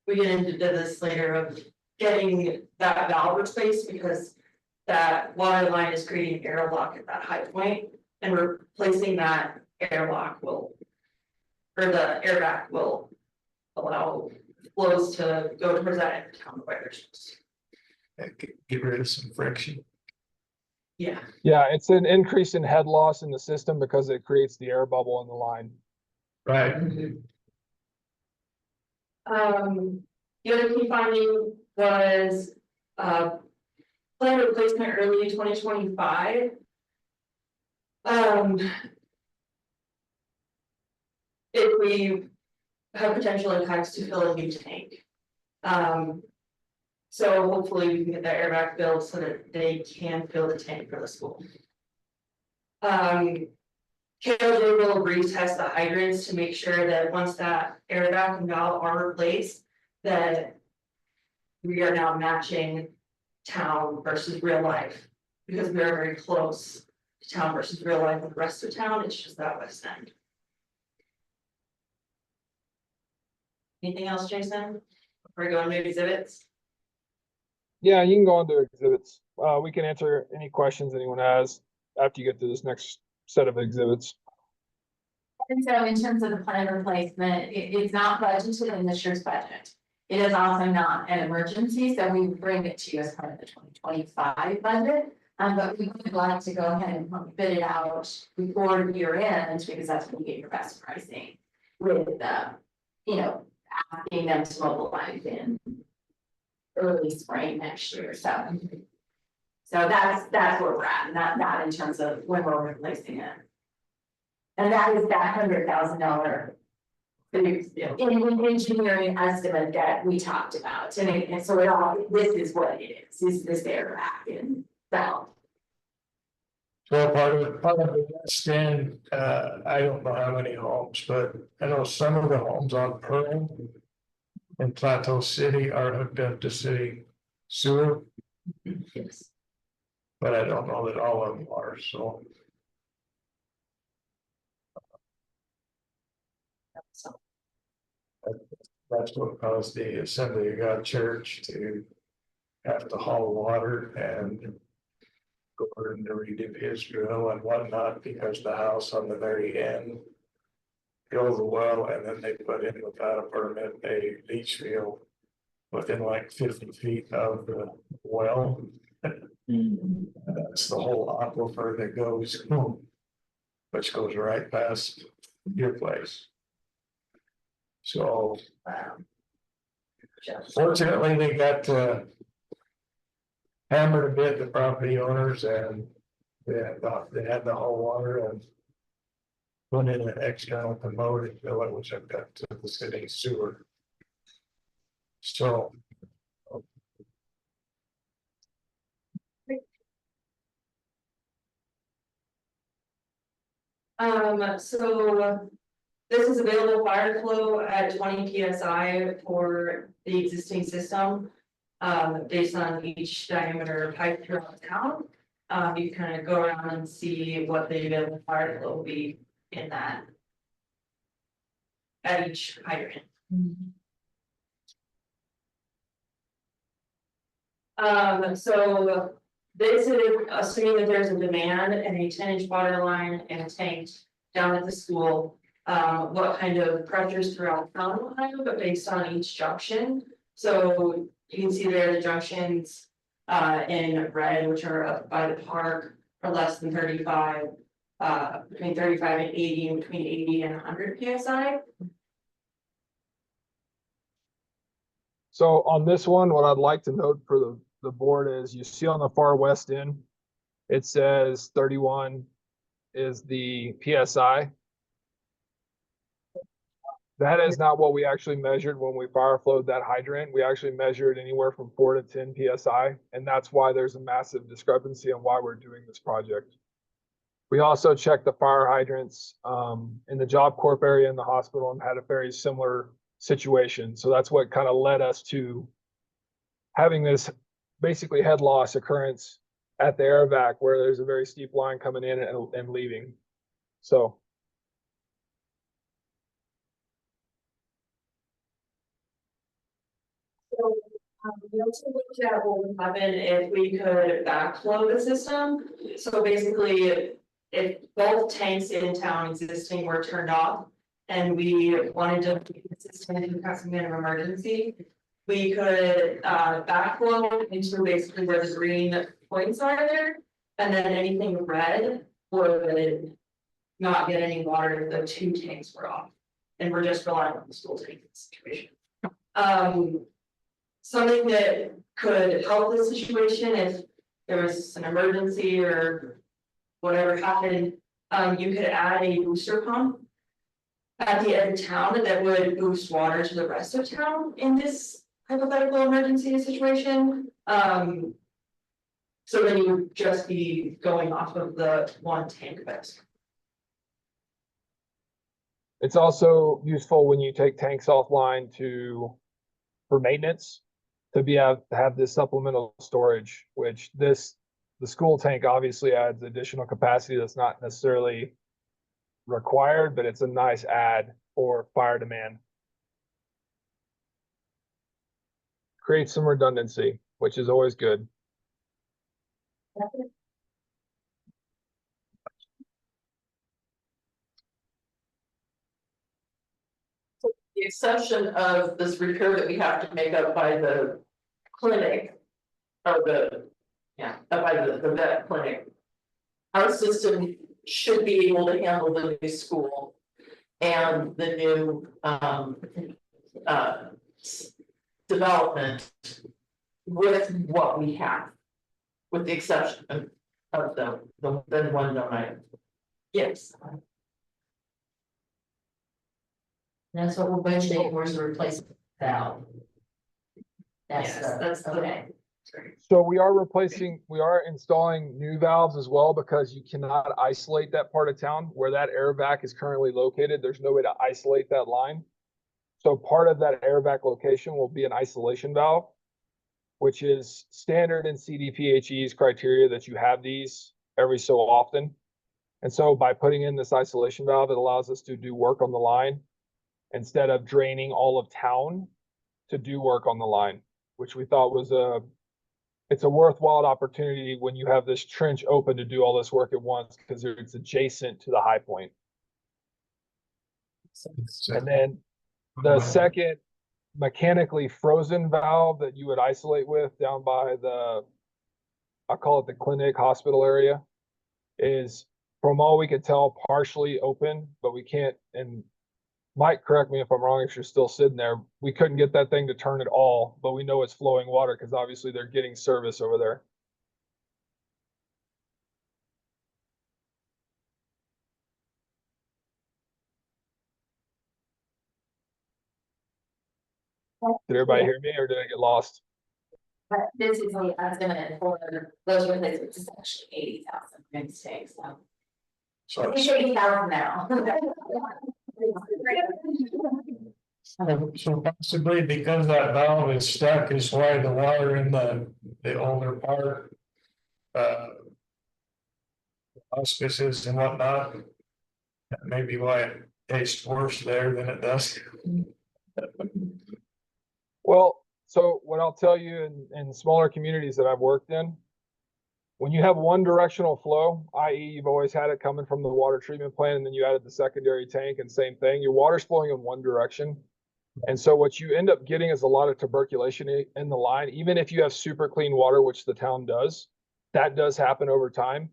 we get into this later of getting that valve replaced because that water line is creating airlock at that high point, and replacing that airlock will, or the airbag will allow flows to go towards that end of town where they're supposed to. Get rid of some friction. Yeah. Yeah, it's an increase in head loss in the system because it creates the air bubble in the line. Right. The other key finding was, plan replacement early 2025. If we have potential impacts to fill a new tank. So hopefully we can get that air filled so that they can fill the tank for the school. KLJ will retest the hydrants to make sure that once that air and valve are replaced, that we are now matching town versus real life. Because we are very close to town versus real life with the rest of town, it's just that west end. Anything else, Jason? Before we go into exhibits? Yeah, you can go into exhibits. We can answer any questions anyone has after you get to this next set of exhibits. And so in terms of the plan replacement, it's not budgeted in this year's budget. It is also not an emergency, so we bring it to you as part of the 2025 budget. But we would like to go ahead and bid it out before the year ends, because that's when you get your best pricing with asking them to mobilize in early spring next year. So that's where we're at, not in terms of when we're replacing it. And that is that $100,000 in engineering estimate that we talked about. And so this is what it is. This is this air back in valve. So part of the West End, I don't know how many homes, but I know some of the homes on Pearl in Plateau City are hooked up to city sewer. Yes. But I don't know that all of them are, so. That's what caused the Assembly of God Church to have to haul water and go into redo Israel and whatnot, because the house on the very end filled the well, and then they put in without a permit a leach field within like 50 feet of the well. That's the whole aquifer that goes, which goes right past your place. So fortunately, they got hammered a bit, the property owners, and they had the whole water and put in an external commode until it was hooked up to the city sewer. So so this is available fire flow at 20 PSI for the existing system. Based on each diameter pipe throughout the town. You kind of go around and see what the available fire flow will be in that. At each hydrant. So this is assuming that there's a demand and a 10-inch water line and a tank down at the school. What kind of pressures throughout town will have, but based on each junction. So you can see there the junctions in red, which are up by the park, are less than 35, between 35 and 80, and between 80 and 100 PSI. So on this one, what I'd like to note for the board is you see on the far west end, it says 31 is the PSI. That is not what we actually measured when we fire flowed that hydrant. We actually measured anywhere from 4 to 10 PSI, and that's why there's a massive discrepancy on why we're doing this project. We also checked the fire hydrants in the Job Corp area in the hospital and had a very similar situation. So that's what kind of led us to having this basically head loss occurrence at the air vac, where there's a very steep line coming in and leaving. So. We also looked at what would happen if we could backflow the system. So basically, if both tanks in town existing were turned off and we wanted to keep the system in case of an emergency, we could backflow into basically where the green points are there, and then anything red would not get any water if the two tanks were off. And we're just relying on the school tank situation. Something that could help the situation if there was an emergency or whatever happened, you could add a booster pump at the end of town that would boost water to the rest of town in this hypothetical emergency situation. So then you would just be going off of the one tank best. It's also useful when you take tanks offline for maintenance, to have this supplemental storage, which the school tank obviously adds additional capacity that's not necessarily required, but it's a nice add for fire demand. Creates some redundancy, which is always good. The exception of this repair that we have to make up by the clinic. Or by the vet clinic. Our system should be able to handle the new school. And the new development. With what we have. With the exception of the one item. Yes. That's what we're budgeting for, is the replacement valve. That's okay. So we are installing new valves as well, because you cannot isolate that part of town where that air vac is currently located. There's no way to isolate that line. So part of that air vac location will be an isolation valve, which is standard in CDPHE's criteria that you have these every so often. And so by putting in this isolation valve, it allows us to do work on the line instead of draining all of town to do work on the line, which we thought was it's a worthwhile opportunity when you have this trench open to do all this work at once, because it's adjacent to the high point. And then the second mechanically frozen valve that you would isolate with down by I call it the clinic hospital area, is, from all we could tell, partially open, but we can't, and Mike, correct me if I'm wrong, if you're still sitting there, we couldn't get that thing to turn at all, but we know it's flowing water because obviously they're getting service over there. Did everybody hear me, or did I get lost? But this is the estimate for those replacements, is actually 80,000, my mistake, so. It's 80,000 now. So possibly because that valve is stuck is why the water in the older part. Auspices and whatnot. That may be why it tastes worse there than it does. Well, so what I'll tell you in smaller communities that I've worked in, when you have one directional flow, i.e. you've always had it coming from the water treatment plant and then you added the secondary tank and same thing, your water's flowing in one direction. And so what you end up getting is a lot of tuberculation in the line, even if you have super clean water, which the town does. That does happen over time.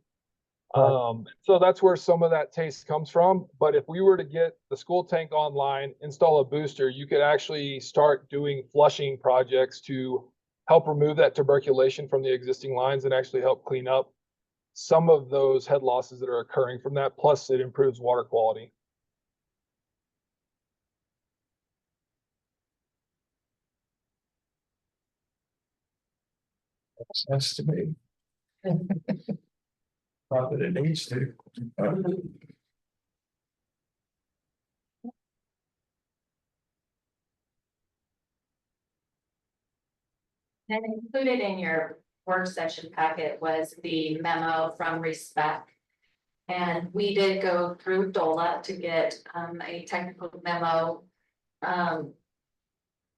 So that's where some of that taste comes from. But if we were to get the school tank online, install a booster, you could actually start doing flushing projects to help remove that tuberculation from the existing lines and actually help clean up some of those head losses that are occurring from that. Plus it improves water quality. Makes sense to me. Not that it needs to. And included in your work session packet was the memo from Respect. And we did go through DOLA to get a technical memo from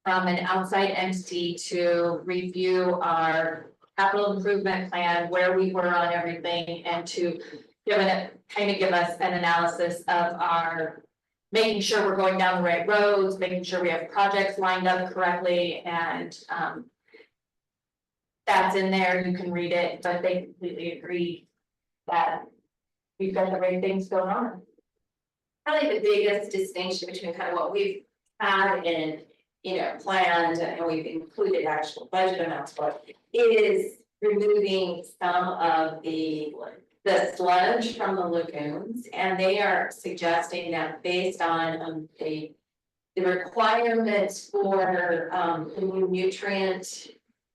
an outside entity to review our capital improvement plan, where we were on everything, and to give us an analysis of our making sure we're going down the right roads, making sure we have projects lined up correctly, and that's in there. You can read it, but they completely agree that we've got the right things going on. Probably the biggest distinction between kind of what we've had in planned, and we've included actual budget amounts, but is removing some of the sludge from the lagoons, and they are suggesting that based on the requirements for the new nutrient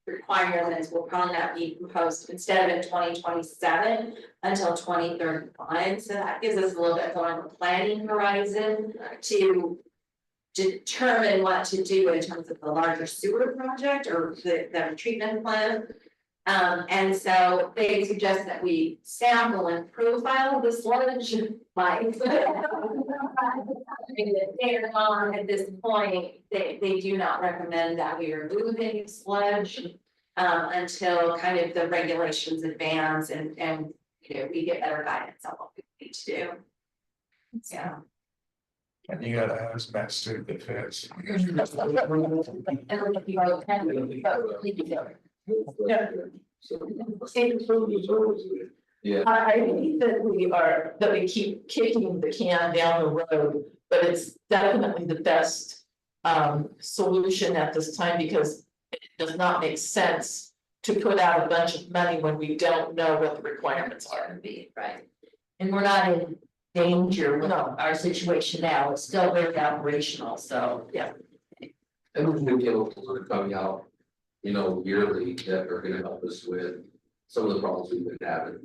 requirements will probably not be imposed instead of in 2027 until 2035. So that gives us a little bit more of a planning horizon to determine what to do in terms of the larger sewer project or the treatment plant. And so they suggest that we sample and profile the sludge like at this point, they do not recommend that we remove any sludge until kind of the regulations advance and we get better guidance on what we need to do. So. And you gotta have that suit that fits. Yeah. I think that we keep kicking the can down the road, but it's definitely the best solution at this time because it does not make sense to put out a bunch of money when we don't know what the requirements are. Right. And we're not in danger with our situation now. It's still very operational, so. Yeah. And there's new chemicals that are coming out, yearly that are gonna help us with some of the problems we've been having.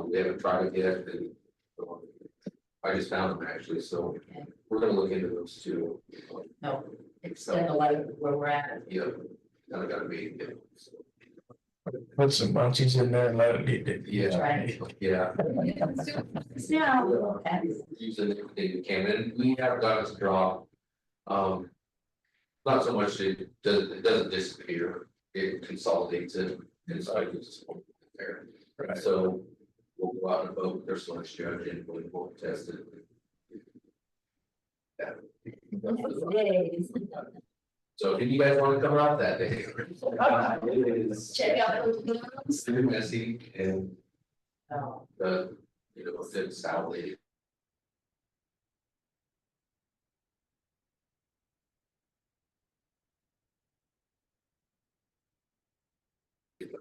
We haven't tried it yet, and I just found them actually, so we're gonna look into those too. No, extend the life where we're at. Yeah, kind of gotta be, so. Put some bunches in there and let it eat it. Yeah, Right. yeah. Now, Using everything we can, and we have got us drop. Not so much it doesn't disappear, it consolidates it inside the there. Right. So we'll go out and vote with their sludge judge and we'll test it. Yeah. So if you guys want to come out that day. It is check out those. super messy and it's outdated.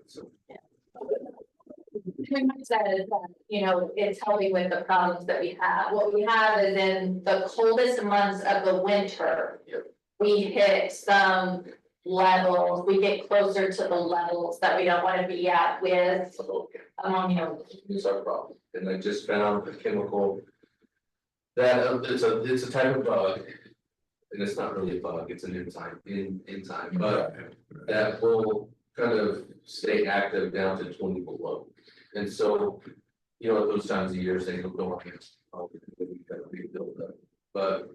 So Said that, it's helping with the problems that we have. What we have is in the coldest months of the winter. Yep. We hit some levels, we get closer to the levels that we don't want to be at with ammonia. it's our problem, and I just found a chemical. That it's a type of bug. And it's not really a bug, it's an enzyme, but that will kind of stay active down to 20 below. And so, at those times of years, they don't know we kind of rebuild them. But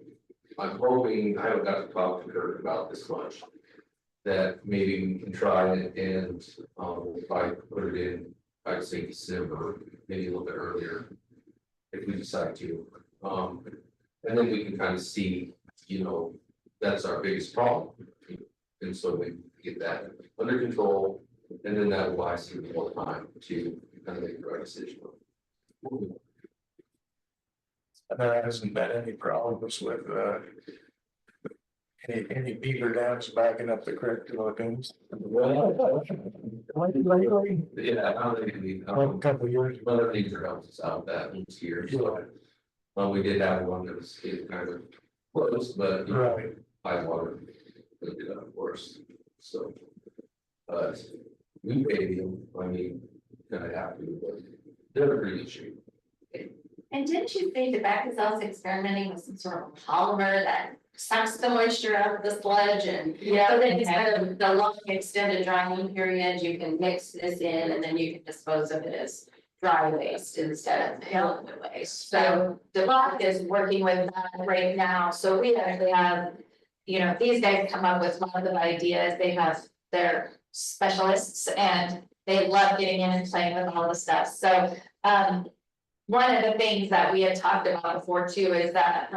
I'm hoping, I haven't got to talk to Kurt about this much, that maybe we can try it and if I put it in, I'd say December, maybe a little bit earlier, if we decide to. And then we can kind of see, that's our biggest problem. And so we get that under control, and then that will buy us more time to kind of make the right decision. There hasn't been any problems with any beaver dams backing up the creek to lagoons. Yeah, I don't think we, A couple of years ago. other things are helping us out that one's here, so. We did have one that was kind of close, but Right. high water, it'll be that worse, so. But we paid them, kind of have to, but they're pretty good shape. And didn't you say Tobacco's experimenting with some sort of polymer that sucks the moisture out of the sludge and so then instead of the long extended drying period, you can mix this in and then you can dispose of it as dry waste instead of liquid waste. So the block is working with that right now. So we actually have, these guys come up with lots of ideas. They have their specialists and they love getting in and playing with all the stuff. So one of the things that we had talked about before too is that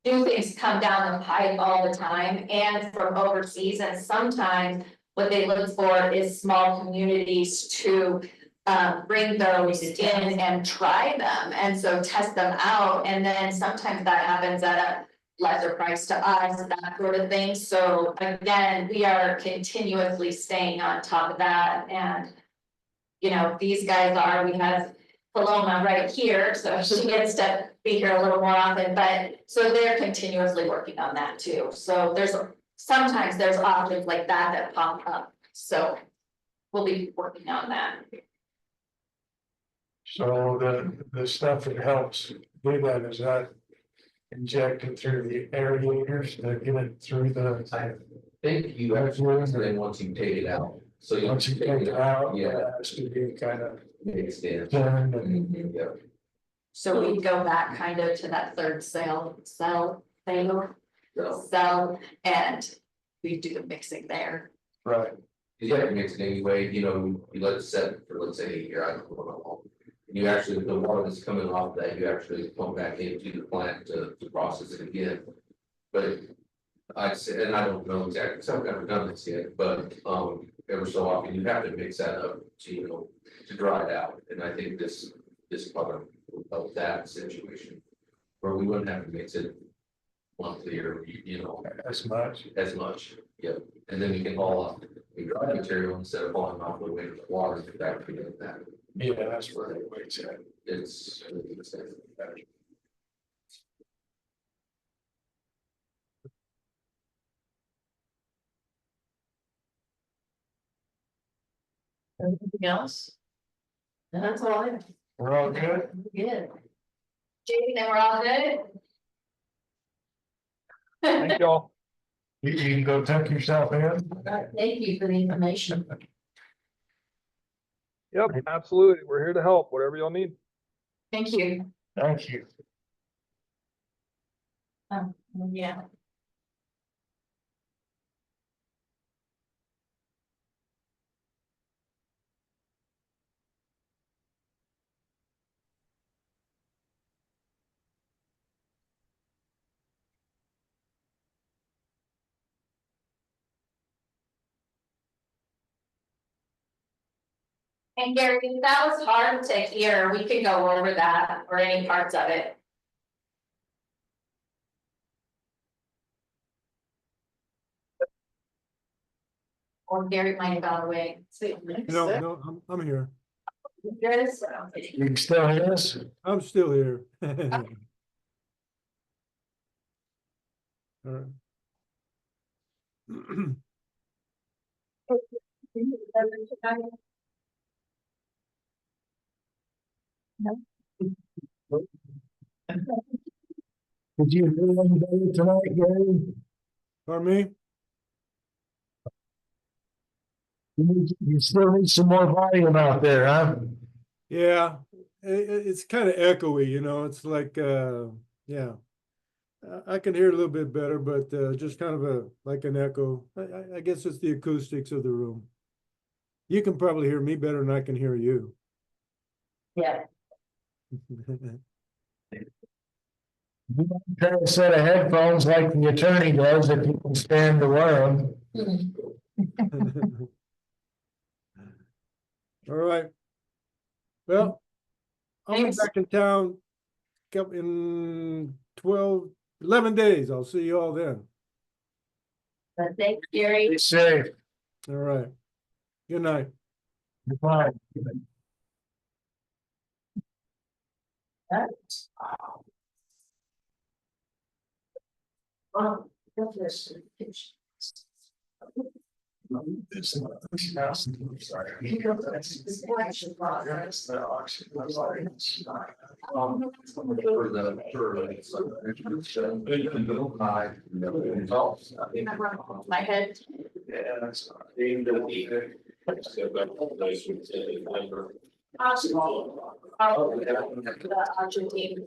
new things come down the pipe all the time and from overseas, and sometimes what they look for is small communities to bring those in and try them, and so test them out, and then sometimes that happens at lesser price to us, that sort of thing. So again, we are continuously staying on top of that and. You know, these guys are, we have Paloma right here, so she gets to be here a little more often, but so they're continuously working on that too. So sometimes there's options like that pop up, so we'll be working on that. So the stuff that helps do that, is that injected through the aerators to get it through the. I think you actually, then once you take it out, so you. Once you take it out, Yeah. it has to be kind of Mixed in. turned and. Yeah. So we go back kind of to that third cell thing, So, and we do the mixing there. Right. you have to mix it anyway, you know, you let it set for, let's say, a year, I don't know. You actually, the water that's coming off that, you actually pump back into the plant to process it again. But I said, and I don't know exactly, so I've never done this yet, but ever so often you have to mix that up to, you know, to dry it out. And I think this product will help that situation where we wouldn't have to mix it monthly or, you know, As much. Yep. And then we can haul off the dry material instead of hauling off the way to the water to factory like that. Yeah, that's where it waits at. It's really expensive. Anything else? And that's all I have. We're all good? Good. Jamie, then we're all good? Thank y'all. You can go tuck yourself in. Thank you for the information. Yep, absolutely. We're here to help, whatever y'all need. Thank you. Thank you. Yeah. And Gary, if that was hard to hear, we could go over that or any parts of it. Or Gary might have gone away. No, I'm here. Good. You can still hear us? I'm still here. All right. Did you do anything tonight, Gary? Pardon me? You still need some more volume out there, huh? Yeah, it's kind of echoey, you know, it's like, yeah. I can hear a little bit better, but just kind of like an echo. I guess it's the acoustics of the room. You can probably hear me better than I can hear you. Yeah. Try a set of headphones like the attorney does if you can stand to wear them. All right. Well, I'll be Thanks. back in town in 11 days. I'll see you all then. Thanks, Gary. Be safe. All right. Good night. Goodbye. My head. Argentine.